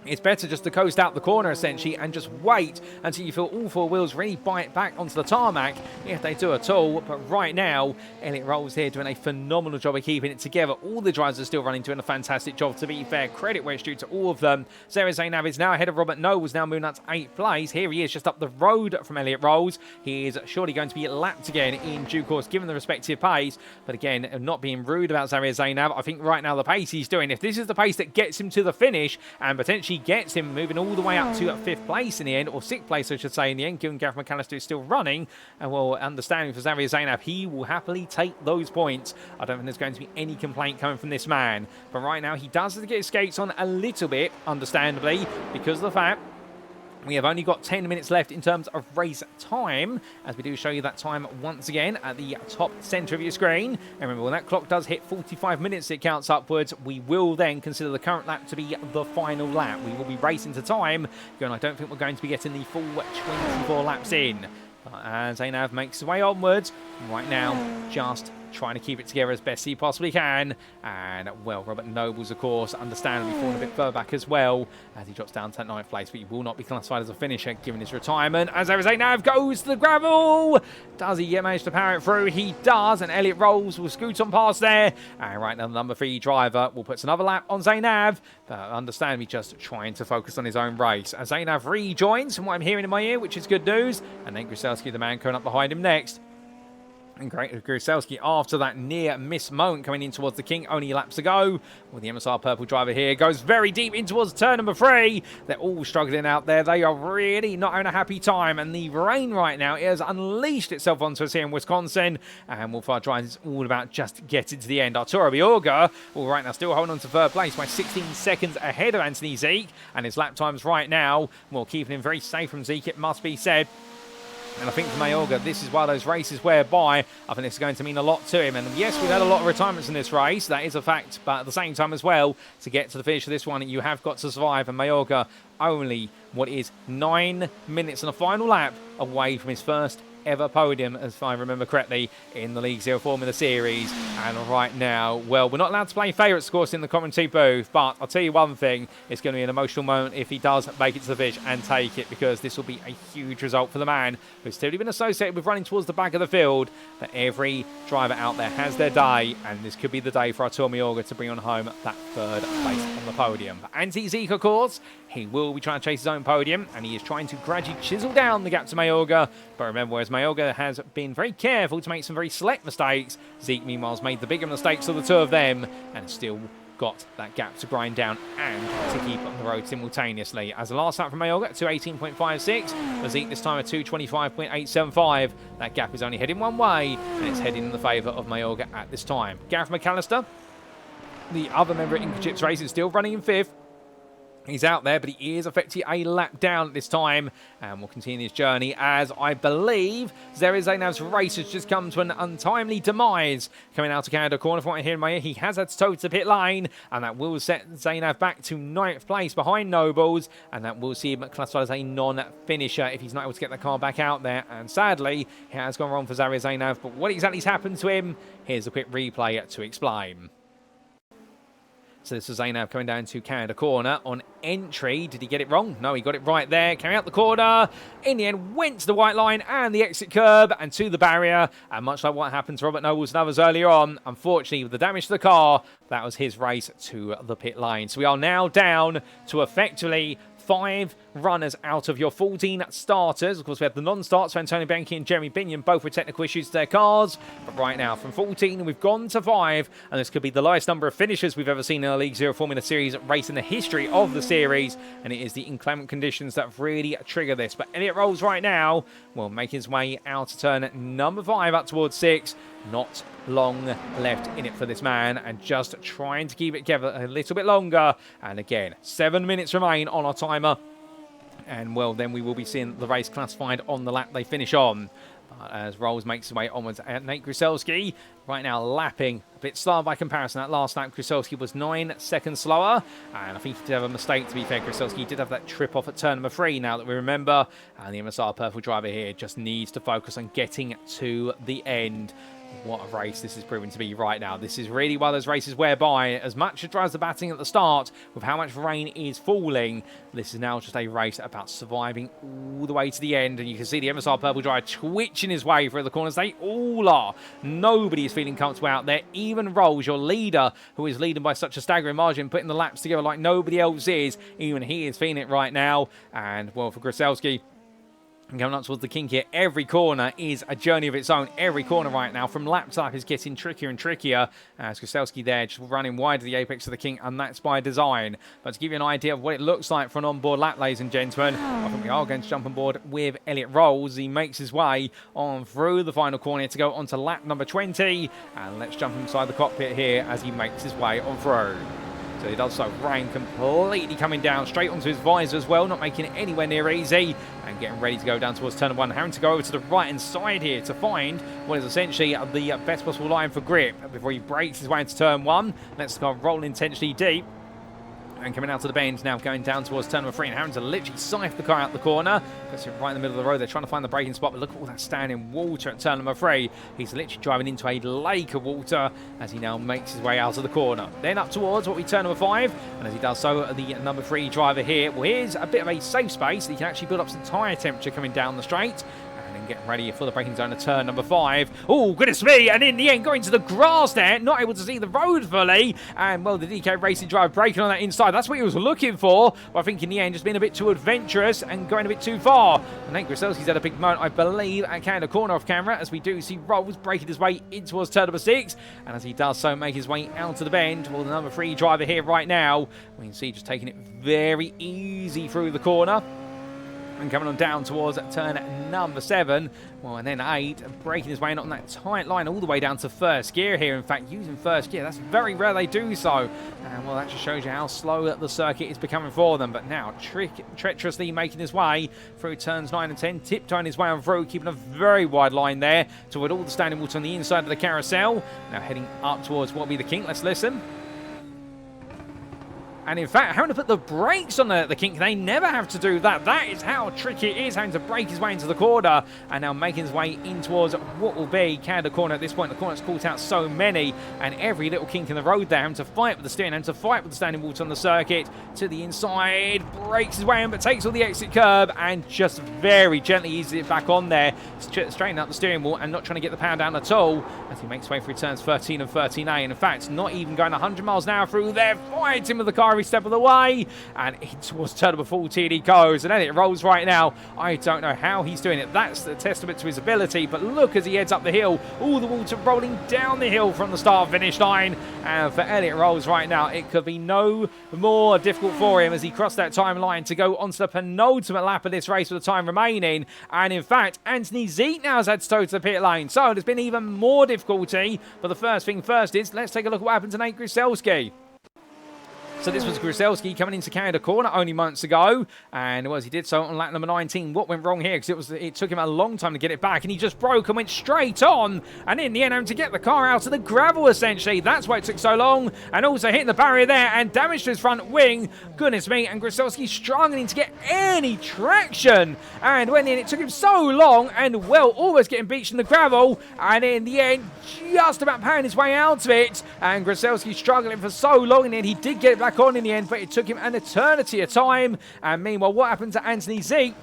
it's better just to coast out the corner, essentially, and just wait until you feel all 4 wheels really bite back onto the tarmac, if they do at all. But right now, Elliot Rolls here doing a phenomenal job of keeping it together. All the drivers are still running, doing a fantastic job, to be fair. Credit where it's due to all of them. Zainav is now ahead of Robert Nobles, now moving up to 8th place. Here he is, just up the road from Elliot Rolls. He is surely going to be lapped again in due course, given the respective pace. But again, not being rude about Zainav, I think right now the pace he's doing, if this is the pace that gets him to the finish, and potentially gets him moving all the way up to 5th place in the end, or 6th place I should say in the end, given Gareth McAllister is still running, and well, understanding for Zainav, he will happily take those points. I don't think there's going to be any complaint coming from this man, but right now he does have to get his skates on a little bit, understandably, because of the fact we have only got 10 minutes left in terms of race time, as we do show you that time once again at the top centre of your screen. And remember, when that clock does hit 45 minutes, it counts upwards. We will then consider the current lap to be the final lap. We will be racing to time, and I don't think we're going to be getting the full 24 laps in. And Zainav makes his way onwards. Right now, just trying to keep it together as best he possibly can. And, well, Robert Nobles, of course, understandably falling a bit further back as well as he drops down to that 9th place, but he will not be classified as a finisher given his retirement. As Nav goes to the gravel. Does he manage to power it through? He does, and Elliot rolls, will scoot on past there. And right now, the number 3 driver will put another lap on Zainav, but understandably just trying to focus on his own race. As Zainav rejoins, from what I'm hearing in my ear, which is good news, and then Grucelski, the man coming up behind him next. And great Grucelski, after that near miss moment coming in towards the King, only laps to go. Well, the MSR purple driver here goes very deep in towards turn number 3. They're all struggling out there. They are really not having a happy time. And the rain right now has unleashed itself onto us here in Wisconsin. And Wolfhard Drive is all about just getting to the end. Arturo Biorga, well, right now still holding on to 3rd place by 16 seconds ahead of Anthony Zeke. And his lap times right now, well, keeping him very safe from Zeke, it must be said. And I think for Mayorga, this is one of those races whereby I think this is going to mean a lot to him. And yes, we've had a lot of retirements in this race. That is a fact. But at the same time as well, to get to the finish of this one, you have got to survive. And Mayorga only, what is 9 minutes and a final lap away from his first ever podium, as I remember correctly, in the League Zero Formula Series. And right now, well, we're not allowed to play favourites, of course, in the commentary booth, but I'll tell you one thing, it's going to be an emotional moment if he does make it to the finish and take it, because this will be a huge result for the man who's typically been associated with running towards the back of the field. But every driver out there has their day, and this could be the day for Arturo Biorga to bring on home that 3rd place on the podium. But Anti Zeke, of course, he will be trying to chase his own podium, and he is trying to gradually chisel down the gap to Mayorga. But remember, whereas Mayorga has been very careful to make some very select mistakes, Zeke, meanwhile, has made the bigger mistakes of the two of them, and still got that gap to grind down and to keep on the road simultaneously. As the last lap from Mayorga, 2:18.56, Zeke this time at 2:25.875. That gap is only heading one way, and it's heading in the favour of Mayorga at this time. Gareth McAllister, the other member of INCA Chips Racing, still running in 5th. He's out there, but he is effectively a lap down at this time, and will continue his journey as I believe Zainav's race has just come to an untimely demise. Coming out of Canada corner, from what I hear in my ear, he has had to tow to the pit lane, and that will set Zainav back to 9th place behind Nobles, and that will see him classified as a non-finisher if he's not able to get the car back out there. And sadly, it has gone wrong for Zainav, but what exactly has happened to him? Here's a quick replay to explain. So this is Zainav coming down to Canada corner on entry. Did he get it wrong? No, he got it right there. Coming out the corner. In the end, went to the white line and the exit curb and to the barrier. And much like what happened to Robert Nobles and others earlier on, unfortunately, with the damage to the car, that was his race to the pit lane. So we are now down to effectively 5 runners out of your 14 starters. Of course, we have the non-starts for Antonio Bianchi and Jeremy Binion, both with technical issues to their cars. But right now, from 14, we've gone to 5, and this could be the lowest number of finishers we've ever seen in a League Zero Formula Series race in the history of the series. And it is the inclement conditions that really trigger this. But Elliot rolls right now, well, making his way out of turn number 5 up towards 6. Not long left in it for this man, and just trying to keep it together a little bit longer. And again, 7 minutes remain on our timer, and well, then we will be seeing the race classified on the lap they finish on. As Rolls makes his way onwards at Nate Grucelski, right now lapping a bit slower by comparison. That last lap, Grucelski was 9 seconds slower, and I think he did have a mistake, to be fair. Grucelski did have that trip off at turn number 3, now that we remember, and the MSR purple driver here just needs to focus on getting to the end. What a race this is proving to be right now. This is really one of those races whereby, as much as drives the batting at the start, with how much rain is falling, this is now just a race about surviving all the way to the end. And you can see the MSR purple driver twitching his way through the corners. They all are. Nobody is feeling comfortable out there. Even Rolls, your leader, who is leading by such a staggering margin, putting the laps together like nobody else is. Even he is feeling it right now. And, well, for Grucelski, coming up towards the kink here, every corner is a journey of its own. Every corner right now, from lap to lap, is getting trickier and trickier. As Grucelski there, just running wide of the apex of the kink, and that's by design. But to give you an idea of what it looks like for an onboard lap, ladies and gentlemen, I think we are going to jump on board with Elliot Rolls. He makes his way on through the final corner to go onto lap number 20. And let's jump inside the cockpit here as he makes his way on through. So he does so. Rain completely coming down straight onto his visor as well, not making it anywhere near easy, and getting ready to go down towards turn 1, having to go over to the right-hand side here to find what is essentially the best possible line for grip before he breaks his way into turn 1. Let's go rolling intentionally deep. And coming out to the bend now, going down towards turn number 3 and having to literally scythe the car out the corner. Gets it right in the middle of the road. They're trying to find the braking spot, but look at all that standing water at turn number 3. He's literally driving into a lake of water as he now makes his way out of the corner. Then up towards what we turn number 5, and as he does so, the number 3 driver here, well, here's a bit of a safe space. He can actually build up some tyre temperature coming down the straight. And get ready for the braking zone of turn number 5. Oh, goodness me. And in the end, going to the grass there. Not able to see the road fully. And, well, the DK Racing driver braking on that inside. That's what he was looking for. But I think in the end, just being a bit too adventurous and going a bit too far. And Nate Grucelski's had a big moment, I believe, at Canada corner off camera, as we do see Rolls braking his way in towards turn number 6. And as he does so, make his way out to the bend. Well, the number 3 driver here right now, we can see just taking it very easy through the corner. And coming on down towards turn number 7. Well, and then 8, breaking his way in on that tight line all the way down to first gear here. In fact, using first gear, that's very rare they do so. And, well, that just shows you how slow the circuit is becoming for them. But now, treacherously making his way through turns 9 and 10, tiptoeing his way on through, keeping a very wide line there to avoid all the standing water on the inside of the carousel. Now heading up towards what will be the kink. Let's listen. And in fact, having to put the brakes on the kink, they never have to do that. That is how tricky it is, having to brake his way into the corner. And now making his way in towards what will be Canada corner at this point. The corner's caught out so many, and every little kink in the road there, having to fight with the steering, having to fight with the standing water on the circuit. To the inside, breaks his way in, but takes all the exit curb, and just very gently eases it back on there. Straightening out the steering wheel and not trying to get the pound down at all, as he makes way through turns 13 and 13A. And in fact, not even going 100 miles an hour through there, fighting with the car every step of the way, and in towards turn number 14 he goes, and then it rolls right now. I don't know how he's doing it. That's the testament to his ability, but look as he heads up the hill, all the water rolling down the hill from the start finish line. And for Elliot Rolls right now, it could be no more difficult for him as he crossed that timeline to go onto the penultimate lap of this race with the time remaining. And in fact, Anthony Zeek now has had to tow to the pit lane, so there's been even more difficulty. But the first thing first is, let's take a look at what happened to Nate Grucelski. So this was Grucelski coming into Canada corner only months ago, and as he did so on lap number 19, what went wrong here? Because it took him a long time to get it back, and he just broke and went straight on, and in the end having to get the car out of the gravel essentially. That's why it took so long, and also hitting the barrier there and damage to his front wing. Goodness me, and Grucelski struggling to get any traction, and when in it took him so long, and well, almost getting beached in the gravel, and in the end just about powering his way out of it, and Grucelski struggling for so long, and then he did get it back on in the end, but it took him an eternity of time. And meanwhile, what happened to Anthony Zeek?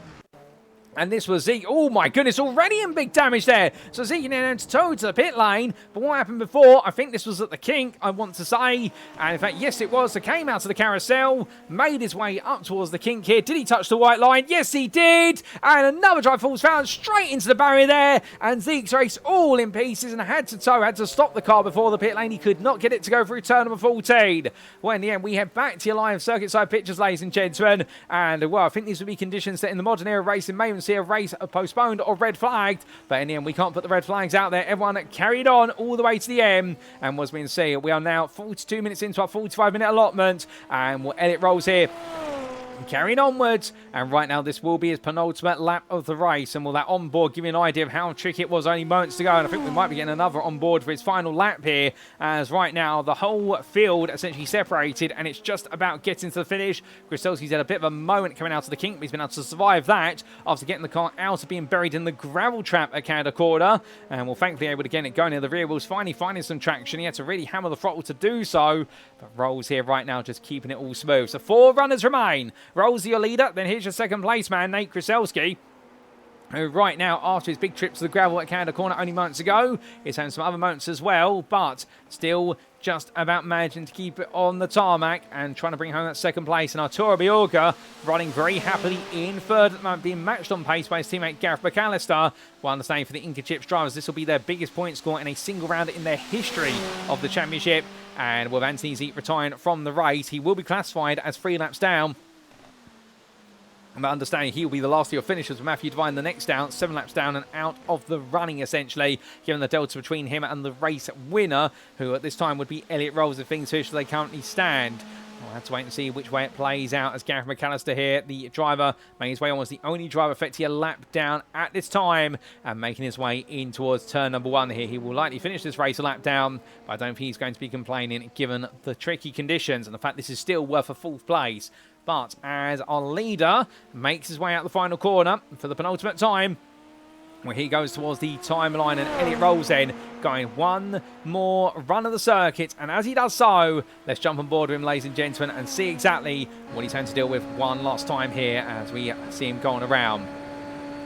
And this was Zeke. Oh my goodness, already in big damage there. So Zeke now had to tow to the pit lane. But what happened before? I think this was at the kink, I want to say. And in fact, yes, it was. So came out to the carousel, made his way up towards the kink here. Did he touch the white line? Yes, he did. And another drive falls found straight into the barrier there. And Zeke's race all in pieces and had to tow, had to stop the car before the pit lane. He could not get it to go through turn number 14. Well, in the end, we head back to your live circuit side pictures, ladies and gentlemen. And well, I think these would be conditions that in the modern era racing may even see a race postponed or red flagged, but in the end we can't put the red flags out there. Everyone carried on all the way to the end, and as we can see, we are now 42 minutes into our 45-minute allotment, and we'll Elliot Rolls here carrying onwards, and right now this will be his penultimate lap of the race. And will that onboard give you an idea of how tricky it was only moments ago? And I think we might be getting another onboard for his final lap here, as right now the whole field essentially separated, and it's just about getting to the finish. Grucelski's had a bit of a moment coming out of the kink, but he's been able to survive that after getting the car out of being buried in the gravel trap at Canada corner, and we'll thankfully able to get it going in the rear wheels, finally finding some traction. He had to really hammer the throttle to do so, but Rolls here right now just keeping it all smooth. So 4 runners remain. Rolls your leader, then here's your second place man, Nate Grucelski, who right now, after his big trip to the gravel at Canada corner only moments ago, is having some other moments as well, but still just about managing to keep it on the tarmac and trying to bring home that second place. And Arturo Biorga running very happily in third at the moment, being matched on pace by his teammate Gareth McAllister. Well, understanding for the INCA Chips drivers, this will be their biggest point score in a single round in their history of the championship. And with Anthony Zeek retiring from the race, he will be classified as 3 laps down. But understanding he will be the last of your finishers with Matthew Davine the next down, 7 laps down and out of the running essentially, given the delta between him and the race winner, who at this time would be Elliot Rolls if things finish as they currently stand. We'll have to wait and see which way it plays out as Gareth McAllister here, the driver, making his way on, was the only driver effectively a lap down at this time and making his way in towards turn number 1 here. He will likely finish this race a lap down, but I don't think he's going to be complaining given the tricky conditions and the fact this is still worth a 4th place. But as our leader makes his way out the final corner for the penultimate time, where he goes towards the timeline and Elliot rolls in, going one more run of the circuit. And as he does so, let's jump on board with him, ladies and gentlemen, and see exactly what he's going to deal with one last time here as we see him going around.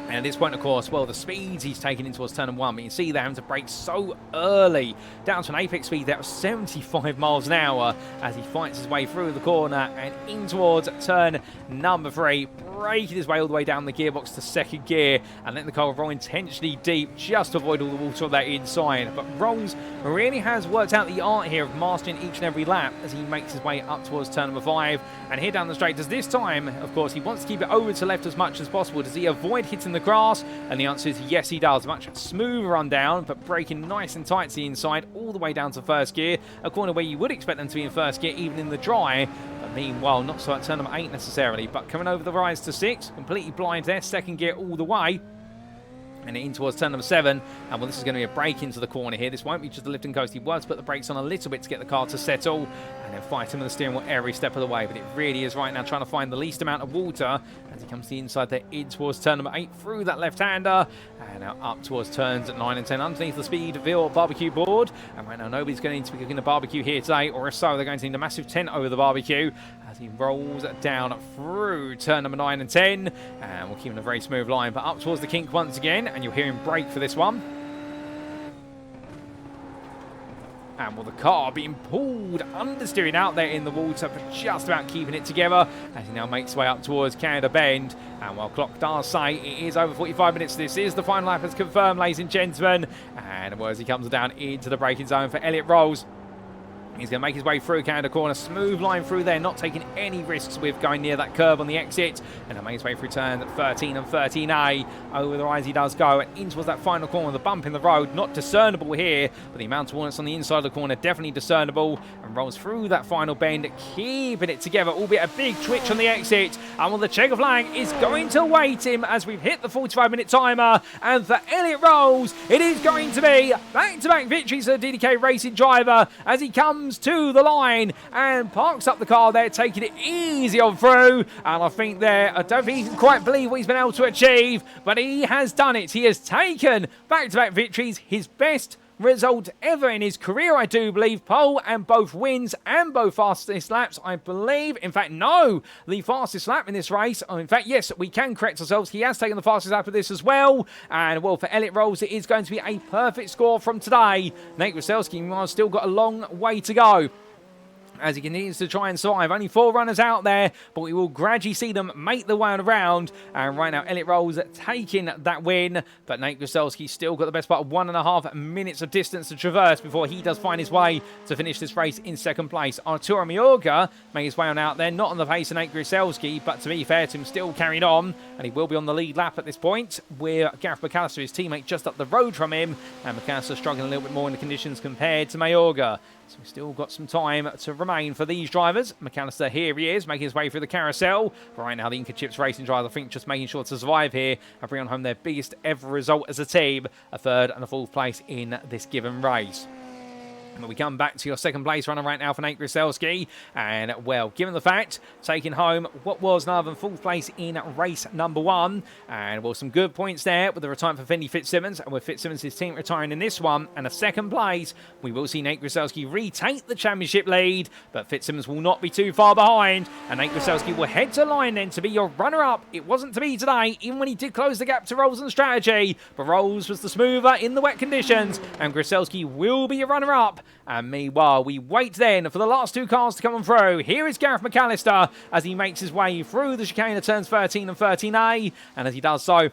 And at this point, of course, well, the speeds he's taking in towards turn 1, but you can see they're having to brake so early, down to an apex speed there of 75 miles an hour as he fights his way through the corner and in towards turn number 3, braking his way all the way down the gearbox to 2nd gear and letting the car roll intentionally deep just to avoid all the water on that inside. But Rolls really has worked out the art here of mastering each and every lap as he makes his way up towards turn number 5 and here down the straight. Does this time, of course, he wants to keep it over to left as much as possible. Does he avoid hitting the grass? And the answer is yes, he does. Much smoother run down, but braking nice and tight to the inside all the way down to 1st gear, a corner where you would expect them to be in 1st gear even in the dry. But meanwhile, not so at turn number 8 necessarily, but coming over the rise to 6, completely blind there, 2nd gear all the way. And in towards turn number 7, and well, this is going to be a break into the corner here. This won't be just a lift and coast. He wants to put the brakes on a little bit to get the car to settle, and then fight him with the steering wheel every step of the way. But it really is right now trying to find the least amount of water as he comes to the inside there in towards turn number 8 through that left-hander, and now up towards turns 9 and 10 underneath the Speedville barbecue board. And right now nobody's going to be cooking a barbecue here today, or if so, they're going to need a massive tent over the barbecue as he rolls down through turn number 9 and 10, and we'll keep him a very smooth line, but up towards the kink once again, and you'll hear him brake for this one. And well, the car being pulled understeering out there in the water, but just about keeping it together as he now makes his way up towards Canada Bend. And while clock does say it is over 45 minutes, this is the final lap as confirmed, ladies and gentlemen. And well, as he comes down into the braking zone for Elliot Rolls, he's going to make his way through Canada corner, smooth line through there, not taking any risks with going near that curb on the exit. And he'll make his way through turn 13 and 13A. Over the rise he does go, and in towards that final corner, the bump in the road, not discernible here, but the amount of walnuts on the inside of the corner, definitely discernible, and rolls through that final bend, keeping it together, albeit a big twitch on the exit. And well, the checker flag is going to wait him as we've hit the 45-minute timer, and for Elliot Rolls, it is going to be back-to-back victories for the DDK Racing driver as he comes to the line and parks up the car there, taking it easy on through. And I think there, I don't think he can quite believe what he's been able to achieve, but he has done it. He has taken back-to-back victories, his best result ever in his career, I do believe. Pole and both wins and both fastest laps, I believe. In fact, no, the fastest lap in this race. In fact, yes, we can correct ourselves. He has taken the fastest lap of this as well. And well, for Elliot Rolls, it is going to be a perfect score from today. Nate Grucelski, meanwhile, still got a long way to go as he continues to try and survive. Only 4 runners out there, but we will gradually see them make the way around. And right now, Elliot Rolls taking that win, but Nate Grucelski still got the best part of 1.5 minutes of distance to traverse before he does find his way to finish this race in 2nd place. Arturo Mayorga made his way on out there, not on the pace of Nate Grucelski, but to be fair to him, still carried on, and he will be on the lead lap at this point, where Gareth McAllister, his teammate, just up the road from him, and McAllister struggling a little bit more in the conditions compared to Mayorga. So we've still got some time to remain for these drivers. McAllister, here he is, making his way through the carousel. But right now, the INCA Chips Racing drivers, I think, just making sure to survive here and bring on home their biggest ever result as a team, a 3rd and a 4th place in this given race. But we come back to your 2nd place runner right now for Nate Grucelski. And, well, given the fact, taking home what was none other than 4th place in race number 1. And, well, some good points there with the retirement for Finley Fitzsimmons. And with Fitzsimmons, his team retiring in this one. And a 2nd place, we will see Nate Grucelski retake the championship lead. But Fitzsimmons will not be too far behind. And Nate Grucelski will head to line then to be your runner-up. It wasn't to be today, even when he did close the gap to Rolls and strategy. But Rolls was the smoother in the wet conditions. And Grucelski will be your runner-up. And meanwhile, we wait then for the last 2 cars to come on through. Here is Gareth McAllister as he makes his way through the chicane of turns 13 and 13A. And as he does so,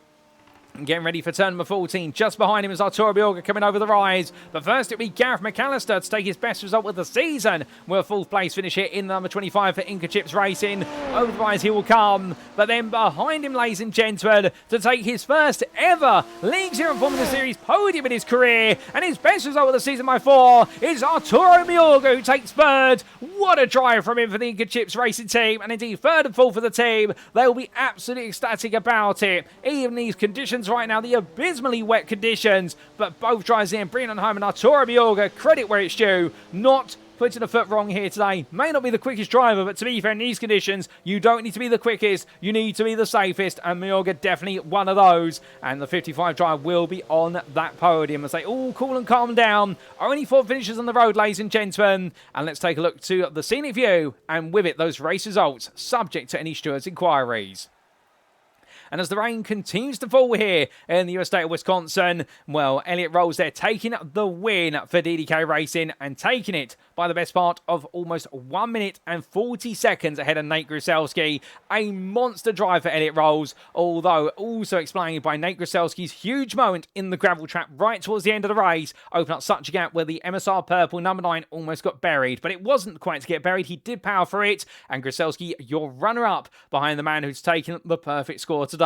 Getting ready for turn number 14. Just behind him is Arturo Biorga coming over the rise. But first it'll be Gareth McAllister to take his best result of the season. With a fourth place finish here in number 25 for INCA Chips Racing. Over the rise he will come. But then behind him, ladies and gentlemen, to take his first ever League Zero Formula Series podium in his career. And his best result of the season by 4 is Arturo Biorga, who takes third. What a drive from him for the INCA Chips Racing team. And indeed third and fourth for the team. They will be absolutely ecstatic about it. Even these conditions right now, the abysmally wet conditions, but both drivers in, bringing on home, and Arturo Biorga, credit where it's due, not putting a foot wrong here today. May not be the quickest driver, but to be fair, in these conditions, you don't need to be the quickest, you need to be the safest, and Biorga definitely one of those, and the 55 drive will be on that podium as they all cool and calm down. Only 4 finishes on the road, ladies and gentlemen, and let's take a look to the scenic view, and with it, those race results, subject to any stewards' inquiries. And as the rain continues to fall here in the US state of Wisconsin, well, Elliot Rolls there taking the win for DDK Racing and taking it by the best part of almost 1 minute and 40 seconds ahead of Nate Grucelski. A monster drive for Elliot Rolls, although also explained by Nate Grucelski's huge moment in the gravel trap right towards the end of the race, opened up such a gap where the MSR Purple number 9 almost got buried. But it wasn't quite to get buried, he did power for it, and Grucelski, your runner-up behind the man who's taken the perfect score today.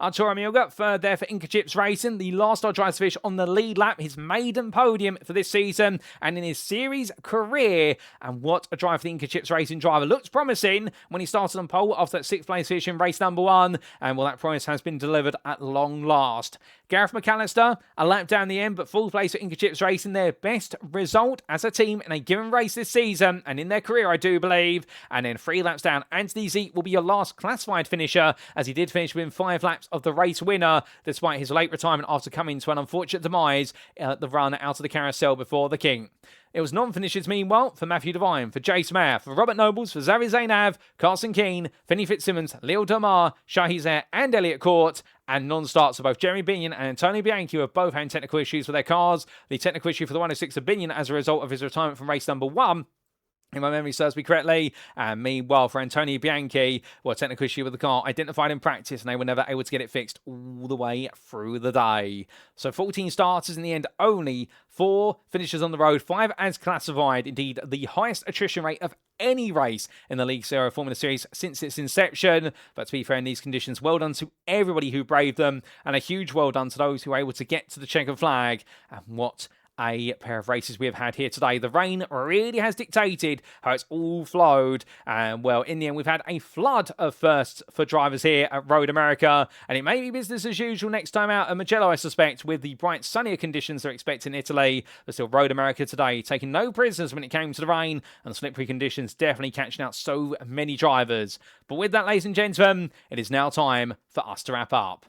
Arturo Biorga, third there for INCA Chips Racing, the last odd drive to finish on the lead lap, his maiden podium for this season and in his series career. And what a drive for the INCA Chips Racing driver. Looked promising when he started on pole after that 6th place finish in race number 1, and well, that promise has been delivered at long last. Gareth McAllister, a lap down the end, but full place for INCA Chips Racing, their best result as a team in a given race this season and in their career, I do believe. And then 3 laps down, Anthony Zeek will be your last classified finisher, as he did finish within 5 laps of the race winner, despite his late retirement after coming to an unfortunate demise at the run out of the carousel before the King. It was non-finishes, meanwhile, for Matthew Davine, for Jace Mayer, for Robert Nobles, for Xavier Zainav, Carson Keane, Finley Fitzsimmons, Leo Domar, Shahi Zaire, and Elliot Cawte, and non-starts for both Jeremy Binion and Antonio Bianchi, who have both had technical issues with their cars. The technical issue for the 106 of Binion as a result of his retirement from race number 1, if my memory serves me correctly. And meanwhile, for Antonio Bianchi, well, technical issue with the car identified in practice, and they were never able to get it fixed all the way through the day. So 14 starters in the end, only 4 finishes on the road, 5 as classified. Indeed, the highest attrition rate of any race in the League Zero Formula Series since its inception. But to be fair, in these conditions, well done to everybody who braved them, and a huge well done to those who were able to get to the checkered flag. And what a pair of races we have had here today. The rain really has dictated how it's all flowed, and well, in the end we've had a flood of firsts for drivers here at Road America, and it may be business as usual next time out at Mugello, I suspect, with the bright sunnier conditions they're expecting in Italy. But still, Road America today taking no prisoners when it came to the rain, and the slippery conditions definitely catching out so many drivers. But with that, ladies and gentlemen, it is now time for us to wrap up.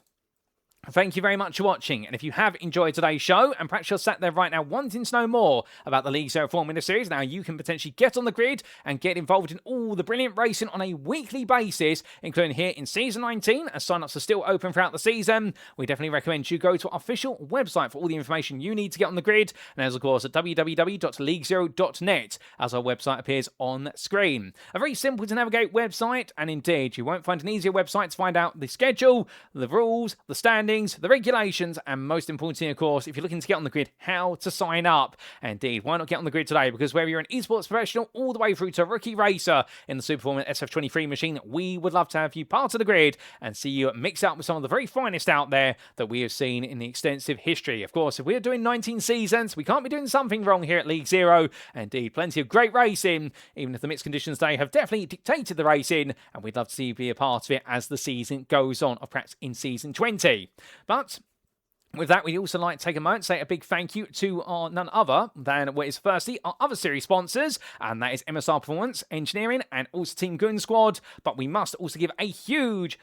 Thank you very much for watching, and if you have enjoyed today's show, and perhaps you're sat there right now wanting to know more about the League Zero Formula Series, now you can potentially get on the grid and get involved in all the brilliant racing on a weekly basis, including here in Season 19, as sign-ups are still open throughout the season. We definitely recommend you go to our official website for all the information you need to get on the grid, and as of course at www.leaguezero.net, as our website appears on screen. A very simple to navigate website, and indeed you won't find an easier website to find out the schedule, the rules, the standings, the regulations, and most importantly, of course, if you're looking to get on the grid, how to sign up. Indeed, why not get on the grid today? Because whether you're an esports professional all the way through to a rookie racer in the Superformula SF23 machine, we would love to have you part of the grid and see you mix out with some of the very finest out there that we have seen in the extensive history. Of course, if we're doing 19 seasons, we can't be doing something wrong here at League Zero. Indeed, plenty of great racing, even if the mixed conditions today have definitely dictated the racing, and we'd love to see you be a part of it as the season goes on, or perhaps in Season 20. But with that, we'd also like to take a moment to say a big thank you to our none other than what is firstly our other series sponsors, and that is MSR Performance Engineering and also Team Goon Squad. But we must also give a huge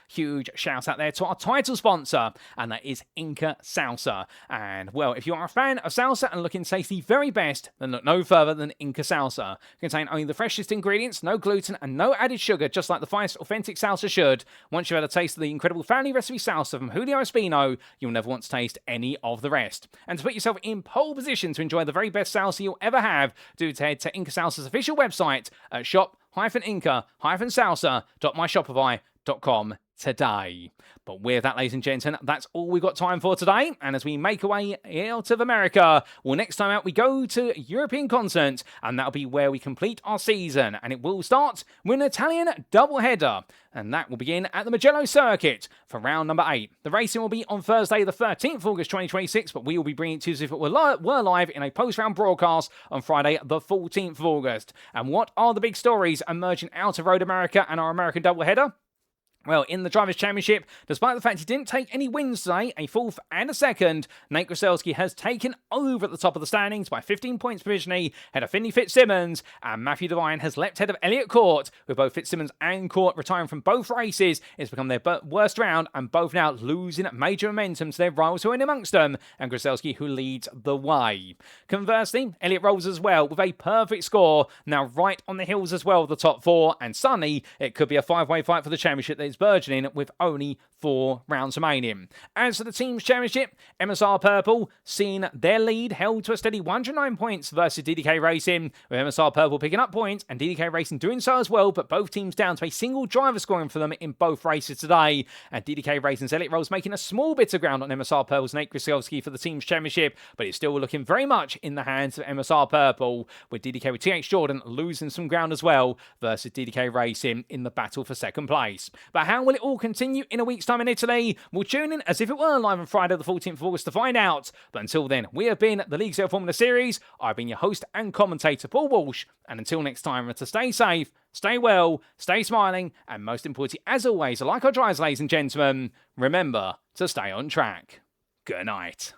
shout out there to our title sponsor, and that is INCA Salsa. And well, if you are a fan of salsa and looking to taste the very best, then look no further than INCA Salsa. Contain only the freshest ingredients, no gluten and no added sugar, just like the finest authentic salsa should. Once you've had a taste of the incredible family recipe salsa from Julio Espino, you'll never want to taste any of the rest. And to put yourself in pole position to enjoy the very best salsa you'll ever have, do head to INCA Salsa's official website at shop-inca-salsa.myshopify.com. throwdown.com today. But with that, ladies and gentlemen, that's all we've got time for today. And as we make our way out of America, well, next time out we go to European continent, and that'll be where we complete our season. And it will start with an Italian doubleheader, and that will begin at the Mugello circuit for round number 8. The racing will be on Thursday, the 13th of August 2026, but we will be bringing it to you as if it were live in a post-round broadcast on Friday, the 14th of August. And what are the big stories emerging out of Road America and our American doubleheader? Well, in the Drivers' Championship, despite the fact he didn't take any wins today, a 4th and a 2nd, Nate Grucelski has taken over at the top of the standings by 15 points provisionally, ahead of Finley Fitzsimmons, and Matthew Davine has leapt ahead of Elliot Cawte, with both Fitzsimmons and Cawte retiring from both races. It's become their worst round, and both now losing major momentum to their rivals who are in amongst them, and Grucelski who leads the way. Conversely, Elliot rolls as well with a perfect score, now right on the heels as well of the top 4, and suddenly it could be a 5-way fight for the championship that is burgeoning with only 4 rounds remaining. As for the team's championship, MSR Purple seeing their lead held to a steady 109 points versus DDK Racing, with MSR Purple picking up points and DDK Racing doing so as well, but both teams down to a single driver scoring for them in both races today. And DDK Racing's Elliot Rolls making a small bit of ground on MSR Purple's Nate Grucelski for the team's championship, but it's still looking very much in the hands of MSR Purple, with DDK with TH Jordan losing some ground as well versus DDK Racing in the battle for second place. But how will it all continue in a week's time in Italy? We'll tune in as if it were live on Friday the 14th of August to find out. But until then, we have been the League Zero Formula Series. I've been your host and commentator, Paul Walsh. And until next time, to stay safe, stay well, stay smiling, and most importantly, as always, like our drivers, ladies and gentlemen, remember to stay on track. Good night.